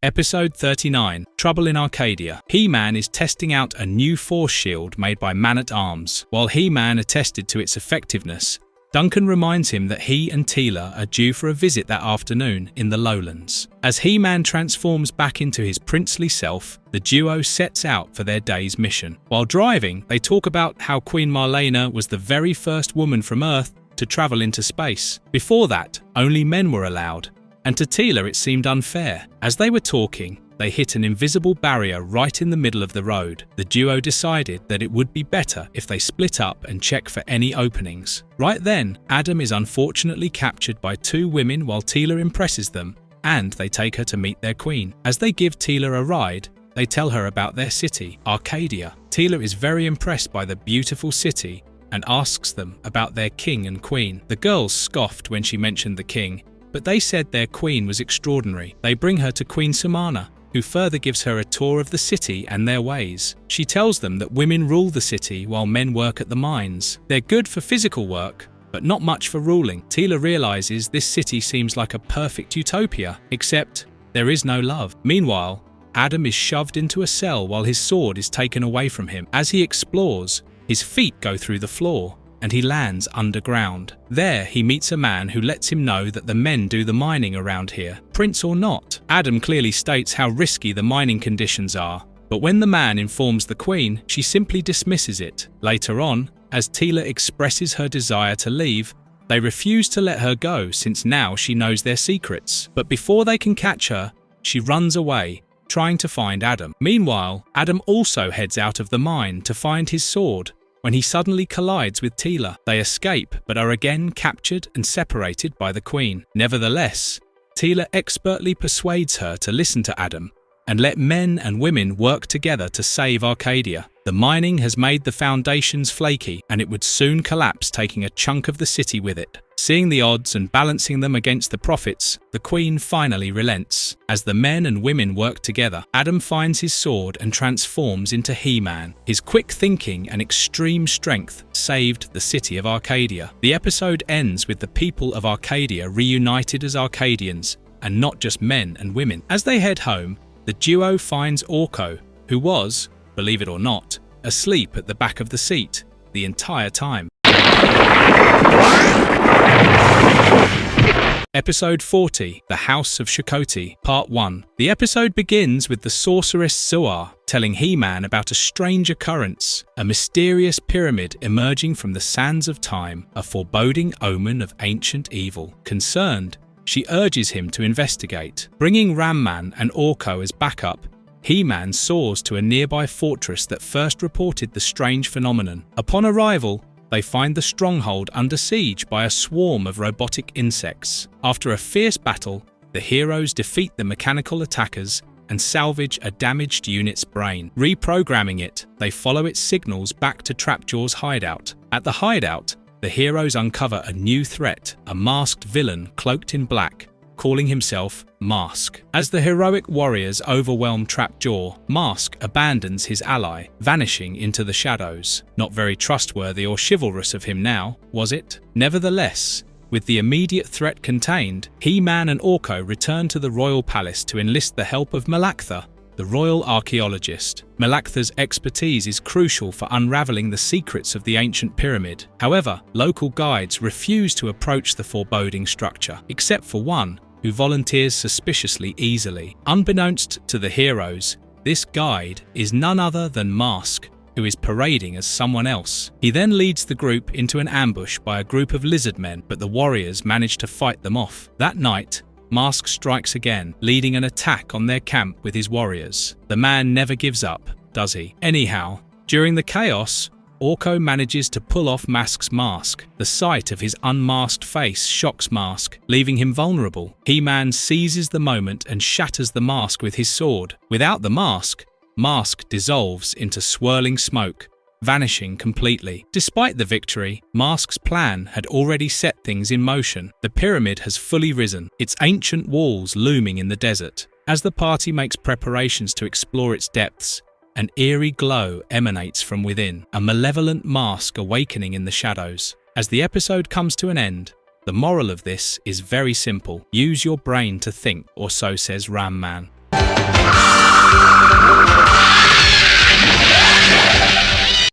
Episode 39, Trouble in Arcadia. HeMan is testing out a new force shield made by Man-at-Arms. While HeMan attested to its effectiveness, Duncan reminds him that he and Tila are due for a visit that afternoon in the lowlands. As HeMan transforms back into his princely self, the duo sets out for their day's mission. While driving, they talk about how Queen Marlena was the very first woman from Earth to travel into space. Before that, only men were allowed, and to Tila it seemed unfair. As they were talking, they hit an invisible barrier right in the middle of the road. The duo decided that it would be better if they split up and check for any openings. Right then, Adam is unfortunately captured by two women while Tila impresses them, and they take her to meet their queen. As they give Tila a ride, they tell her about their city, Arcadia. Tila is very impressed by the beautiful city and asks them about their king and queen. The girls scoffed when she mentioned the king, but they said their queen was extraordinary. They bring her to Queen Samana, who further gives her a tour of the city and their ways. She tells them that women rule the city while men work at the mines. They're good for physical work, but not much for ruling. Tila realizes this city seems like a perfect utopia, except there is no love. Meanwhile, Adam is shoved into a cell while his sword is taken away from him. As he explores, his feet go through the floor, and he lands underground. There, he meets a man who lets him know that the men do the mining around here, prince or not. Adam clearly states how risky the mining conditions are, but when the man informs the queen, she simply dismisses it. Later on, as Tila expresses her desire to leave, they refuse to let her go since now she knows their secrets. But before they can catch her, she runs away, trying to find Adam. Meanwhile, Adam also heads out of the mine to find his sword, when he suddenly collides with Tila. They escape, but are again captured and separated by the queen. Nevertheless, Tila expertly persuades her to listen to Adam and let men and women work together to save Arcadia. The mining has made the foundations flaky, and it would soon collapse, taking a chunk of the city with it. Seeing the odds and balancing them against the profits, the queen finally relents. As the men and women work together, Adam finds his sword and transforms into HeMan. His quick thinking and extreme strength saved the city of Arcadia. The episode ends with the people of Arcadia reunited as Arcadians, and not just men and women. As they head home, the duo finds Orko, who was, believe it or not, asleep at the back of the seat the entire time. Episode 40, The House of Shakoti, Part 1. The episode begins with the sorceress Zoar telling HeMan about a strange occurrence, a mysterious pyramid emerging from the sands of time, a foreboding omen of ancient evil. Concerned, she urges him to investigate. Bringing Ramman and Orko as backup, HeMan soars to a nearby fortress that first reported the strange phenomenon. Upon arrival, they find the stronghold under siege by a swarm of robotic insects. After a fierce battle, the heroes defeat the mechanical attackers and salvage a damaged unit's brain. Reprogramming it, they follow its signals back to Trapjaw's hideout. At the hideout, the heroes uncover a new threat, a masked villain cloaked in black, calling himself Mask. As the heroic warriors overwhelm Trapjaw, Mask abandons his ally, vanishing into the shadows. Not very trustworthy or chivalrous of him now, was it? Nevertheless, with the immediate threat contained, HeMan and Orko return to the royal palace to enlist the help of Malaktha, the royal archaeologist. Malaktha's expertise is crucial for unraveling the secrets of the ancient pyramid. However, local guides refuse to approach the foreboding structure, except for one, who volunteers suspiciously easily. Unbeknownst to the heroes, this guide is none other than Mask, who is parading as someone else. He then leads the group into an ambush by a group of lizard men, but the warriors manage to fight them off. That night, Mask strikes again, leading an attack on their camp with his warriors. The man never gives up, does he? Anyhow, during the chaos, Orko manages to pull off Mask's mask. The sight of his unmasked face shocks Mask, leaving him vulnerable. HeMan seizes the moment and shatters the mask with his sword. Without the mask, Mask dissolves into swirling smoke, vanishing completely. Despite the victory, Mask's plan had already set things in motion. The pyramid has fully risen, its ancient walls looming in the desert. As the party makes preparations to explore its depths, an eerie glow emanates from within, a malevolent mask awakening in the shadows. As the episode comes to an end, the moral of this is very simple. Use your brain to think, or so says HeMan.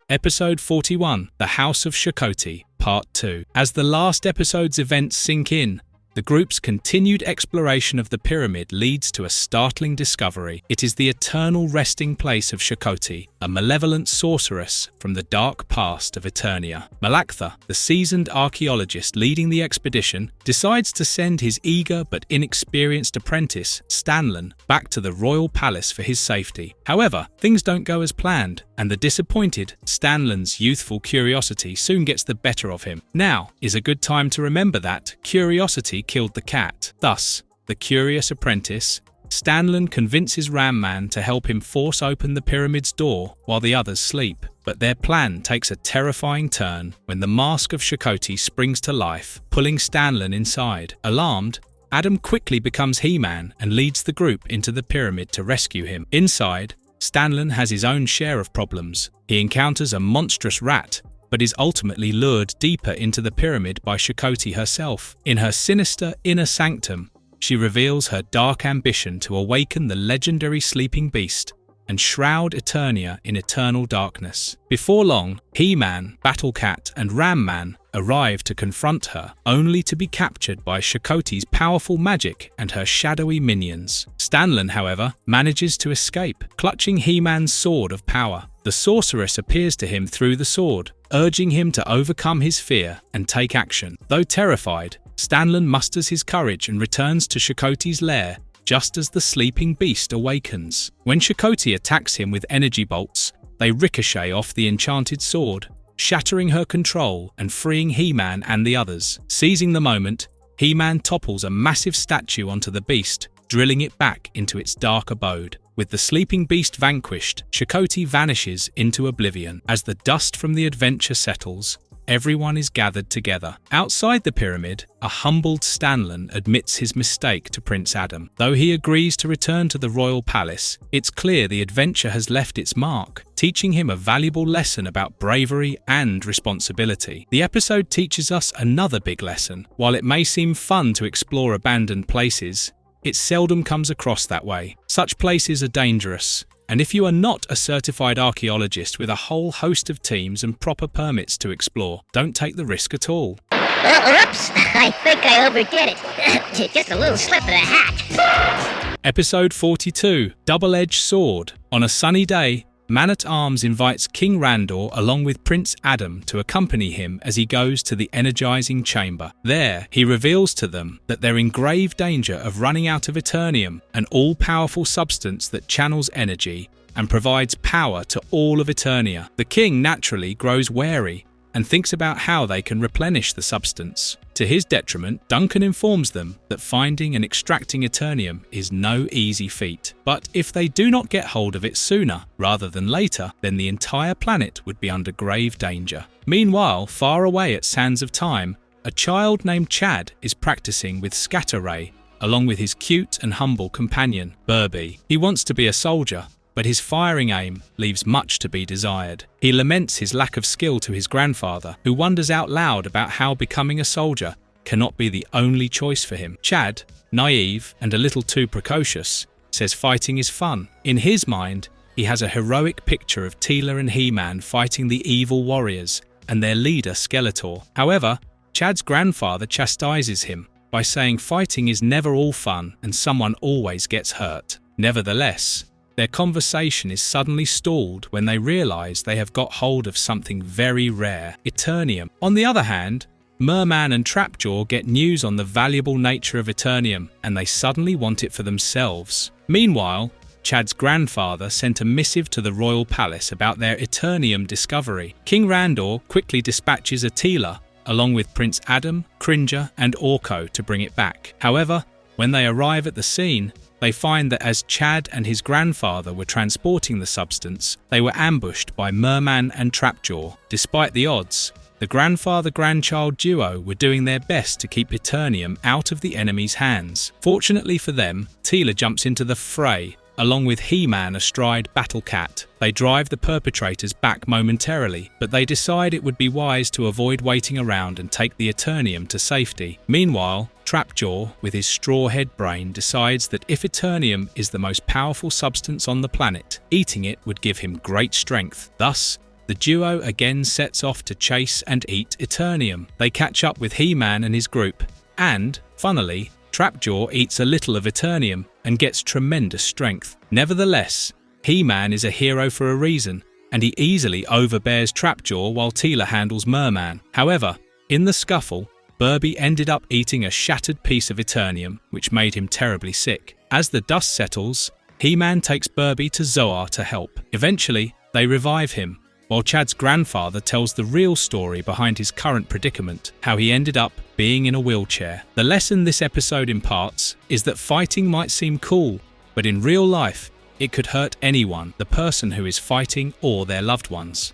Episode 41, The House of Shakoti, Part 2. As the last episode's events sink in, the group's continued exploration of the pyramid leads to a startling discovery. It is the eternal resting place of Shakoti, a malevolent sorceress from the dark past of Eternia. Malaktha, the seasoned archaeologist leading the expedition, decides to send his eager but inexperienced apprentice, Stanlyn, back to the royal palace for his safety. However, things don't go as planned, and the disappointed Stanlyn's youthful curiosity soon gets the better of him. Now is a good time to remember that curiosity killed the cat. Thus, the curious apprentice, Stanlyn convinces HeMan to help him force open the pyramid's door while the others sleep. But their plan takes a terrifying turn when the mask of Shakoti springs to life, pulling Stanlyn inside. Alarmed, Adam quickly becomes HeMan and leads the group into the pyramid to rescue him. Inside, Stanlyn has his own share of problems. He encounters a monstrous rat, but is ultimately lured deeper into the pyramid by Shakoti herself. In her sinister inner sanctum, she reveals her dark ambition to awaken the legendary sleeping beast and shroud Eternia in eternal darkness. Before long, HeMan, Battlecat, and HeMan arrive to confront her, only to be captured by Shakoti's powerful magic and her shadowy minions. Stanlyn, however, manages to escape, clutching HeMan's sword of power. The sorceress appears to him through the sword, urging him to overcome his fear and take action. Though terrified, Stanlyn musters his courage and returns to Shakoti's lair just as the sleeping beast awakens. When Shakoti attacks him with energy bolts, they ricochet off the enchanted sword, shattering her control and freeing HeMan and the others. Seizing the moment, HeMan topples a massive statue onto the beast, drilling it back into its dark abode. With the sleeping beast vanquished, Shakoti vanishes into oblivion. As the dust from the adventure settles, everyone is gathered together. Outside the pyramid, a humbled Stanlyn admits his mistake to Prince Adam. Though he agrees to return to the royal palace, it's clear the adventure has left its mark, teaching him a valuable lesson about bravery and responsibility. The episode teaches us another big lesson. While it may seem fun to explore abandoned places, it seldom comes across that way. Such places are dangerous, and if you are not a certified archaeologist with a whole host of teams and proper permits to explore, don't take the risk at all. Oops, I think I overdid it. Just a little slip of the hat. Episode 42, Double-Edged Sword. On a sunny day, Man-at-Arms invites King Randor along with Prince Adam to accompany him as he goes to the energizing chamber. There, he reveals to them that they're in grave danger of running out of Eternium, an all-powerful substance that channels energy and provides power to all of Eternia. The king naturally grows wary and thinks about how they can replenish the substance. To his detriment, Duncan informs them that finding and extracting Eternium is no easy feat. But if they do not get hold of it sooner rather than later, then the entire planet would be under grave danger. Meanwhile, far away at Sands of Time, a child named Chad is practicing with Scatter Ray, along with his cute and humble companion, Burby. He wants to be a soldier, but his firing aim leaves much to be desired. He laments his lack of skill to his grandfather, who wonders out loud about how becoming a soldier cannot be the only choice for him. Chad, naive and a little too precocious, says fighting is fun. In his mind, he has a heroic picture of Tila and HeMan fighting the evil warriors and their leader Skeletor. However, Chad's grandfather chastises him by saying fighting is never all fun and someone always gets hurt. Nevertheless, their conversation is suddenly stalled when they realize they have got hold of something very rare, Eternium. On the other hand, Merman and Trapjaw get news on the valuable nature of Eternium, and they suddenly want it for themselves. Meanwhile, Chad's grandfather sent a missive to the royal palace about their Eternium discovery. King Randor quickly dispatches Tila, along with Prince Adam, Cringer, and Orko to bring it back. However, when they arrive at the scene, they find that as Chad and his grandfather were transporting the substance, they were ambushed by Merman and Trapjaw. Despite the odds, the grandfather-grandchild duo were doing their best to keep Eternium out of the enemy's hands. Fortunately for them, Tila jumps into the fray, along with HeMan astride Battle Cat. They drive the perpetrators back momentarily, but they decide it would be wise to avoid waiting around and take the Eternium to safety. Meanwhile, Trapjaw, with his straw-head brain, decides that if Eternium is the most powerful substance on the planet, eating it would give him great strength. Thus, the duo again sets off to chase and eat Eternium. They catch up with HeMan and his group, and, funnily, Trapjaw eats a little of Eternium and gets tremendous strength. Nevertheless, HeMan is a hero for a reason, and he easily overbears Trapjaw while Tila handles Merman. However, in the scuffle, Burby ended up eating a shattered piece of Eternium, which made him terribly sick. As the dust settles, HeMan takes Burby to Zoar to help. Eventually, they revive him, while Chad's grandfather tells the real story behind his current predicament, how he ended up being in a wheelchair. The lesson this episode imparts is that fighting might seem cool, but in real life, it could hurt anyone, the person who is fighting or their loved ones.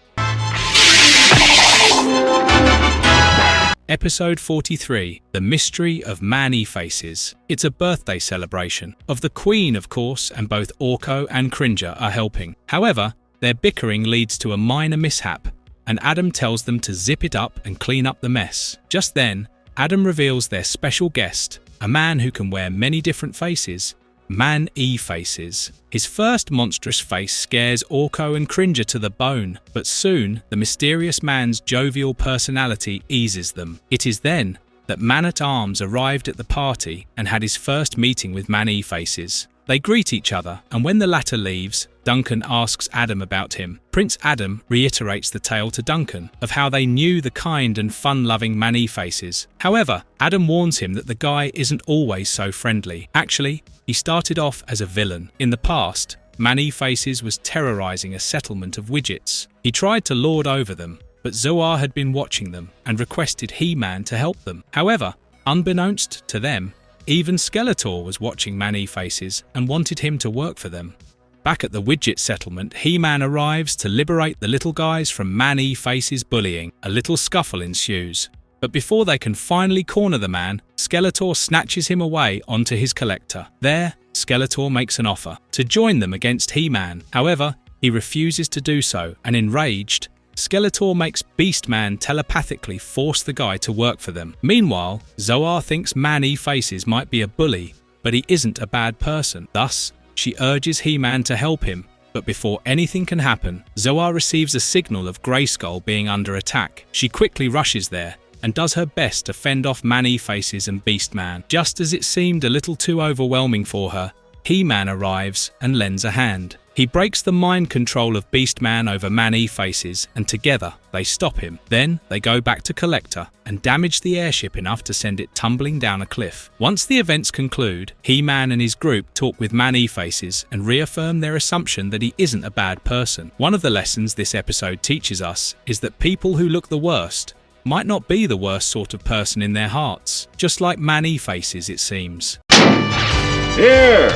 Episode 43, The Mystery of Man-E-Faces. It's a birthday celebration of the Queen, of course, and both Orko and Cringer are helping. However, their bickering leads to a minor mishap, and Adam tells them to zip it up and clean up the mess. Just then, Adam reveals their special guest, a man who can wear many different faces, Man-E-Faces. His first monstrous face scares Orko and Cringer to the bone, but soon the mysterious man's jovial personality eases them. It is then that Man-at-Arms arrived at the party and had his first meeting with Man-E-Faces. They greet each other, and when the latter leaves, Duncan asks Adam about him. Prince Adam reiterates the tale to Duncan of how they knew the kind and fun-loving Man-E-Faces. However, Adam warns him that the guy isn't always so friendly. Actually, he started off as a villain. In the past, Man-E-Faces was terrorizing a settlement of widgets. He tried to lord over them, but Zoar had been watching them and requested HeMan to help them. However, unbeknownst to them, even Skeletor was watching Man-E-Faces and wanted him to work for them. Back at the widget settlement, HeMan arrives to liberate the little guys from Man-E-Faces' bullying. A little scuffle ensues. But before they can finally corner the man, Skeletor snatches him away onto his collector. There, Skeletor makes an offer to join them against HeMan. However, he refuses to do so, and enraged, Skeletor makes Beastman telepathically force the guy to work for them. Meanwhile, Zoar thinks Man-E-Faces might be a bully, but he isn't a bad person. Thus, she urges HeMan to help him, but before anything can happen, Zoar receives a signal of Grayskull being under attack. She quickly rushes there and does her best to fend off Man-E-Faces and Beastman. Just as it seemed a little too overwhelming for her, HeMan arrives and lends a hand. He breaks the mind control of Beastman over Man-E-Faces, and together they stop him. Then they go back to Collector and damage the airship enough to send it tumbling down a cliff. Once the events conclude, He-Man and his group talk with Man-E-Faces and reaffirm their assumption that he isn't a bad person. One of the lessons this episode teaches us is that people who look the worst might not be the worst sort of person in their hearts, just like Man-E-Faces, it seems. Here!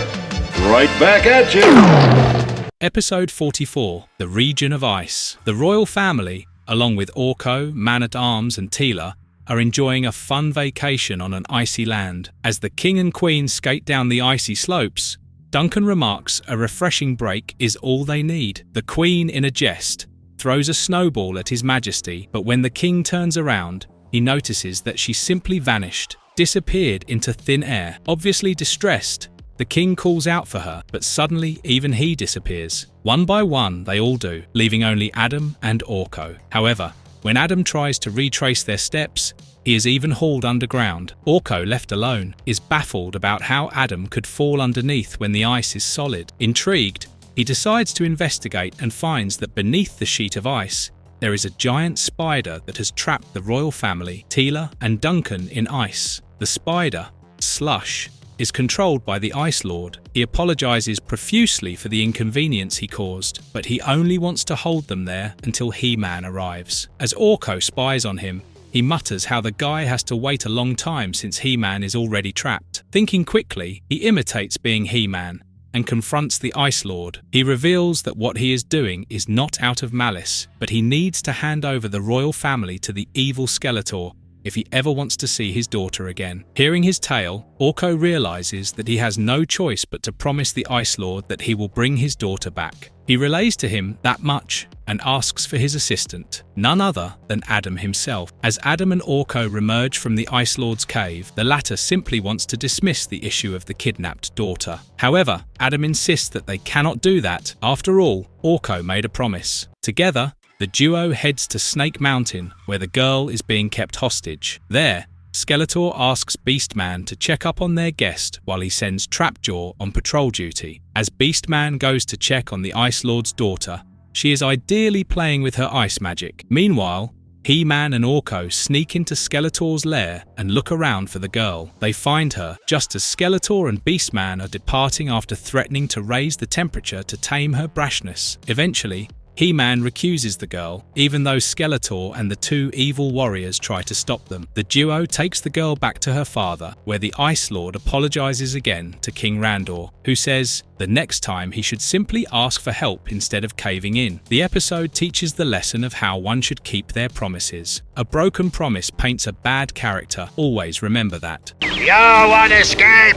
Right back at you! Episode 44, The Region of Ice. The royal family, along with Orko, Man-at-Arms and Tila, are enjoying a fun vacation on an icy land. As the king and queen skate down the icy slopes, Duncan remarks a refreshing break is all they need. The queen, in a jest, throws a snowball at His Majesty, but when the king turns around, he notices that she simply vanished, disappeared into thin air. Obviously distressed, the king calls out for her, but suddenly even he disappears. One by one, they all do, leaving only Adam and Orko. However, when Adam tries to retrace their steps, he is even hauled underground. Orko, left alone, is baffled about how Adam could fall underneath when the ice is solid. Intrigued, he decides to investigate and finds that beneath the sheet of ice, there is a giant spider that has trapped the royal family, Tila and Duncan, in ice. The spider, Slush, is controlled by the Ice Lord. He apologizes profusely for the inconvenience he caused, but he only wants to hold them there until He-Man arrives. As Orko spies on him, he mutters how the guy has to wait a long time since He-Man is already trapped. Thinking quickly, he imitates being He-Man and confronts the Ice Lord. He reveals that what he is doing is not out of malice, but he needs to hand over the royal family to the evil Skeletor if he ever wants to see his daughter again. Hearing his tale, Orko realizes that he has no choice but to promise the Ice Lord that he will bring his daughter back. He relays to him that much and asks for his assistant, none other than Adam himself. As Adam and Orko remerge from the Ice Lord's cave, the latter simply wants to dismiss the issue of the kidnapped daughter. However, Adam insists that they cannot do that. After all, Orko made a promise. Together, the duo heads to Snake Mountain, where the girl is being kept hostage. There, Skeletor asks Beastman to check up on their guest while he sends Trapjaw on patrol duty. As Beastman goes to check on the Ice Lord's daughter, she is ideally playing with her ice magic. Meanwhile, He-Man and Orko sneak into Skeletor's lair and look around for the girl. They find her just as Skeletor and Beastman are departing after threatening to raise the temperature to tame her brashness. Eventually, He-Man recuses the girl, even though Skeletor and the two evil warriors try to stop them. The duo takes the girl back to her father, where the Ice Lord apologizes again to King Randor, who says the next time he should simply ask for help instead of caving in. The episode teaches the lesson of how one should keep their promises. A broken promise paints a bad character. Always remember that. You want escape?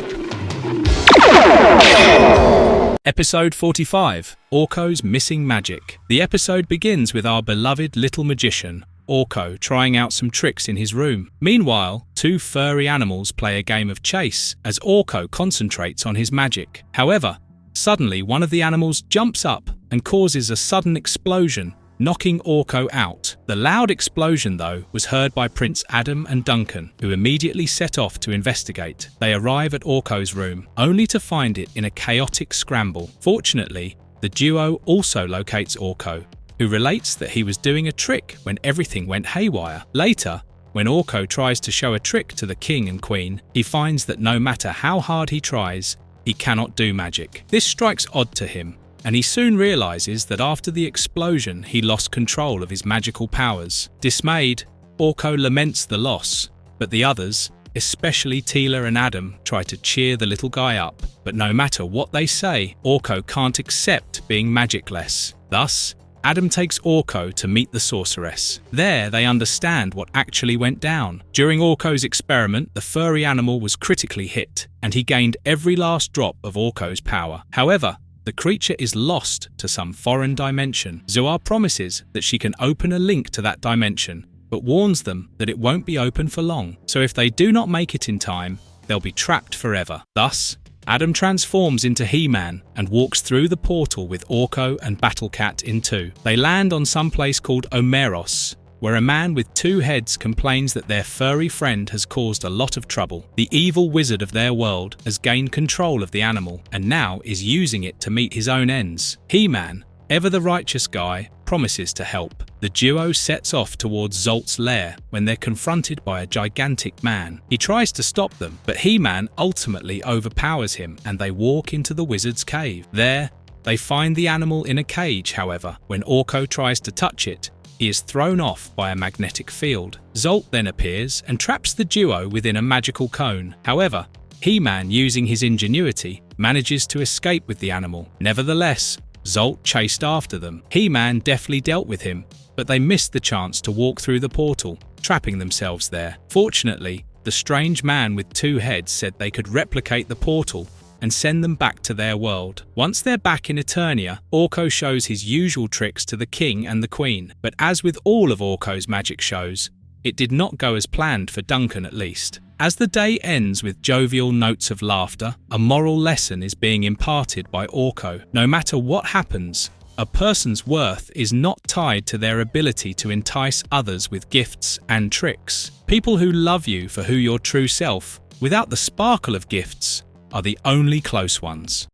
Episode 45, Orko's Missing Magic. The episode begins with our beloved little magician, Orko, trying out some tricks in his room. Meanwhile, two furry animals play a game of chase as Orko concentrates on his magic. However, suddenly one of the animals jumps up and causes a sudden explosion, knocking Orko out. The loud explosion, though, was heard by Prince Adam and Duncan, who immediately set off to investigate. They arrive at Orko's room, only to find it in a chaotic scramble. Fortunately, the duo also locates Orko, who relates that he was doing a trick when everything went haywire. Later, when Orko tries to show a trick to the king and queen, he finds that no matter how hard he tries, he cannot do magic. This strikes odd to him, and he soon realizes that after the explosion he lost control of his magical powers. Dismayed, Orko laments the loss, but the others, especially Tila and Adam, try to cheer the little guy up. But no matter what they say, Orko can't accept being magicless. Thus, Adam takes Orko to meet the sorceress. There, they understand what actually went down. During Orko's experiment, the furry animal was critically hit, and he gained every last drop of Orko's power. However, the creature is lost to some foreign dimension. Zoar promises that she can open a link to that dimension, but warns them that it won't be open for long. So if they do not make it in time, they'll be trapped forever. Thus, Adam transforms into He-Man and walks through the portal with Orko and Battlecat in tow. They land on some place called Omeros, where a man with two heads complains that their furry friend has caused a lot of trouble. The evil wizard of their world has gained control of the animal and now is using it to meet his own ends. HeMan, ever the righteous guy, promises to help. The duo sets off towards Zolt's lair when they're confronted by a gigantic man. He tries to stop them, but HeMan ultimately overpowers him and they walk into the wizard's cave. There, they find the animal in a cage. However, when Orko tries to touch it, he is thrown off by a magnetic field. Zolt then appears and traps the duo within a magical cone. However, HeMan, using his ingenuity, manages to escape with the animal. Nevertheless, Zolt chased after them. HeMan deftly dealt with him, but they missed the chance to walk through the portal, trapping themselves there. Fortunately, the strange man with two heads said they could replicate the portal and send them back to their world. Once they're back in Eternia, Orko shows his usual tricks to the king and the queen. But as with all of Orko's magic shows, it did not go as planned for Duncan at least. As the day ends with jovial notes of laughter, a moral lesson is being imparted by Orko. No matter what happens, a person's worth is not tied to their ability to entice others with gifts and tricks. People who love you for who your true self, without the sparkle of gifts, are the only close ones.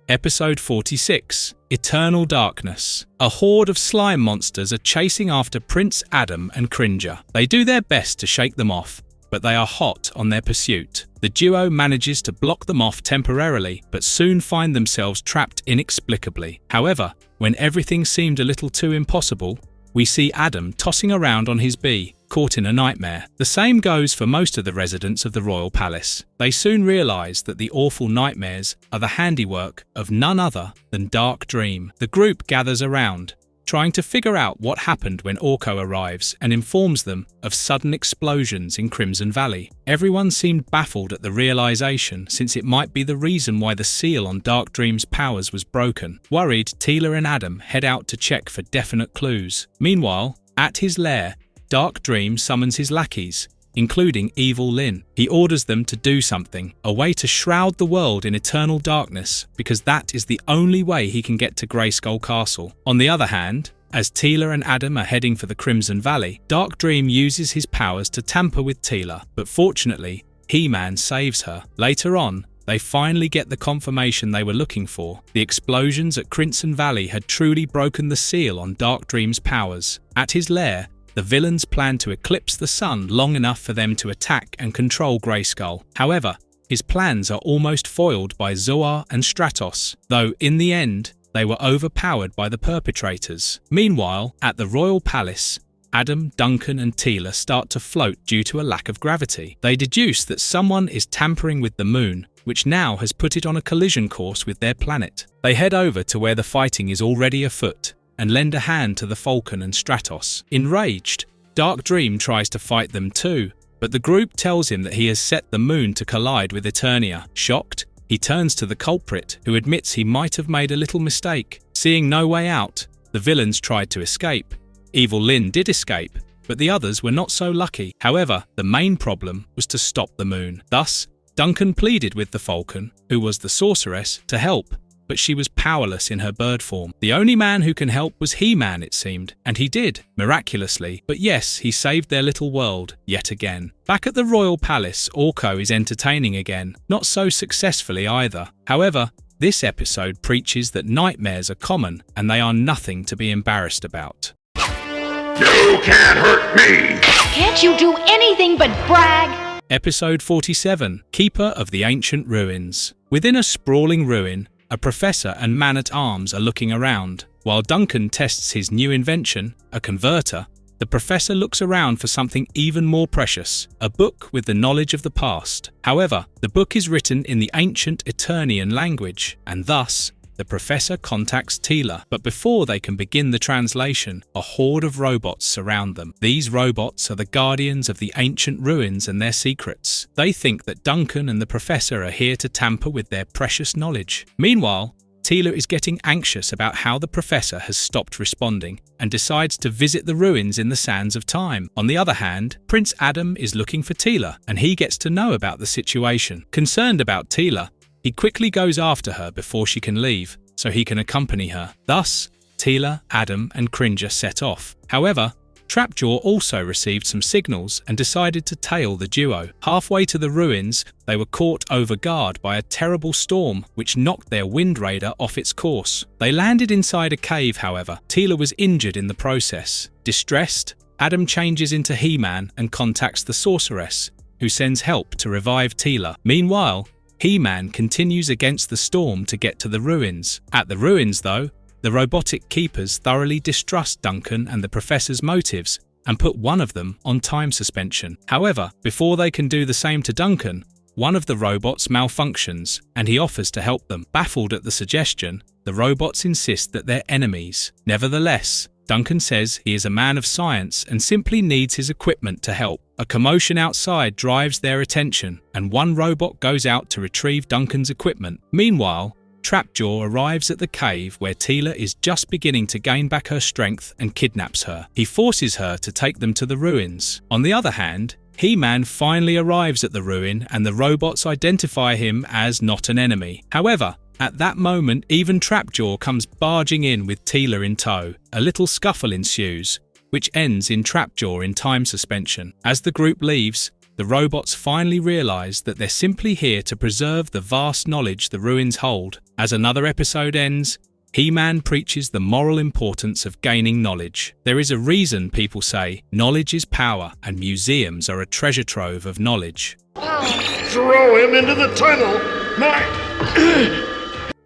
Episode 46, Eternal Darkness. A horde of slime monsters are chasing after Prince Adam and Cringer. They do their best to shake them off, but they are hot on their pursuit. The duo manages to block them off temporarily, but soon find themselves trapped inexplicably. However, when everything seemed a little too impossible, we see Adam tossing around on his bee, caught in a nightmare. The same goes for most of the residents of the royal palace. They soon realise that the awful nightmares are the handiwork of none other than Dark Dream. The group gathers around, trying to figure out what happened when Orko arrives and informs them of sudden explosions in Crimson Valley. Everyone seemed baffled at the realisation, since it might be the reason why the seal on Dark Dream's powers was broken. Worried, Tila and Adam head out to check for definite clues. Meanwhile, at his lair, Dark Dream summons his lackeys, including evil Lynn. He orders them to do something, a way to shroud the world in eternal darkness, because that is the only way he can get to Greyskull Castle. On the other hand, as Tila and Adam are heading for the Crimson Valley, Dark Dream uses his powers to tamper with Tila, but fortunately, HeMan saves her. Later on, they finally get the confirmation they were looking for. The explosions at Crimson Valley had truly broken the seal on Dark Dream's powers. At his lair, the villains plan to eclipse the sun long enough for them to attack and control Greyskull. However, his plans are almost foiled by Zoar and Stratos, though in the end, they were overpowered by the perpetrators. Meanwhile, at the royal palace, Adam, Duncan and Tila start to float due to a lack of gravity. They deduce that someone is tampering with the moon, which now has put it on a collision course with their planet. They head over to where the fighting is already afoot and lend a hand to the Falcon and Stratos. Enraged, Dark Dream tries to fight them too, but the group tells him that he has set the moon to collide with Eternia. Shocked, he turns to the culprit, who admits he might have made a little mistake. Seeing no way out, the villains tried to escape. Evil Lynn did escape, but the others were not so lucky. However, the main problem was to stop the moon. Thus, Duncan pleaded with the Falcon, who was the sorceress, to help, but she was powerless in her bird form. The only man who can help was HeMan, it seemed, and he did, miraculously. But yes, he saved their little world, yet again. Back at the royal palace, Orko is entertaining again, not so successfully either. However, this episode preaches that nightmares are common, and they are nothing to be embarrassed about. You can't hurt me! Can't you do anything but brag? Episode 47, Keeper of the Ancient Ruins. Within a sprawling ruin, a professor and man-at-arms are looking around. While Duncan tests his new invention, a converter, the professor looks around for something even more precious, a book with the knowledge of the past. However, the book is written in the ancient Eternian language, and thus, the professor contacts Tila, but before they can begin the translation, a horde of robots surround them. These robots are the guardians of the ancient ruins and their secrets. They think that Duncan and the professor are here to tamper with their precious knowledge. Meanwhile, Tila is getting anxious about how the professor has stopped responding and decides to visit the ruins in the sands of time. On the other hand, Prince Adam is looking for Tila, and he gets to know about the situation. Concerned about Tila, he quickly goes after her before she can leave, so he can accompany her. Thus, Tila, Adam, and Cringer set off. However, Trapjaw also received some signals and decided to tail the duo. Halfway to the ruins, they were caught over guard by a terrible storm which knocked their Wind Raider off its course. They landed inside a cave, however. Tila was injured in the process. Distressed, Adam changes into HeMan and contacts the Sorceress, who sends help to revive Tila. Meanwhile, HeMan continues against the storm to get to the ruins. At the ruins, though, the robotic keepers thoroughly distrust Duncan and the Professor's motives and put one of them on time suspension. However, before they can do the same to Duncan, one of the robots malfunctions and he offers to help them. Baffled at the suggestion, the robots insist that they're enemies. Nevertheless, Duncan says he is a man of science and simply needs his equipment to help. A commotion outside drives their attention, and one robot goes out to retrieve Duncan's equipment. Meanwhile, Trapjaw arrives at the cave where Tila is just beginning to gain back her strength and kidnaps her. He forces her to take them to the ruins. On the other hand, HeMan finally arrives at the ruin and the robots identify him as not an enemy. However, at that moment, even Trapjaw comes barging in with Tila in tow. A little scuffle ensues, which ends in Trapjaw in time suspension. As the group leaves, the robots finally realize that they're simply here to preserve the vast knowledge the ruins hold. As another episode ends, HeMan preaches the moral importance of gaining knowledge. There is a reason people say knowledge is power and museums are a treasure trove of knowledge. Throw him into the tunnel!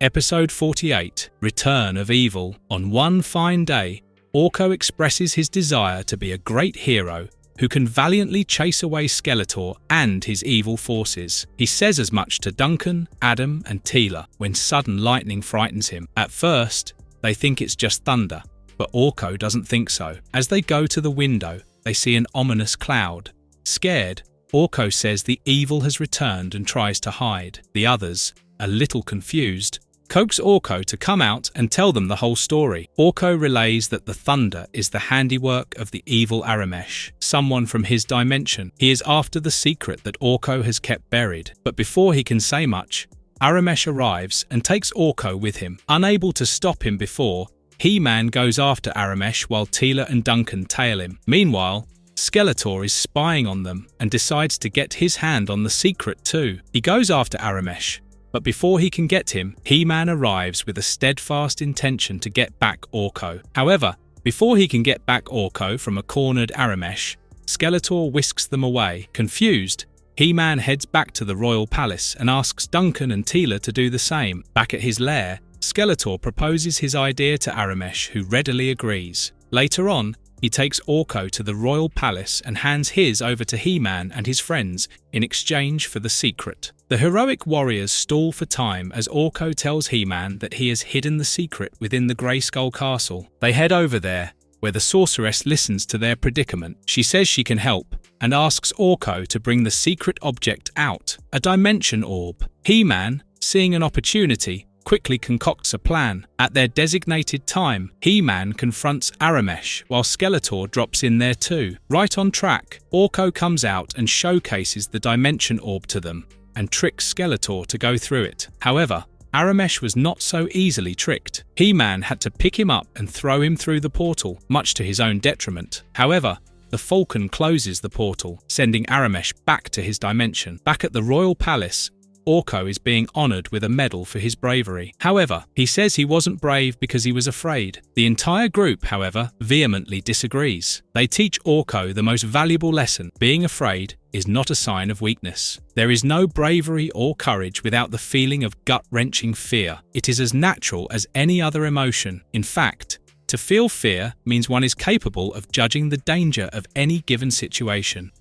Episode 48, Return of Evil. On one fine day, Orko expresses his desire to be a great hero who can valiantly chase away Skeletor and his evil forces. He says as much to Duncan, Adam, and Tila when sudden lightning frightens him. At first, they think it's just thunder, but Orko doesn't think so. As they go to the window, they see an ominous cloud. Scared, Orko says the evil has returned and tries to hide. The others, a little confused, coax Orko to come out and tell them the whole story. Orko relays that the thunder is the handiwork of the evil Aramesh, someone from his dimension. He is after the secret that Orko has kept buried. But before he can say much, Aramesh arrives and takes Orko with him. Unable to stop him before, HeMan goes after Aramesh while Tila and Duncan tail him. Meanwhile, Skeletor is spying on them and decides to get his hand on the secret too. He goes after Aramesh, but before he can get him, HeMan arrives with a steadfast intention to get back Orko. However, before he can get back Orko from a cornered Aramesh, Skeletor whisks them away. Confused, HeMan heads back to the royal palace and asks Duncan and Tila to do the same. Back at his lair, Skeletor proposes his idea to Aramesh, who readily agrees. Later on, he takes Orko to the royal palace and hands his over to HeMan and his friends in exchange for the secret. The heroic warriors stall for time as Orko tells HeMan that he has hidden the secret within the Greyskull Castle. They head over there, where the sorceress listens to their predicament. She says she can help and asks Orko to bring the secret object out, a dimension orb. HeMan, seeing an opportunity, quickly concocts a plan. At their designated time, HeMan confronts Aramesh while Skeletor drops in there too. Right on track, Orko comes out and showcases the dimension orb to them and tricks Skeletor to go through it. However, Aramesh was not so easily tricked. HeMan had to pick him up and throw him through the portal, much to his own detriment. However, the Falcon closes the portal, sending Aramesh back to his dimension. Back at the royal palace, Orko is being honoured with a medal for his bravery. However, he says he wasn't brave because he was afraid. The entire group, however, vehemently disagrees. They teach Orko the most valuable lesson: being afraid is not a sign of weakness. There is no bravery or courage without the feeling of gut-wrenching fear. It is as natural as any other emotion. In fact, to feel fear means one is capable of judging the danger of any given situation.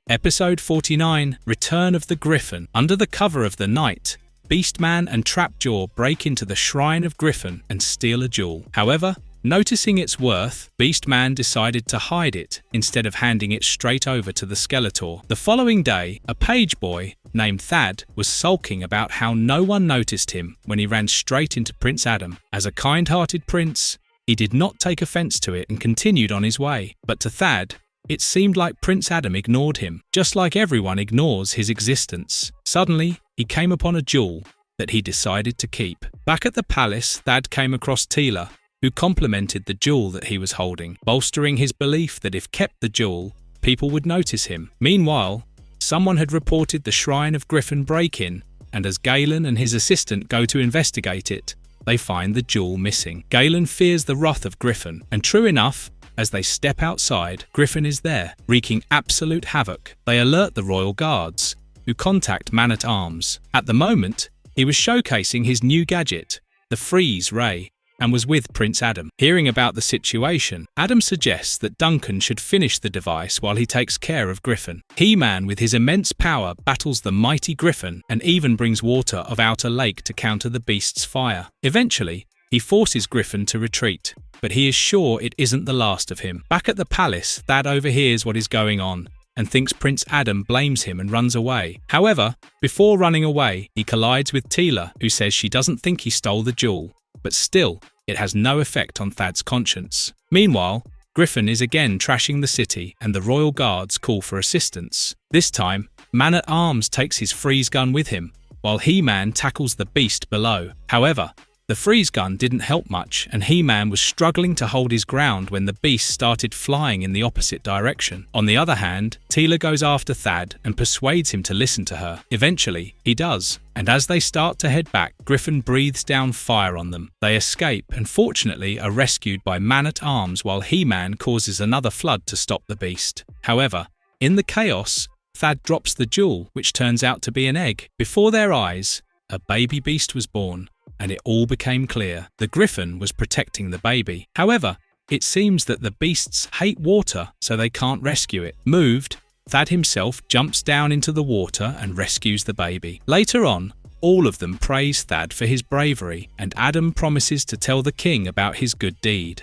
Episode 49, Return of the Griffin. Under the cover of the night, Beastman and Trapjaw break into the Shrine of Griffin and steal a jewel. However, noticing its worth, Beastman decided to hide it instead of handing it straight over to the Skeletor. The following day, a page boy named Thad was sulking about how no one noticed him when he ran straight into Prince Adam. As a kind-hearted prince, he did not take offense to it and continued on his way. But to Thad, it seemed like Prince Adam ignored him, just like everyone ignores his existence. Suddenly, he came upon a jewel that he decided to keep. Back at the palace, Thad came across Tila, who complimented the jewel that he was holding, bolstering his belief that if kept the jewel, people would notice him. Meanwhile, someone had reported the Shrine of Griffin break-in, and as Galen and his assistant go to investigate it, they find the jewel missing. Galen fears the wrath of Griffin, and true enough, as they step outside, Griffin is there, wreaking absolute havoc. They alert the royal guards, who contact Man-at-Arms. At the moment, he was showcasing his new gadget, the Freeze Ray, and was with Prince Adam. Hearing about the situation, Adam suggests that Duncan should finish the device while he takes care of Griffin. HeMan, with his immense power, battles the mighty Griffin and even brings water of Outer Lake to counter the beast's fire. Eventually, he forces Griffin to retreat, but he is sure it isn't the last of him. Back at the palace, Thad overhears what is going on and thinks Prince Adam blames him and runs away. However, before running away, he collides with Tila, who says she doesn't think he stole the jewel, but still, it has no effect on Thad's conscience. Meanwhile, Griffin is again trashing the city and the royal guards call for assistance. This time, Man-at-Arms takes his freeze gun with him, while HeMan tackles the beast below. However, the freeze gun didn't help much, and HeMan was struggling to hold his ground when the beast started flying in the opposite direction. On the other hand, Tila goes after Thad and persuades him to listen to her. Eventually, he does, and as they start to head back, Griffin breathes down fire on them. They escape and fortunately are rescued by Man-at-Arms while HeMan causes another flood to stop the beast. However, in the chaos, Thad drops the jewel, which turns out to be an egg. Before their eyes, a baby beast was born, and it all became clear. The Griffin was protecting the baby. However, it seems that the beasts hate water, so they can't rescue it. Moved, Thad himself jumps down into the water and rescues the baby. Later on, all of them praise Thad for his bravery, and Adam promises to tell the king about his good deed.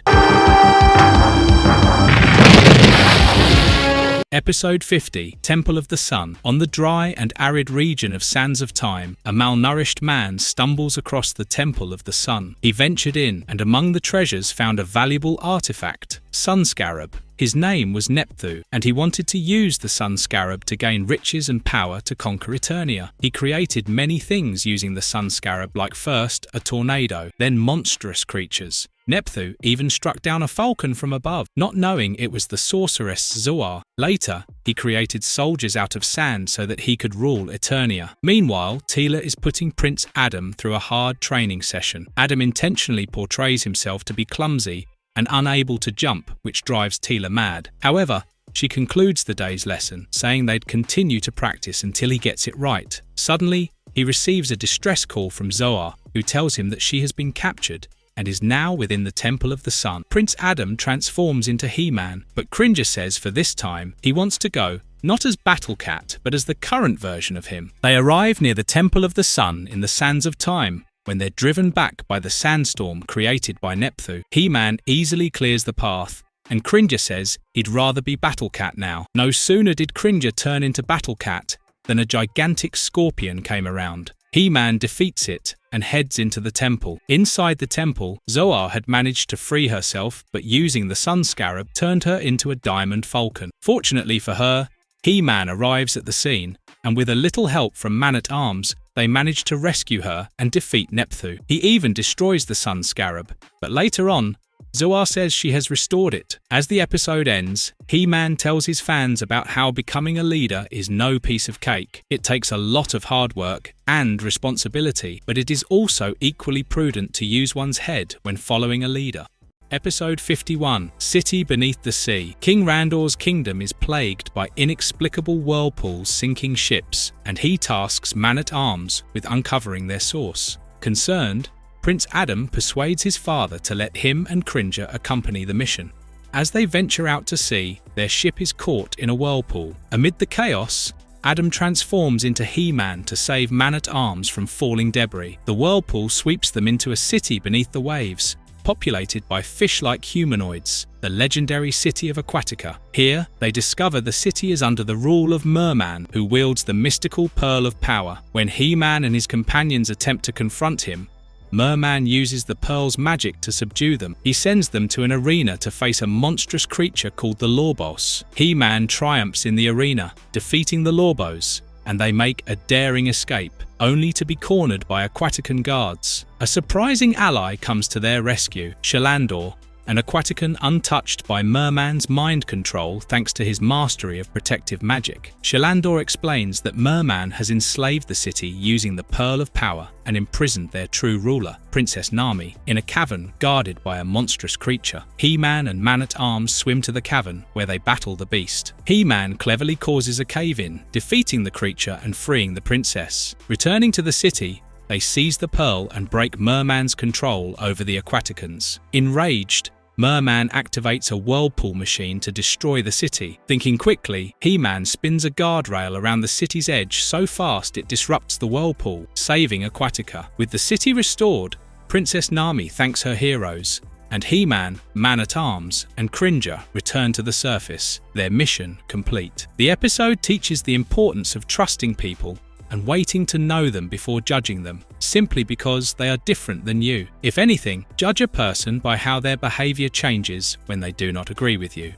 Episode 50, Temple of the Sun. On the dry and arid region of Sands of Time, a malnourished man stumbles across the Temple of the Sun. He ventured in, and among the treasures found a valuable artifact, Sun Scarab. His name was Nepthu, and he wanted to use the Sun Scarab to gain riches and power to conquer Eternia. He created many things using the Sun Scarab, like first a tornado, then monstrous creatures. Nepthu even struck down a falcon from above, not knowing it was the sorceress Zoar. Later, he created soldiers out of sand so that he could rule Eternia. Meanwhile, Tila is putting Prince Adam through a hard training session. Adam intentionally portrays himself to be clumsy and unable to jump, which drives Tila mad. However, she concludes the day's lesson, saying they'd continue to practice until he gets it right. Suddenly, he receives a distress call from Zoar, who tells him that she has been captured and is now within the Temple of the Sun. Prince Adam transforms into HeMan, but Cringer says for this time he wants to go not as Battle Cat, but as the current version of him. They arrive near the Temple of the Sun in the Sands of Time, when they're driven back by the sandstorm created by Nepthu. HeMan easily clears the path, and Cringer says he'd rather be Battle Cat now. No sooner did Cringer turn into Battle Cat than a gigantic scorpion came around. HeMan defeats it and heads into the temple. Inside the temple, Zoar had managed to free herself, but using the Sun Scarab turned her into a diamond falcon. Fortunately for her, HeMan arrives at the scene, and with a little help from Man-at-Arms, they manage to rescue her and defeat Nepthu. He even destroys the Sun Scarab, but later on, Zoar says she has restored it. As the episode ends, HeMan tells his fans about how becoming a leader is no piece of cake. It takes a lot of hard work and responsibility, but it is also equally prudent to use one's head when following a leader. Episode 51, City Beneath the Sea. King Randor's kingdom is plagued by inexplicable whirlpools sinking ships, and he tasks Man-at-Arms with uncovering their source. Concerned, Prince Adam persuades his father to let him and Cringer accompany the mission. As they venture out to sea, their ship is caught in a whirlpool. Amid the chaos, Adam transforms into HeMan to save Man-at-Arms from falling debris. The whirlpool sweeps them into a city beneath the waves, populated by fish-like humanoids, the legendary city of Aquatica. Here, they discover the city is under the rule of Merman, who wields the mystical Pearl of Power. When HeMan and his companions attempt to confront him, Merman uses the Pearl's magic to subdue them. He sends them to an arena to face a monstrous creature called the Lorbos. HeMan triumphs in the arena, defeating the Lorbos, and they make a daring escape, only to be cornered by Aquatican guards. A surprising ally comes to their rescue, Skeletor, an Aquatican untouched by Merman's mind control thanks to his mastery of protective magic. Skeletor explains that Merman has enslaved the city using the Pearl of Power and imprisoned their true ruler, Princess Nami, in a cavern guarded by a monstrous creature. He-Man and Man-at-Arms swim to the cavern where they battle the beast. He-Man cleverly causes a cave-in, defeating the creature and freeing the princess. Returning to the city, they seize the pearl and break Merman's control over the Aquaticans. Enraged, Merman activates a whirlpool machine to destroy the city. Thinking quickly, He-Man spins a guardrail around the city's edge so fast it disrupts the whirlpool, saving Aquatica. With the city restored, Princess Nami thanks her heroes, and He-Man, Man-at-Arms, and Cringer return to the surface, their mission complete. The episode teaches the importance of trusting people and waiting to know them before judging them, simply because they are different than you. If anything, judge a person by how their behaviour changes when they do not agree with you.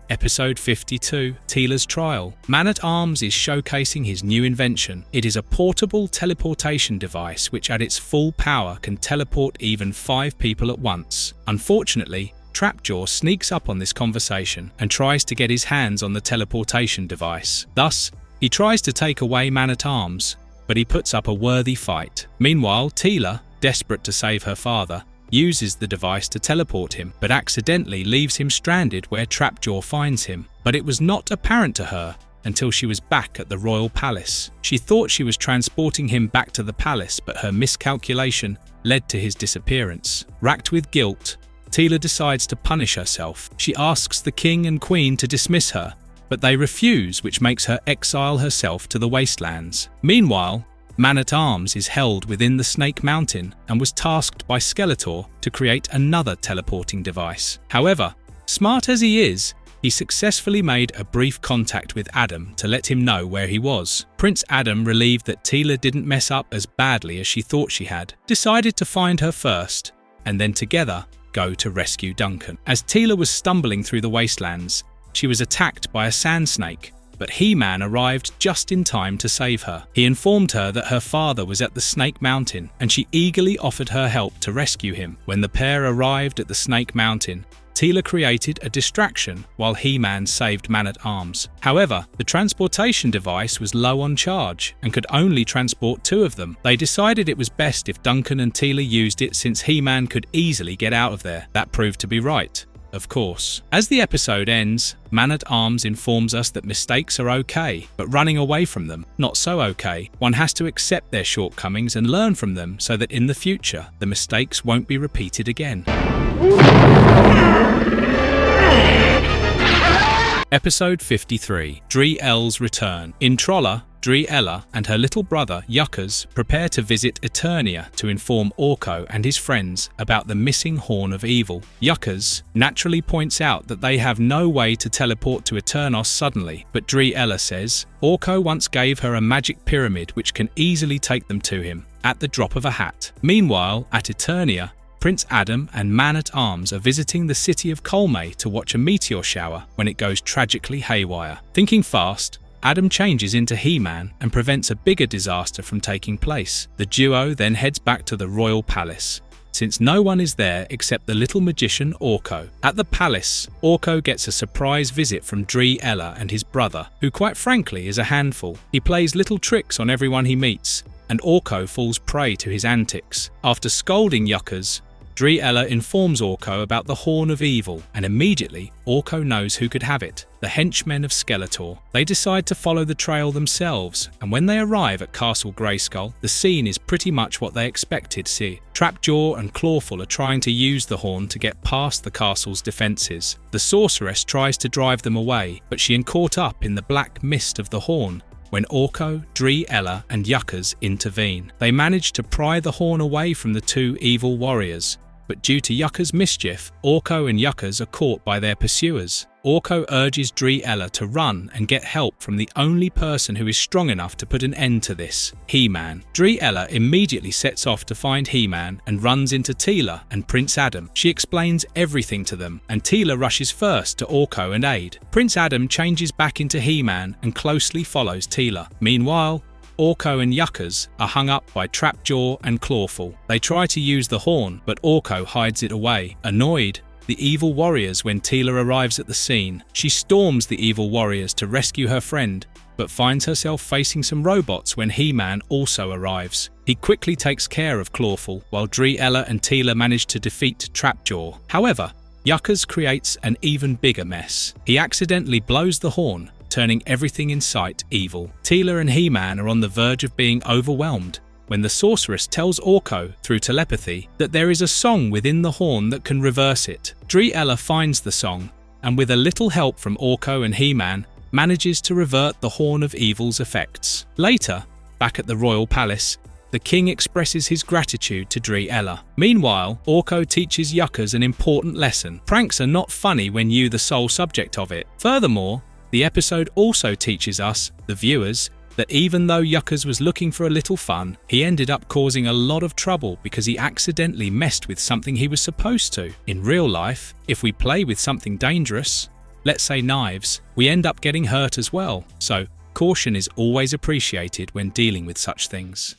Episode 52, Tila's Trial. Man-at-Arms is showcasing his new invention. It is a portable teleportation device which at its full power can teleport even 5 people at once. Unfortunately, Trapjaw sneaks up on this conversation and tries to get his hands on the teleportation device. Thus, he tries to take away Man-at-Arms, but he puts up a worthy fight. Meanwhile, Tila, desperate to save her father, uses the device to teleport him, but accidentally leaves him stranded where Trapjaw finds him. But it was not apparent to her until she was back at the royal palace. She thought she was transporting him back to the palace, but her miscalculation led to his disappearance. Racked with guilt, Tila decides to punish herself. She asks the king and queen to dismiss her, but they refuse, which makes her exile herself to the wastelands. Meanwhile, Man-at-Arms is held within the Snake Mountain and was tasked by Skeletor to create another teleporting device. However, smart as he is, he successfully made a brief contact with Adam to let him know where he was. Prince Adam, relieved that Tila didn't mess up as badly as she thought she had, decided to find her first, and then together go to rescue Duncan. As Tila was stumbling through the wastelands, she was attacked by a sand snake, but He-Man arrived just in time to save her. He informed her that her father was at the Snake Mountain, and she eagerly offered her help to rescue him. When the pair arrived at the Snake Mountain, Tila created a distraction while He-Man saved Man-at-Arms. However, the transportation device was low on charge and could only transport 2 of them. They decided it was best if Duncan and Tila used it since He-Man could easily get out of there. That proved to be right, of course. As the episode ends, Man-at-Arms informs us that mistakes are okay, but running away from them, not so okay. One has to accept their shortcomings and learn from them so that in the future, the mistakes won't be repeated again. Episode 53, Dree-El's Return. In Trolla, Dree-Ella and her little brother, Yuccas, prepare to visit Eternia to inform Orko and his friends about the missing Horn of Evil. Yuccas naturally points out that they have no way to teleport to Eternos suddenly, but Dree-Ella says Orko once gave her a magic pyramid which can easily take them to him at the drop of a hat. Meanwhile, at Eternia, Prince Adam and Man-at-Arms are visiting the city of Colmay to watch a meteor shower when it goes tragically haywire. Thinking fast, Adam changes into He-Man and prevents a bigger disaster from taking place. The duo then heads back to the royal palace, since no one is there except the little magician Orko. At the palace, Orko gets a surprise visit from Dree-Ella and his brother, who quite frankly is a handful. He plays little tricks on everyone he meets, and Orko falls prey to his antics. After scolding Yuccas, Dree-Ella informs Orko about the Horn of Evil, and immediately Orko knows who could have it, the henchmen of Skeletor. They decide to follow the trail themselves, and when they arrive at Castle Grayskull, the scene is pretty much what they expected to see. Trapjaw and Clawful are trying to use the horn to get past the castle's defences. The sorceress tries to drive them away, but she is caught up in the black mist of the horn when Orko, Dree-Ella and Yuccas intervene. They manage to pry the horn away from the 2 evil warriors, but due to Yucca's mischief, Orko and Yuccas are caught by their pursuers. Orko urges Ella to run and get help from the only person who is strong enough to put an end to this, HeMan. Ella immediately sets off to find HeMan and runs into Tila and Prince Adam. She explains everything to them, and Tila rushes first to Orko and aid. Prince Adam changes back into HeMan and closely follows Tila. Meanwhile, Orko and Yuccas are hung up by Trapjaw and Clawful. They try to use the horn, but Orko hides it away. Annoyed, the evil warriors when Tila arrives at the scene. She storms the evil warriors to rescue her friend, but finds herself facing some robots when HeMan also arrives. He quickly takes care of Clawful, while Ella and Tila manage to defeat Trapjaw. However, Yuccas creates an even bigger mess. He accidentally blows the horn, turning everything in sight evil. Tila and HeMan are on the verge of being overwhelmed when the sorceress tells Orko through telepathy that there is a song within the horn that can reverse it. Ella finds the song, and with a little help from Orko and HeMan, manages to revert the Horn of Evil's effects. Later, back at the royal palace, the king expresses his gratitude to Ella. Meanwhile, Orko teaches Yuccas an important lesson. Pranks are not funny when you the sole subject of it. Furthermore, the episode also teaches us, the viewers, that even though Yuccas was looking for a little fun, he ended up causing a lot of trouble because he accidentally messed with something he was supposed to. In real life, if we play with something dangerous, let's say knives, we end up getting hurt as well. So, caution is always appreciated when dealing with such things.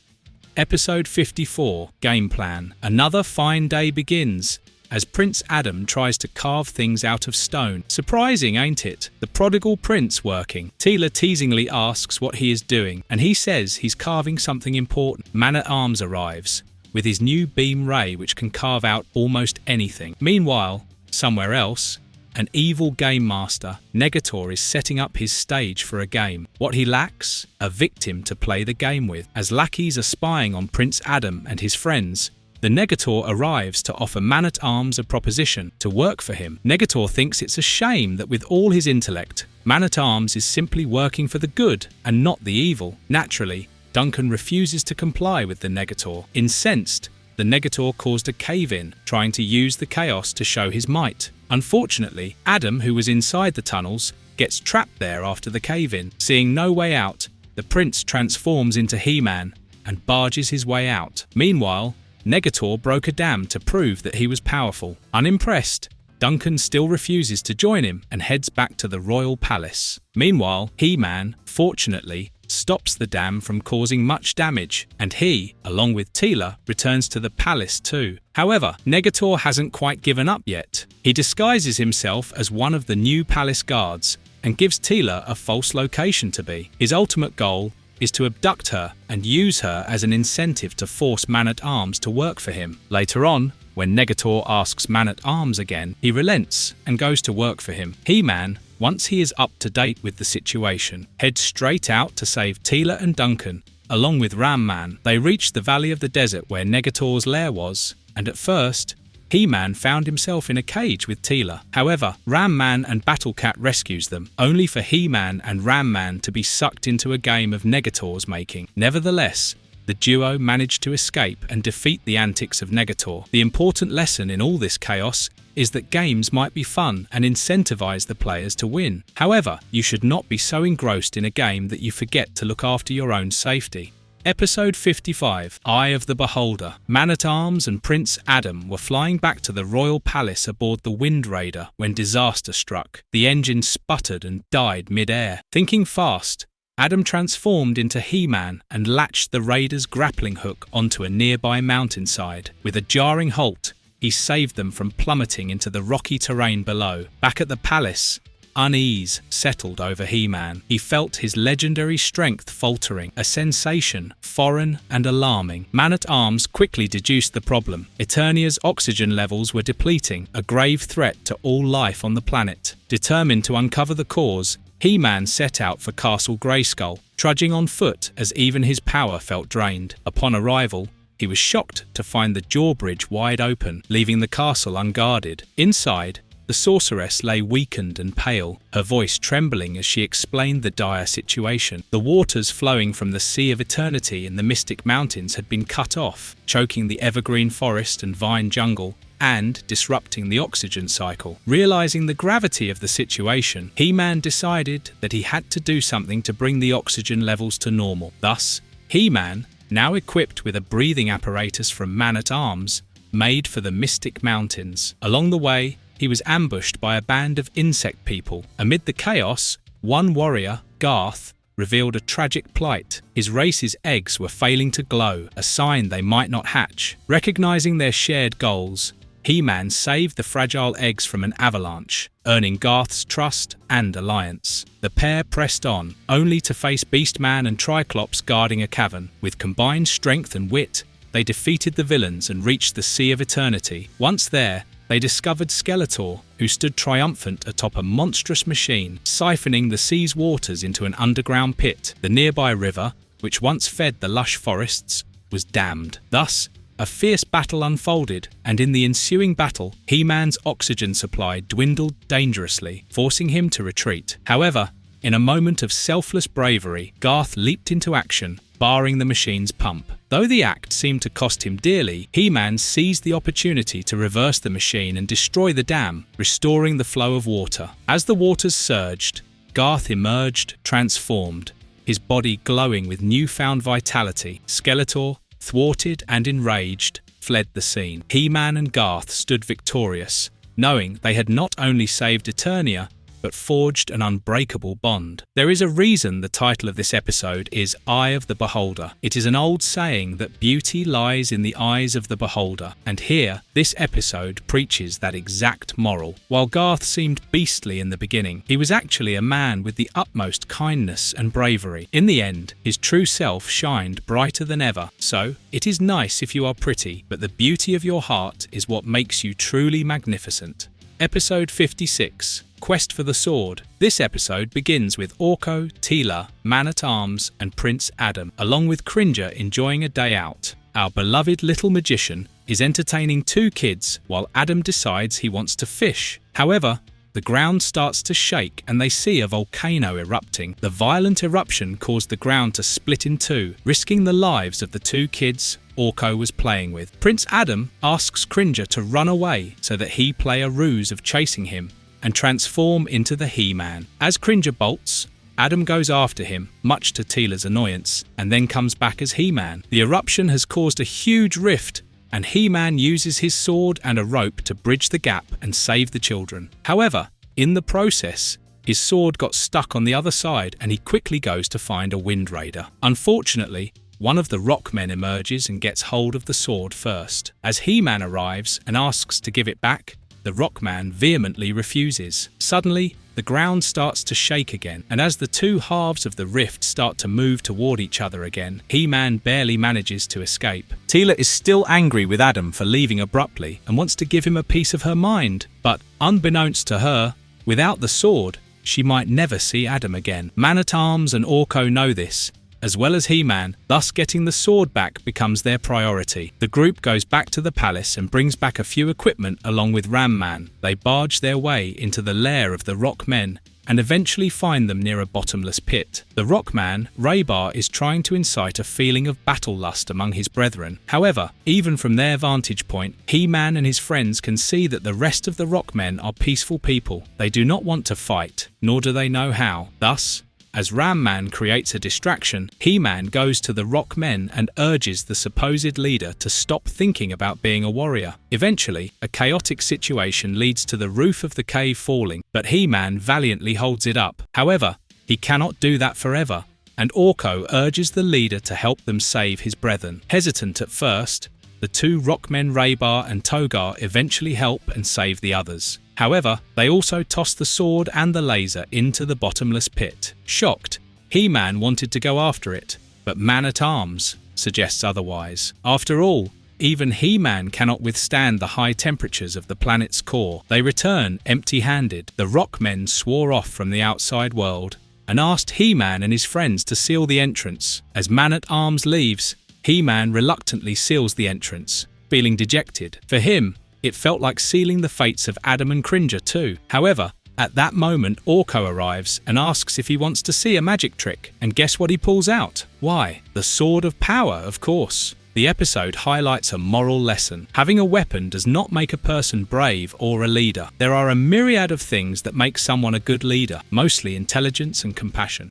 Episode 54, Game Plan. Another fine day begins as Prince Adam tries to carve things out of stone. Surprising, ain't it? The prodigal prince working. Tila teasingly asks what he is doing, and he says he's carving something important. Man-at-Arms arrives, with his new beam ray which can carve out almost anything. Meanwhile, somewhere else, an evil game master, Negator, is setting up his stage for a game. What he lacks? A victim to play the game with. As lackeys are spying on Prince Adam and his friends, the Negator arrives to offer Man-at-Arms a proposition to work for him. Negator thinks it's a shame that with all his intellect, Man-at-Arms is simply working for the good and not the evil. Naturally, Duncan refuses to comply with the Negator. Incensed, the Negator caused a cave-in, trying to use the chaos to show his might. Unfortunately, Adam, who was inside the tunnels, gets trapped there after the cave-in. Seeing no way out, the prince transforms into HeMan and barges his way out. Meanwhile, Negator broke a dam to prove that he was powerful. Unimpressed, Duncan still refuses to join him and heads back to the royal palace. Meanwhile, HeMan, fortunately, stops the dam from causing much damage, and he, along with Tila, returns to the palace too. However, Negator hasn't quite given up yet. He disguises himself as one of the new palace guards and gives Tila a false location to be. His ultimate goal is to abduct her and use her as an incentive to force Man-at-Arms to work for him. Later on, when Negator asks Man-at-Arms again, he relents and goes to work for him. HeMan, once he is up to date with the situation, heads straight out to save Tila and Duncan, along with Ram-Man. They reach the Valley of the Desert where Negator's lair was, and at first, HeMan found himself in a cage with Tila. However, Ram-Man and Battlecat rescues them, only for HeMan and Ram-Man to be sucked into a game of Negator's making. Nevertheless, the duo managed to escape and defeat the antics of Negator. The important lesson in all this chaos is that games might be fun and incentivize the players to win. However, you should not be so engrossed in a game that you forget to look after your own safety. Episode 55, Eye of the Beholder. Man-at-Arms and Prince Adam were flying back to the royal palace aboard the Wind Raider when disaster struck. The engine sputtered and died mid-air. Thinking fast, Adam transformed into HeMan and latched the Raider's grappling hook onto a nearby mountainside. With a jarring halt, he saved them from plummeting into the rocky terrain below. Back at the palace, unease settled over HeMan. He felt his legendary strength faltering, a sensation foreign and alarming. Man-at-Arms quickly deduced the problem. Eternia's oxygen levels were depleting, a grave threat to all life on the planet. Determined to uncover the cause, HeMan set out for Castle Grayskull, trudging on foot as even his power felt drained. Upon arrival, he was shocked to find the drawbridge wide open, leaving the castle unguarded. Inside, the sorceress lay weakened and pale, her voice trembling as she explained the dire situation. The waters flowing from the Sea of Eternity in the Mystic Mountains had been cut off, choking the evergreen forest and vine jungle, and disrupting the oxygen cycle. Realizing the gravity of the situation, HeMan decided that he had to do something to bring the oxygen levels to normal. Thus, HeMan, now equipped with a breathing apparatus from Man-at-Arms, made for the Mystic Mountains. Along the way, he was ambushed by a band of insect people. Amid the chaos, one warrior, Garth, revealed a tragic plight. His race's eggs were failing to glow, a sign they might not hatch. Recognizing their shared goals, HeMan saved the fragile eggs from an avalanche, earning Garth's trust and alliance. The pair pressed on, only to face Beastman and Triclops guarding a cavern. With combined strength and wit, they defeated the villains and reached the Sea of Eternity. Once there, they discovered Skeletor, who stood triumphant atop a monstrous machine, siphoning the sea's waters into an underground pit. The nearby river, which once fed the lush forests, was dammed. Thus, a fierce battle unfolded, and in the ensuing battle, HeMan's oxygen supply dwindled dangerously, forcing him to retreat. However, in a moment of selfless bravery, Garth leaped into action, barring the machine's pump. Though the act seemed to cost him dearly, HeMan seized the opportunity to reverse the machine and destroy the dam, restoring the flow of water. As the waters surged, Garth emerged transformed, his body glowing with newfound vitality. Skeletor, thwarted and enraged, fled the scene. HeMan and Garth stood victorious, knowing they had not only saved Eternia, but forged an unbreakable bond. There is a reason the title of this episode is Eye of the Beholder. It is an old saying that beauty lies in the eyes of the beholder, and here, this episode preaches that exact moral. While Garth seemed beastly in the beginning, he was actually a man with the utmost kindness and bravery. In the end, his true self shined brighter than ever. So, it is nice if you are pretty, but the beauty of your heart is what makes you truly magnificent. Episode 56. Quest for the Sword. This episode begins with Orko, Tila, Man-at-Arms, and Prince Adam, along with Cringer enjoying a day out. Our beloved little magician is entertaining two kids while Adam decides he wants to fish. However, the ground starts to shake and they see a volcano erupting. The violent eruption caused the ground to split in two, risking the lives of the two kids Orko was playing with. Prince Adam asks Cringer to run away so that he play a ruse of chasing him and transform into the HeMan. As Cringer bolts, Adam goes after him, much to Tila's annoyance, and then comes back as HeMan. The eruption has caused a huge rift, and HeMan uses his sword and a rope to bridge the gap and save the children. However, in the process, his sword got stuck on the other side and he quickly goes to find a Wind Raider. Unfortunately, one of the rock men emerges and gets hold of the sword first. As HeMan arrives and asks to give it back, the Rockman vehemently refuses. Suddenly, the ground starts to shake again, and as the two halves of the rift start to move toward each other again, HeMan barely manages to escape. Tila is still angry with Adam for leaving abruptly and wants to give him a piece of her mind, but unbeknownst to her, without the sword, she might never see Adam again. Man-at-Arms and Orko know this, as well as HeMan, thus getting the sword back becomes their priority. The group goes back to the palace and brings back a few equipment along with Ram-Man. They barge their way into the lair of the Rock Men and eventually find them near a bottomless pit. The Rockman, Raybar, is trying to incite a feeling of battle lust among his brethren. However, even from their vantage point, HeMan and his friends can see that the rest of the Rockmen are peaceful people. They do not want to fight, nor do they know how. Thus, as Ram-Man creates a distraction, HeMan goes to the Rock Men and urges the supposed leader to stop thinking about being a warrior. Eventually, a chaotic situation leads to the roof of the cave falling, but HeMan valiantly holds it up. However, he cannot do that forever, and Orko urges the leader to help them save his brethren. Hesitant at first, the two Rockmen Raybar and Togar eventually help and save the others. However, they also toss the sword and the laser into the bottomless pit. Shocked, HeMan wanted to go after it, but Man-at-Arms suggests otherwise. After all, even HeMan cannot withstand the high temperatures of the planet's core. They return empty-handed. The Rockmen swore off from the outside world and asked HeMan and his friends to seal the entrance. As Man-at-Arms leaves, HeMan reluctantly seals the entrance, feeling dejected. For him, it felt like sealing the fates of Adam and Cringer too. However, at that moment Orko arrives and asks if he wants to see a magic trick, and guess what he pulls out? Why, the Sword of Power, of course. The The episode highlights a moral lesson. Having a weapon does not make a person brave or a leader. There are a myriad of things that make someone a good leader, mostly intelligence and compassion.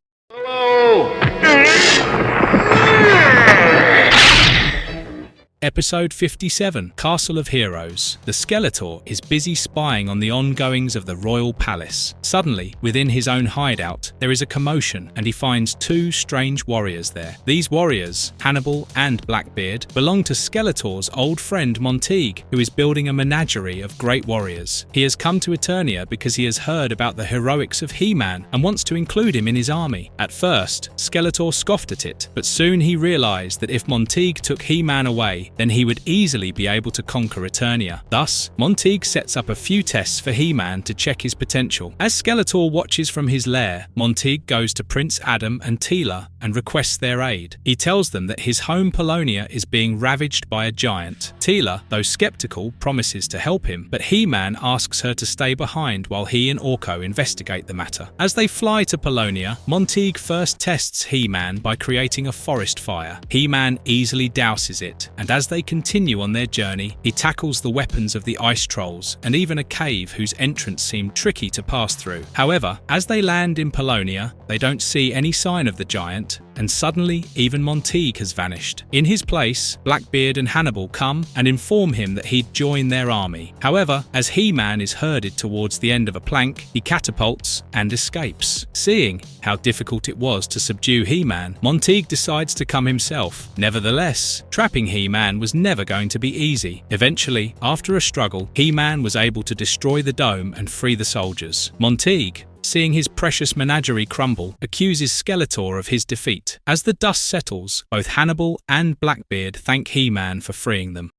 Episode 57, Castle of Heroes. The Skeletor is busy spying on the ongoings of the royal palace. Suddenly, within his own hideout, there is a commotion and he finds two strange warriors there. These warriors, Hannibal and Blackbeard, belong to Skeletor's old friend Monteague, who is building a menagerie of great warriors. He has come to Eternia because he has heard about the heroics of HeMan and wants to include him in his army. At first, Skeletor scoffed at it, but soon he realized that if Monteague took HeMan away, then he would easily be able to conquer Eternia. Thus, Monteague sets up a few tests for HeMan to check his potential. As Skeletor watches from his lair, Monteague goes to Prince Adam and Tila and requests their aid. He tells them that his home Polonia is being ravaged by a giant. Tila, though skeptical, promises to help him, but HeMan asks her to stay behind while he and Orko investigate the matter. As they fly to Polonia, Monteague first tests HeMan by creating a forest fire. HeMan easily douses it, and as they continue on their journey, he tackles the weapons of the ice trolls and even a cave whose entrance seemed tricky to pass through. However, as they land in Polonia, they don't see any sign of the giant, and suddenly even Monteague has vanished. In his place, Blackbeard and Hannibal come and inform him that he'd join their army. However, as HeMan is herded towards the end of a plank, he catapults and escapes. Seeing how difficult it was to subdue HeMan, Monteague decides to come himself. Nevertheless, trapping HeMan was never going to be easy. Eventually, after a struggle, HeMan was able to destroy the dome and free the soldiers. Monteague, seeing his precious menagerie crumble, accuses Skeletor of his defeat. As the dust settles, both Hannibal and Blackbeard thank HeMan for freeing them.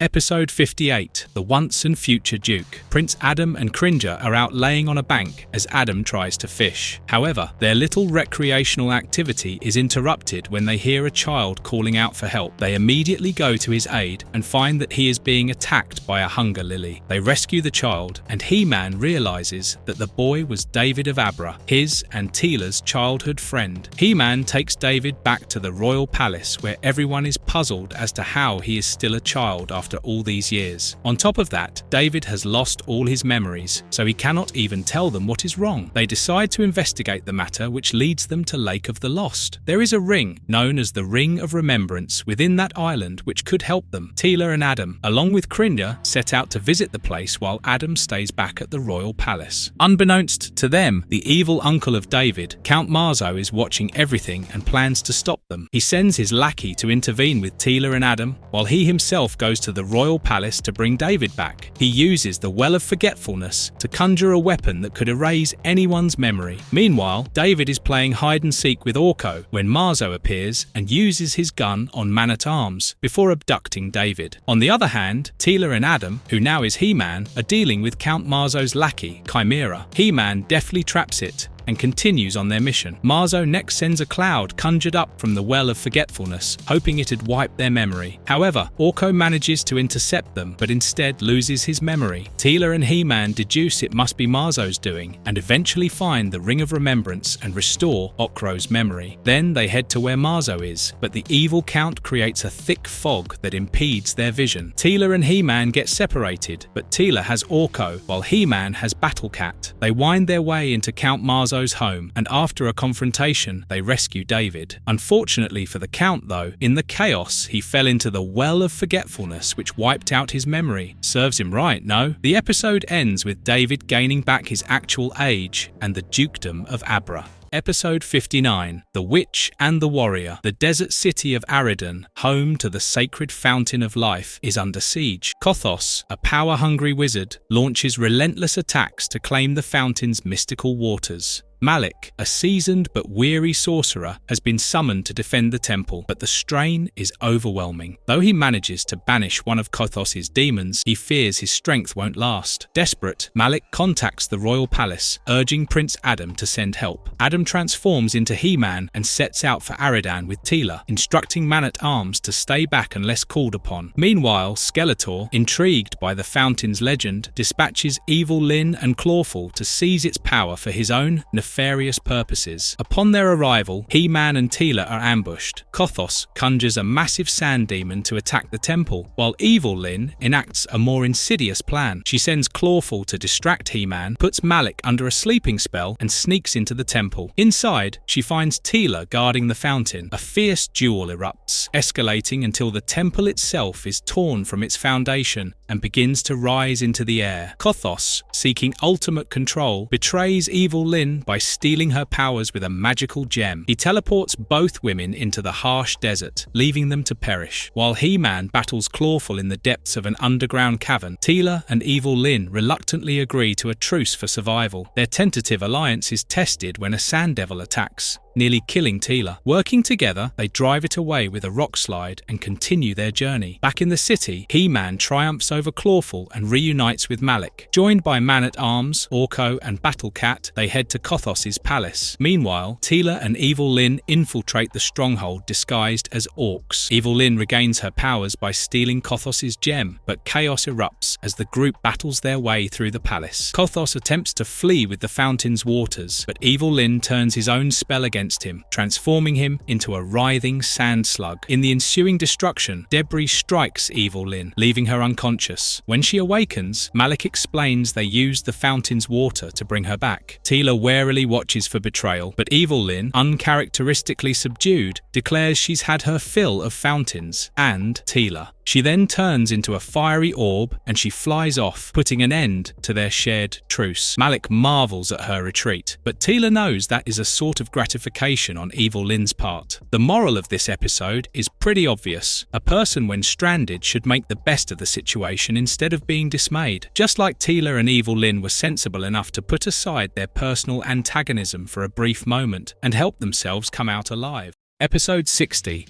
Episode 58, The Once and Future Duke. Prince Adam and Cringer are out laying on a bank as Adam tries to fish. However, their little recreational activity is interrupted when they hear a child calling out for help. They immediately go to his aid and find that he is being attacked by a hunger lily. They rescue the child, and HeMan realizes that the boy was David of Abra, his and Tila's childhood friend. HeMan takes David back to the royal palace where everyone is puzzled as to how he is still a child after all these years. On top of that, David has lost all his memories, so he cannot even tell them what is wrong. They decide to investigate the matter, which leads them to Lake of the Lost. There is a ring, known as the Ring of Remembrance, within that island which could help them. Tila and Adam, along with Cringer, set out to visit the place while Adam stays back at the royal palace. Unbeknownst to them, the evil uncle of David, Count Marzo, is watching everything and plans to stop them. He sends his lackey to intervene with Tila and Adam, while he himself goes to the royal palace to bring David back. He uses the Well of Forgetfulness to conjure a weapon that could erase anyone's memory. Meanwhile, David is playing hide and seek with Orko when Marzo appears and uses his gun on Man-at-Arms before abducting David. On the other hand, Tila and Adam, who now is HeMan, are dealing with Count Marzo's lackey, Chimera. HeMan deftly traps it and continues on their mission. Marzo next sends a cloud conjured up from the Well of Forgetfulness, hoping it'd wipe their memory. However, Orko manages to intercept them, but instead loses his memory. Tila and HeMan deduce it must be Marzo's doing, and eventually find the Ring of Remembrance and restore Okro's memory. Then they head to where Marzo is, but the evil Count creates a thick fog that impedes their vision. Tila and HeMan get separated, but Tila has Orko, while HeMan has Battle Cat. They wind their way into Count Marzo's home, and after a confrontation, they rescue David. Unfortunately for the Count though, in the chaos, he fell into the Well of Forgetfulness, which wiped out his memory. Serves him right, no? The episode ends with David gaining back his actual age and the dukedom of Abra. Episode 59, The Witch and the Warrior. The desert city of Aridon, home to the sacred fountain of life, is under siege. Kothos, a power-hungry wizard, launches relentless attacks to claim the fountain's mystical waters. Malik, a seasoned but weary sorcerer, has been summoned to defend the temple, but the strain is overwhelming. Though he manages to banish one of Kothos's demons, he fears his strength won't last. Desperate, Malik contacts the royal palace, urging Prince Adam to send help. Adam transforms into HeMan and sets out for Aridon with Tila, instructing Man-at-Arms to stay back unless called upon. Meanwhile, Skeletor, intrigued by the fountain's legend, dispatches evil Lynn and Clawful to seize its power for his own nefarious purposes. Upon their arrival, HeMan and Tila are ambushed. Kothos conjures a massive sand demon to attack the temple, while evil Lynn enacts a more insidious plan. She sends Clawful to distract HeMan, puts Malik under a sleeping spell, and sneaks into the temple. Inside, she finds Tila guarding the fountain. A fierce duel erupts, escalating until the temple itself is torn from its foundation and begins to rise into the air. Kothos, seeking ultimate control, betrays evil Lynn by stealing her powers with a magical gem. He teleports both women into the harsh desert, leaving them to perish. While HeMan battles Clawful in the depths of an underground cavern, Tila and evil Lynn reluctantly agree to a truce for survival. Their tentative alliance is tested when a sand devil attacks, nearly killing Tila. Working together, they drive it away with a rock slide and continue their journey. Back in the city, HeMan triumphs over Clawful and reunites with Malik. Joined by Man-at-Arms, Orko, and Battle Cat, they head to Kothos's palace. Meanwhile, Tila and evil Lynn infiltrate the stronghold disguised as orcs. Evil Lynn regains her powers by stealing Kothos's gem, but chaos erupts as the group battles their way through the palace. Kothos attempts to flee with the fountain's waters, but evil Lynn turns his own spell against him, transforming him into a writhing sand slug. In the ensuing destruction, debris strikes evil Lynn, leaving her unconscious. When she awakens, Malik explains they used the fountain's water to bring her back. Tila warily watches for betrayal, but evil Lynn, uncharacteristically subdued, declares she's had her fill of fountains and Tila. She then turns into a fiery orb and she flies off, putting an end to their shared truce. Malik marvels at her retreat, but Tila knows that is a sort of gratification on evil Lynn's part. The moral of this episode is pretty obvious. A person when stranded should make the best of the situation instead of being dismayed. Just like Tila and evil Lynn were sensible enough to put aside their personal antagonism for a brief moment and help themselves come out alive. Episode 60.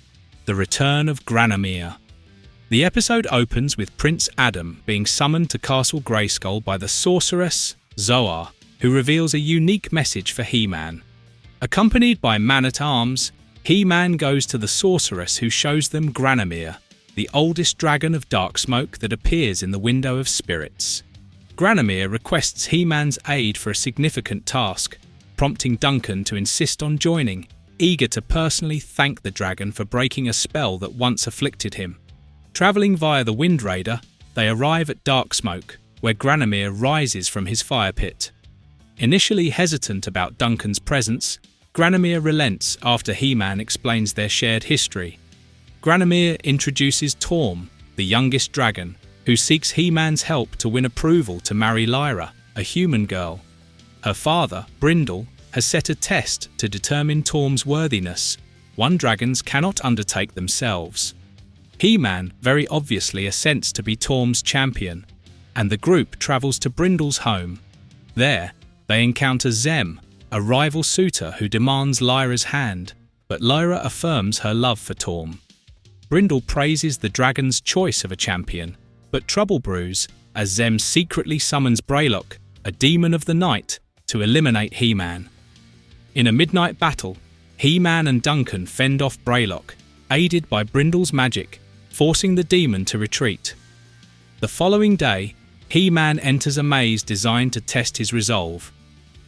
The Return of Granomir. The episode opens with Prince Adam being summoned to Castle Grayskull by the sorceress Zoar, who reveals a unique message for HeMan. Accompanied by Man-at-Arms, HeMan goes to the sorceress who shows them Granomir, the oldest dragon of dark smoke that appears in the Window of Spirits. Granomir requests HeMan's aid for a significant task, prompting Duncan to insist on joining, eager to personally thank the dragon for breaking a spell that once afflicted him. Travelling via the Wind Raider, they arrive at Darksmoke, where Granomir rises from his fire pit. Initially hesitant about Duncan's presence, Granomir relents after HeMan explains their shared history. Granomir introduces Torm, the youngest dragon, who seeks HeMan's help to win approval to marry Lyra, a human girl. Her father, Brindle, has set a test to determine Torm's worthiness, one dragons cannot undertake themselves. HeMan very obviously assents to be Torm's champion, and the group travels to Brindle's home. There, they encounter Zem, a rival suitor who demands Lyra's hand, but Lyra affirms her love for Torm. Brindle praises the dragon's choice of a champion, but trouble brews as Zem secretly summons Braylock, a demon of the night, to eliminate HeMan. In a midnight battle, HeMan and Duncan fend off Braylock, aided by Brindle's magic, forcing the demon to retreat. The following day, HeMan enters a maze designed to test his resolve.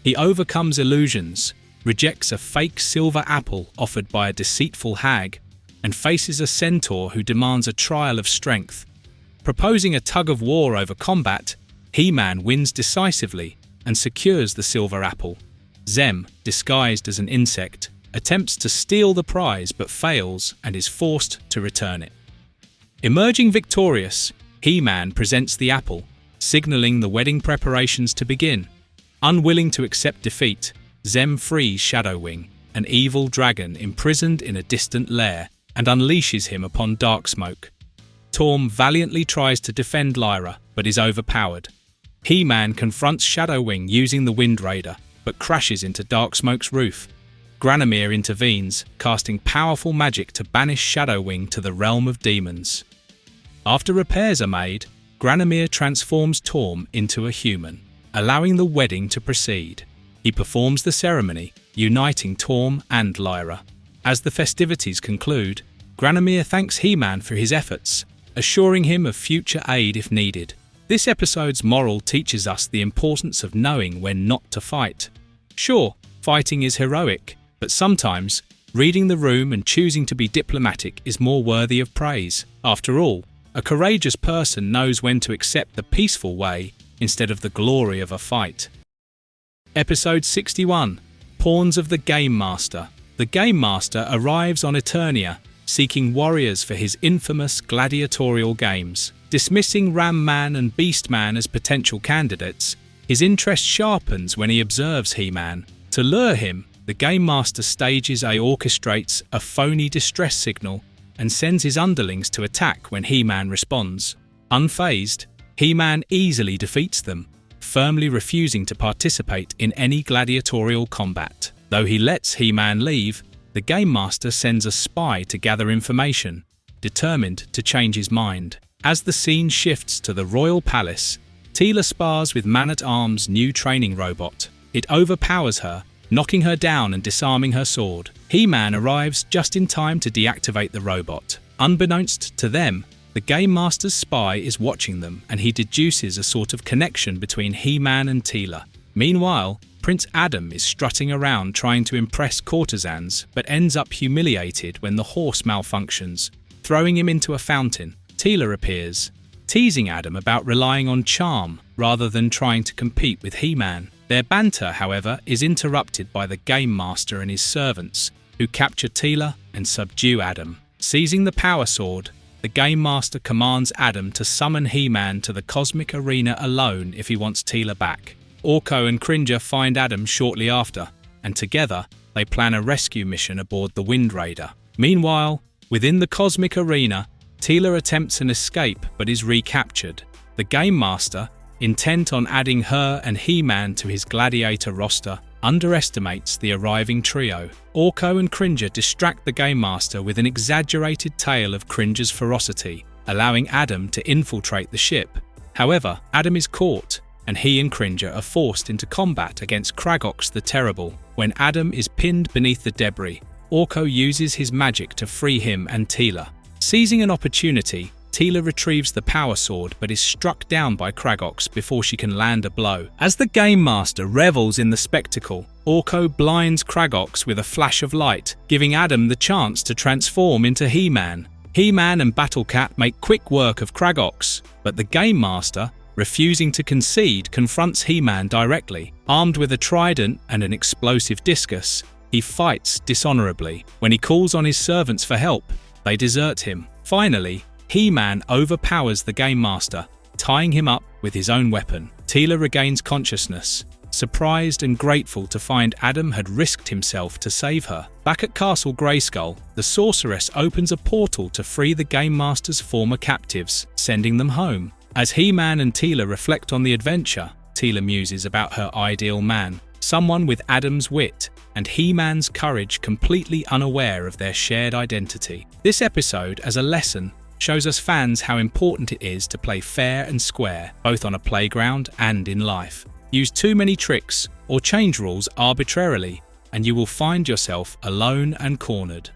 He overcomes illusions, rejects a fake silver apple offered by a deceitful hag, and faces a centaur who demands a trial of strength. Proposing a tug-of-war over combat, HeMan wins decisively and secures the silver apple. Zem, disguised as an insect, attempts to steal the prize but fails and is forced to return it. Emerging victorious, HeMan presents the apple, signaling the wedding preparations to begin. Unwilling to accept defeat, Zem frees Shadowwing, an evil dragon imprisoned in a distant lair, and unleashes him upon Darksmoke. Torm valiantly tries to defend Lyra, but is overpowered. HeMan confronts Shadowwing using the Wind Raider, but crashes into Darksmoke's roof. Granomir intervenes, casting powerful magic to banish Shadowwing to the realm of demons. After repairs are made, Granomir transforms Torm into a human, allowing the wedding to proceed. He performs the ceremony, uniting Torm and Lyra. As the festivities conclude, Granomir thanks HeMan for his efforts, assuring him of future aid if needed. This episode's moral teaches us the importance of knowing when not to fight. Sure, Fighting is heroic, but sometimes, reading the room and choosing to be diplomatic is more worthy of praise. After all, a courageous person knows when to accept the peaceful way instead of the glory of a fight. Episode 61. Pawns of the Game Master. The Game Master arrives on Eternia, seeking warriors for his infamous gladiatorial games. Dismissing Ram Man and Beast Man as potential candidates, his interest sharpens when he observes He-Man. To lure him, the Game Master orchestrates a phony distress signal and sends his underlings to attack when He-Man responds. Unfazed, He-Man easily defeats them, firmly refusing to participate in any gladiatorial combat. Though he lets He-Man leave, the Game Master sends a spy to gather information, determined to change his mind. As the scene shifts to the Royal Palace, Tilas spars with Man-at-Arms' new training robot. It overpowers her, knocking her down and disarming her sword. He-Man arrives just in time to deactivate the robot. Unbeknownst to them, the Game Master's spy is watching them, and he deduces a sort of connection between He-Man and Tila. Meanwhile, Prince Adam is strutting around trying to impress courtesans, but ends up humiliated when the horse malfunctions, throwing him into a fountain. Tila appears, teasing Adam about relying on charm rather than trying to compete with He-Man. Their banter, however, is interrupted by the Game Master and his servants, who capture Tila and subdue Adam. Seizing the Power Sword, the Game Master commands Adam to summon He-Man to the Cosmic Arena alone if he wants Tila back. Orko and Cringer find Adam shortly after, and together they plan a rescue mission aboard the Wind Raider. Meanwhile, within the Cosmic Arena, Tila attempts an escape but is recaptured. The Game Master, intent on adding her and He-Man to his gladiator roster, underestimates the arriving trio. Orko and Cringer distract the Game Master with an exaggerated tale of Cringer's ferocity, allowing Adam to infiltrate the ship. However, Adam is caught, and he and Cringer are forced into combat against Kragox the Terrible. When Adam is pinned beneath the debris, Orko uses his magic to free him and Tila. Seizing an opportunity, Tila retrieves the Power Sword but is struck down by Kragox before she can land a blow. As the Game Master revels in the spectacle, Orko blinds Kragox with a flash of light, giving Adam the chance to transform into He-Man. He-Man and Battle Cat make quick work of Kragox, but the Game Master, refusing to concede, confronts He-Man directly. Armed with a trident and an explosive discus, he fights dishonorably. When he calls on his servants for help, they desert him. Finally, He-Man overpowers the Game Master, tying him up with his own weapon. Tila regains consciousness, surprised and grateful to find Adam had risked himself to save her. Back at Castle Grayskull, the sorceress opens a portal to free the Game Master's former captives, sending them home. As He-Man and Tila reflect on the adventure, Tila muses about her ideal man, someone with Adam's wit and He-Man's courage, completely unaware of their shared identity. This episode, as a lesson, shows us fans how important it is to play fair and square, both on a playground and in life. Use too many tricks or change rules arbitrarily, and you will find yourself alone and cornered.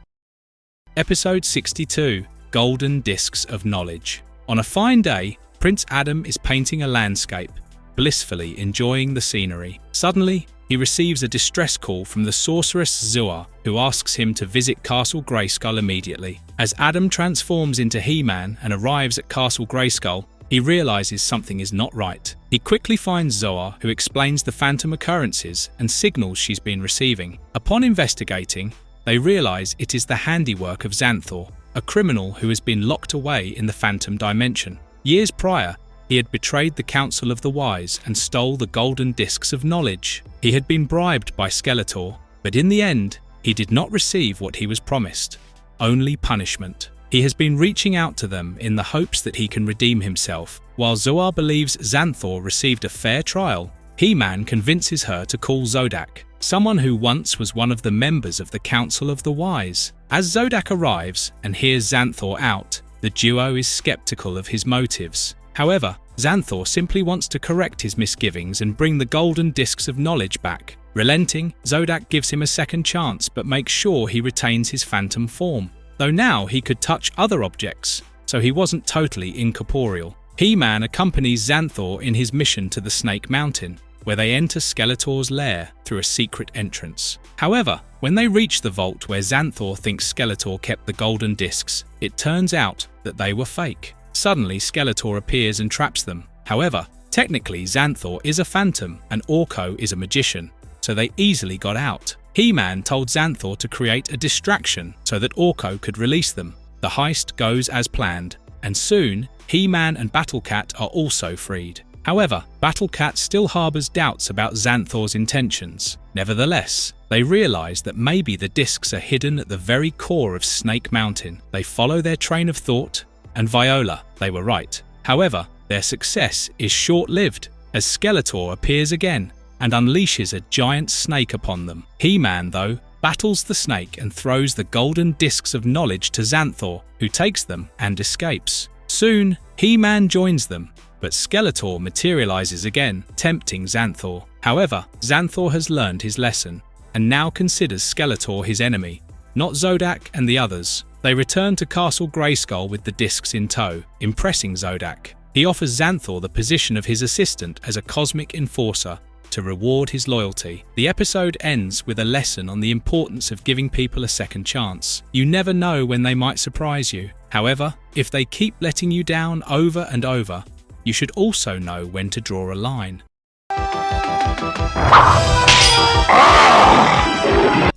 Episode 62. Golden Discs of Knowledge. On a fine day, Prince Adam is painting a landscape, blissfully enjoying the scenery. Suddenly, he receives a distress call from the sorceress Zoa, who asks him to visit Castle Grayskull immediately. As Adam transforms into He-Man and arrives at Castle Grayskull, he realizes something is not right. He quickly finds Zoa, who explains the phantom occurrences and signals she's been receiving. Upon investigating, they realize it is the handiwork of Xanthor, a criminal who has been locked away in the Phantom Dimension. Years prior, he had betrayed the Council of the Wise and stole the Golden Discs of Knowledge. He had been bribed by Skeletor, but in the end, he did not receive what he was promised, only punishment. He has been reaching out to them in the hopes that he can redeem himself. While Zoar believes Xanthor received a fair trial, He-Man convinces her to call Zodak, someone who once was one of the members of the Council of the Wise. As Zodak arrives and hears Xanthor out, the duo is skeptical of his motives. However, Xanthor simply wants to correct his misgivings and bring the Golden Discs of Knowledge back. Relenting, Zodak gives him a second chance but makes sure he retains his phantom form, though now he could touch other objects, so he wasn't totally incorporeal. He-Man accompanies Xanthor in his mission to the Snake Mountain. where they enter Skeletor's lair through a secret entrance. However, when they reach the vault where Xanthor thinks Skeletor kept the golden discs, it turns out that they were fake. Suddenly, Skeletor appears and traps them. However, technically Xanthor is a phantom and Orko is a magician, so they easily got out. HeMan told Xanthor to create a distraction so that Orko could release them. The heist goes as planned, and soon, HeMan and Battlecat are also freed. However, Battlecat still harbors doubts about Xanthor's intentions. Nevertheless, they realize that maybe the discs are hidden at the very core of Snake Mountain. They follow their train of thought, and Viola, they were right. However, their success is short-lived, as Skeletor appears again and unleashes a giant snake upon them. HeMan, though, battles the snake and throws the golden discs of knowledge to Xanthor, who takes them and escapes. Soon, HeMan joins them, but Skeletor materializes again, tempting Xanthor. However, Xanthor has learned his lesson and now considers Skeletor his enemy, not Zodak and the others. They return to Castle Grayskull with the discs in tow, impressing Zodak. He offers Xanthor the position of his assistant as a cosmic enforcer to reward his loyalty. The episode ends with a lesson on the importance of giving people a second chance. You never know when they might surprise you. However, if they keep letting you down over and over, you should also know when to draw a line.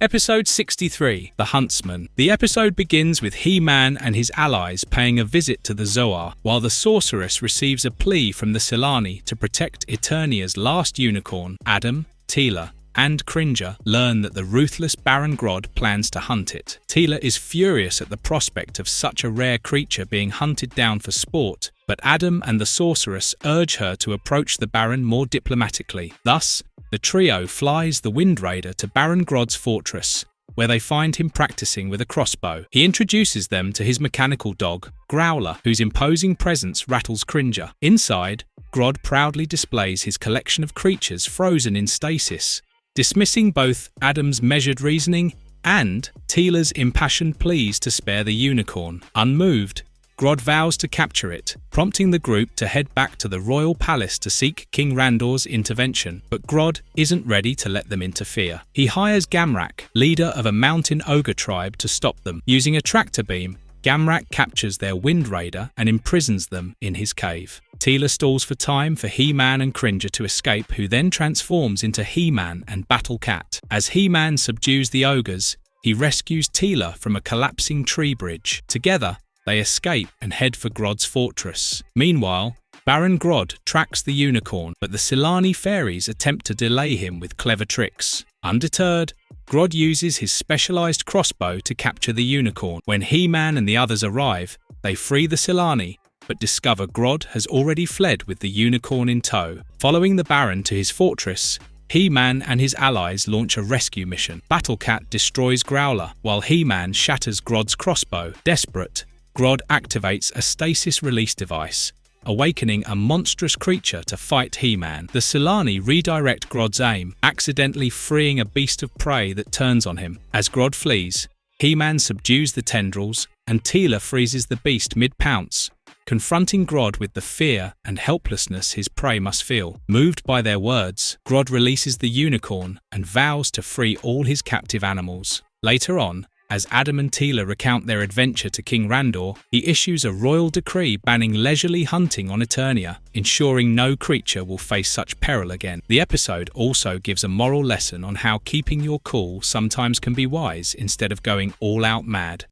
Episode 63, The Huntsman. The episode begins with HeMan and his allies paying a visit to the Zoar, while the sorceress receives a plea from the Silani to protect Eternia's last unicorn. Adam, Tila, and Cringer learn that the ruthless Baron Grodd plans to hunt it. Tila is furious at the prospect of such a rare creature being hunted down for sport, but Adam and the sorceress urge her to approach the Baron more diplomatically. Thus, the trio flies the Wind Raider to Baron Grodd's fortress, where they find him practicing with a crossbow. He introduces them to his mechanical dog, Growler, whose imposing presence rattles Cringer. Inside, Grodd proudly displays his collection of creatures frozen in stasis, dismissing both Adam's measured reasoning and Tila's impassioned pleas to spare the unicorn. Unmoved, Grodd vows to capture it, prompting the group to head back to the royal palace to seek King Randor's intervention. But Grodd isn't ready to let them interfere. He hires Gamrak, leader of a mountain ogre tribe, to stop them. Using a tractor beam, Gamrak captures their Wind Raider and imprisons them in his cave. Tila stalls for time for HeMan and Cringer to escape, who then transforms into HeMan and Battlecat. As HeMan subdues the ogres, he rescues Tila from a collapsing tree bridge. Together, they escape and head for Grodd's fortress. Meanwhile, Baron Grodd tracks the unicorn, but the Silani fairies attempt to delay him with clever tricks. Undeterred, Grodd uses his specialized crossbow to capture the unicorn. When HeMan and the others arrive, they free the Silani, but discover Grodd has already fled with the unicorn in tow. Following the Baron to his fortress, HeMan and his allies launch a rescue mission. Battlecat destroys Growler, while HeMan shatters Grodd's crossbow. Desperate, Grodd activates a stasis release device, awakening a monstrous creature to fight HeMan. The Silani redirect Grodd's aim, accidentally freeing a beast of prey that turns on him. As Grodd flees, HeMan subdues the tendrils, and Tila freezes the beast mid-pounce, confronting Grodd with the fear and helplessness his prey must feel. Moved by their words, Grodd releases the unicorn and vows to free all his captive animals. Later on, as Adam and Tila recount their adventure to King Randor, he issues a royal decree banning leisurely hunting on Eternia, ensuring no creature will face such peril again. The episode also gives a moral lesson on how keeping your cool sometimes can be wise instead of going all out mad.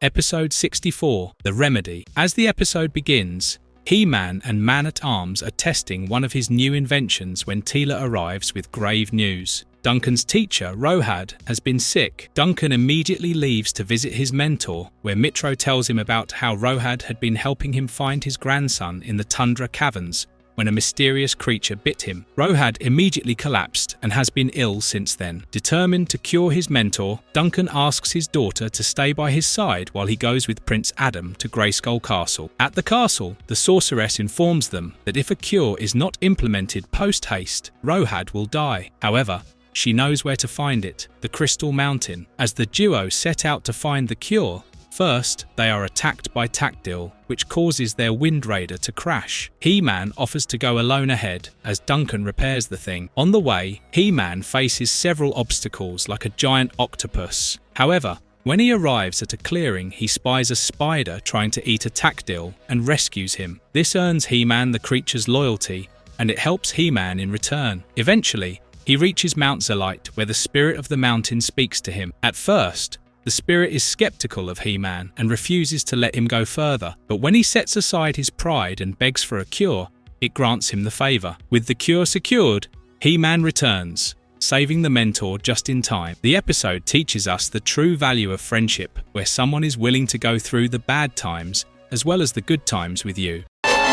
Episode 64, The Remedy. As the episode begins, HeMan and Man-at-Arms are testing one of his new inventions when Tila arrives with grave news. Duncan's teacher, Rohad, has been sick. Duncan immediately leaves to visit his mentor, where Mitro tells him about how Rohad had been helping him find his grandson in the Tundra Caverns when a mysterious creature bit him. Rohad immediately collapsed and has been ill since then. Determined to cure his mentor, Duncan asks his daughter to stay by his side while he goes with Prince Adam to Grayskull Castle. At the castle, the sorceress informs them that if a cure is not implemented post-haste, Rohad will die. However, she knows where to find it, the Crystal Mountain. As the duo set out to find the cure, First, they are attacked by Tactile, which causes their Wind Raider to crash. HeMan offers to go alone ahead as Duncan repairs the thing. On the way, HeMan faces several obstacles like a giant octopus. However, when he arrives at a clearing, he spies a spider trying to eat a Tactile and rescues him. This earns HeMan the creature's loyalty, and it helps HeMan in return. Eventually, he reaches Mount Zelite, where the spirit of the mountain speaks to him. At first, the spirit is skeptical of HeMan and refuses to let him go further, but when he sets aside his pride and begs for a cure, it grants him the favor. With the cure secured, HeMan returns, saving the mentor just in time. The episode teaches us the true value of friendship, where someone is willing to go through the bad times as well as the good times with you.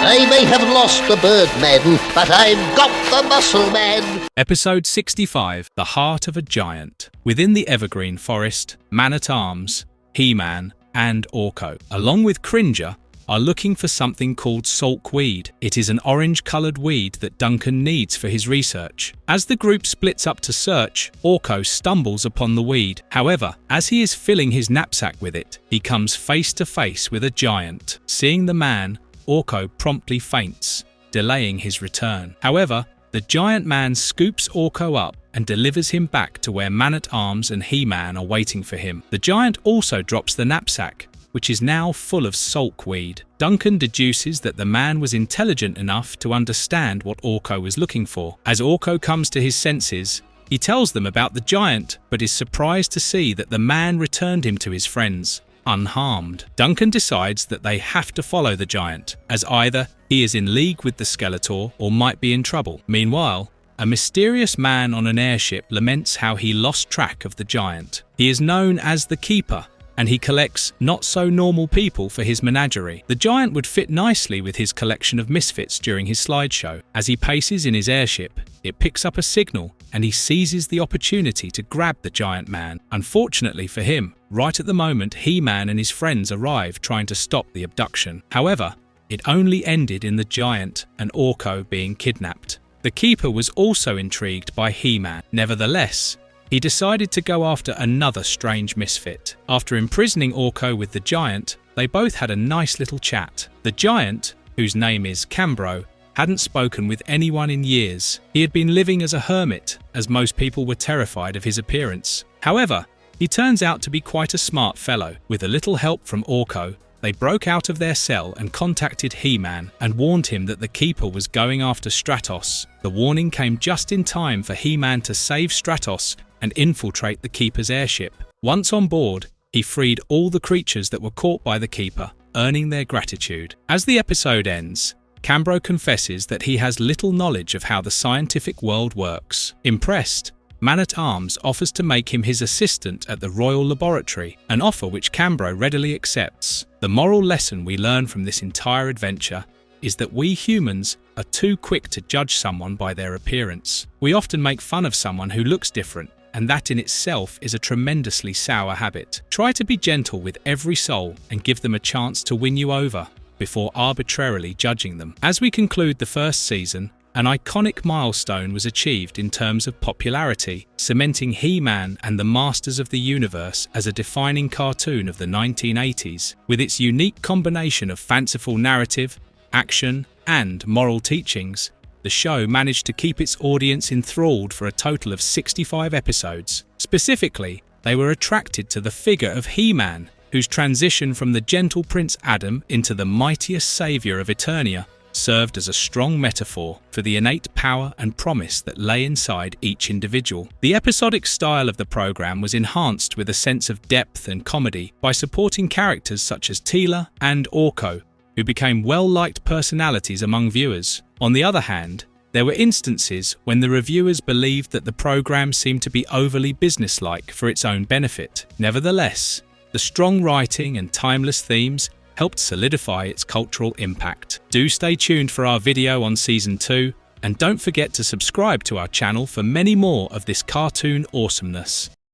I may have lost the Birdman, but I've got the Muscle Man. Episode 65, The Heart of a Giant. Within the Evergreen Forest, Man-at-Arms, HeMan, and Orko, along with Cringer, are looking for something called Saltweed. It is an orange-coloured weed that Duncan needs for his research. As the group splits up to search, Orko stumbles upon the weed. However, as he is filling his knapsack with it, he comes face to face with a giant. Seeing the man, Orko promptly faints, delaying his return. However, the giant man scoops Orko up and delivers him back to where Man-at-Arms and HeMan are waiting for him. The giant also drops the knapsack, which is now full of saltweed. Duncan deduces that the man was intelligent enough to understand what Orko was looking for. As Orko comes to his senses, he tells them about the giant, but is surprised to see that the man returned him to his friends, unharmed. Duncan decides that they have to follow the giant, as either he is in league with the Skeletor or might be in trouble. Meanwhile, a mysterious man on an airship laments how he lost track of the giant. He is known as the Keeper, and he collects not-so-normal people for his menagerie. The giant would fit nicely with his collection of misfits during his slideshow. As he paces in his airship, it picks up a signal, and he seizes the opportunity to grab the giant man. Unfortunately for him, right at the moment HeMan and his friends arrive trying to stop the abduction. However, it only ended in the giant and Orko being kidnapped. The Keeper was also intrigued by HeMan. Nevertheless, he decided to go after another strange misfit. After imprisoning Orko with the giant, they both had a nice little chat. The giant, whose name is Cambro, hadn't spoken with anyone in years. He had been living as a hermit, as most people were terrified of his appearance. However, he turns out to be quite a smart fellow. With a little help from Orko, they broke out of their cell and contacted HeMan and warned him that the Keeper was going after Stratos. The warning came just in time for HeMan to save Stratos and infiltrate the Keeper's airship. Once on board, he freed all the creatures that were caught by the Keeper, earning their gratitude. As the episode ends, Cambro confesses that he has little knowledge of how the scientific world works. Impressed, Man-at-Arms offers to make him his assistant at the Royal Laboratory, an offer which Cambro readily accepts. The moral lesson we learn from this entire adventure is that we humans are too quick to judge someone by their appearance. We often make fun of someone who looks different, and that in itself is a tremendously sour habit. Try to be gentle with every soul and give them a chance to win you over before arbitrarily judging them. As we conclude the first season, an iconic milestone was achieved in terms of popularity, cementing HeMan and the Masters of the Universe as a defining cartoon of the 1980s. With its unique combination of fanciful narrative, action, and moral teachings, the show managed to keep its audience enthralled for a total of 65 episodes. Specifically, they were attracted to the figure of HeMan, whose transition from the gentle Prince Adam into the mightiest savior of Eternia served as a strong metaphor for the innate power and promise that lay inside each individual. The episodic style of the program was enhanced with a sense of depth and comedy by supporting characters such as Tilas and Orko, who became well-liked personalities among viewers. On the other hand, there were instances when the reviewers believed that the program seemed to be overly businesslike for its own benefit. Nevertheless, the strong writing and timeless themes helped solidify its cultural impact. Do stay tuned for our video on Season 2, and don't forget to subscribe to our channel for many more of this cartoon awesomeness.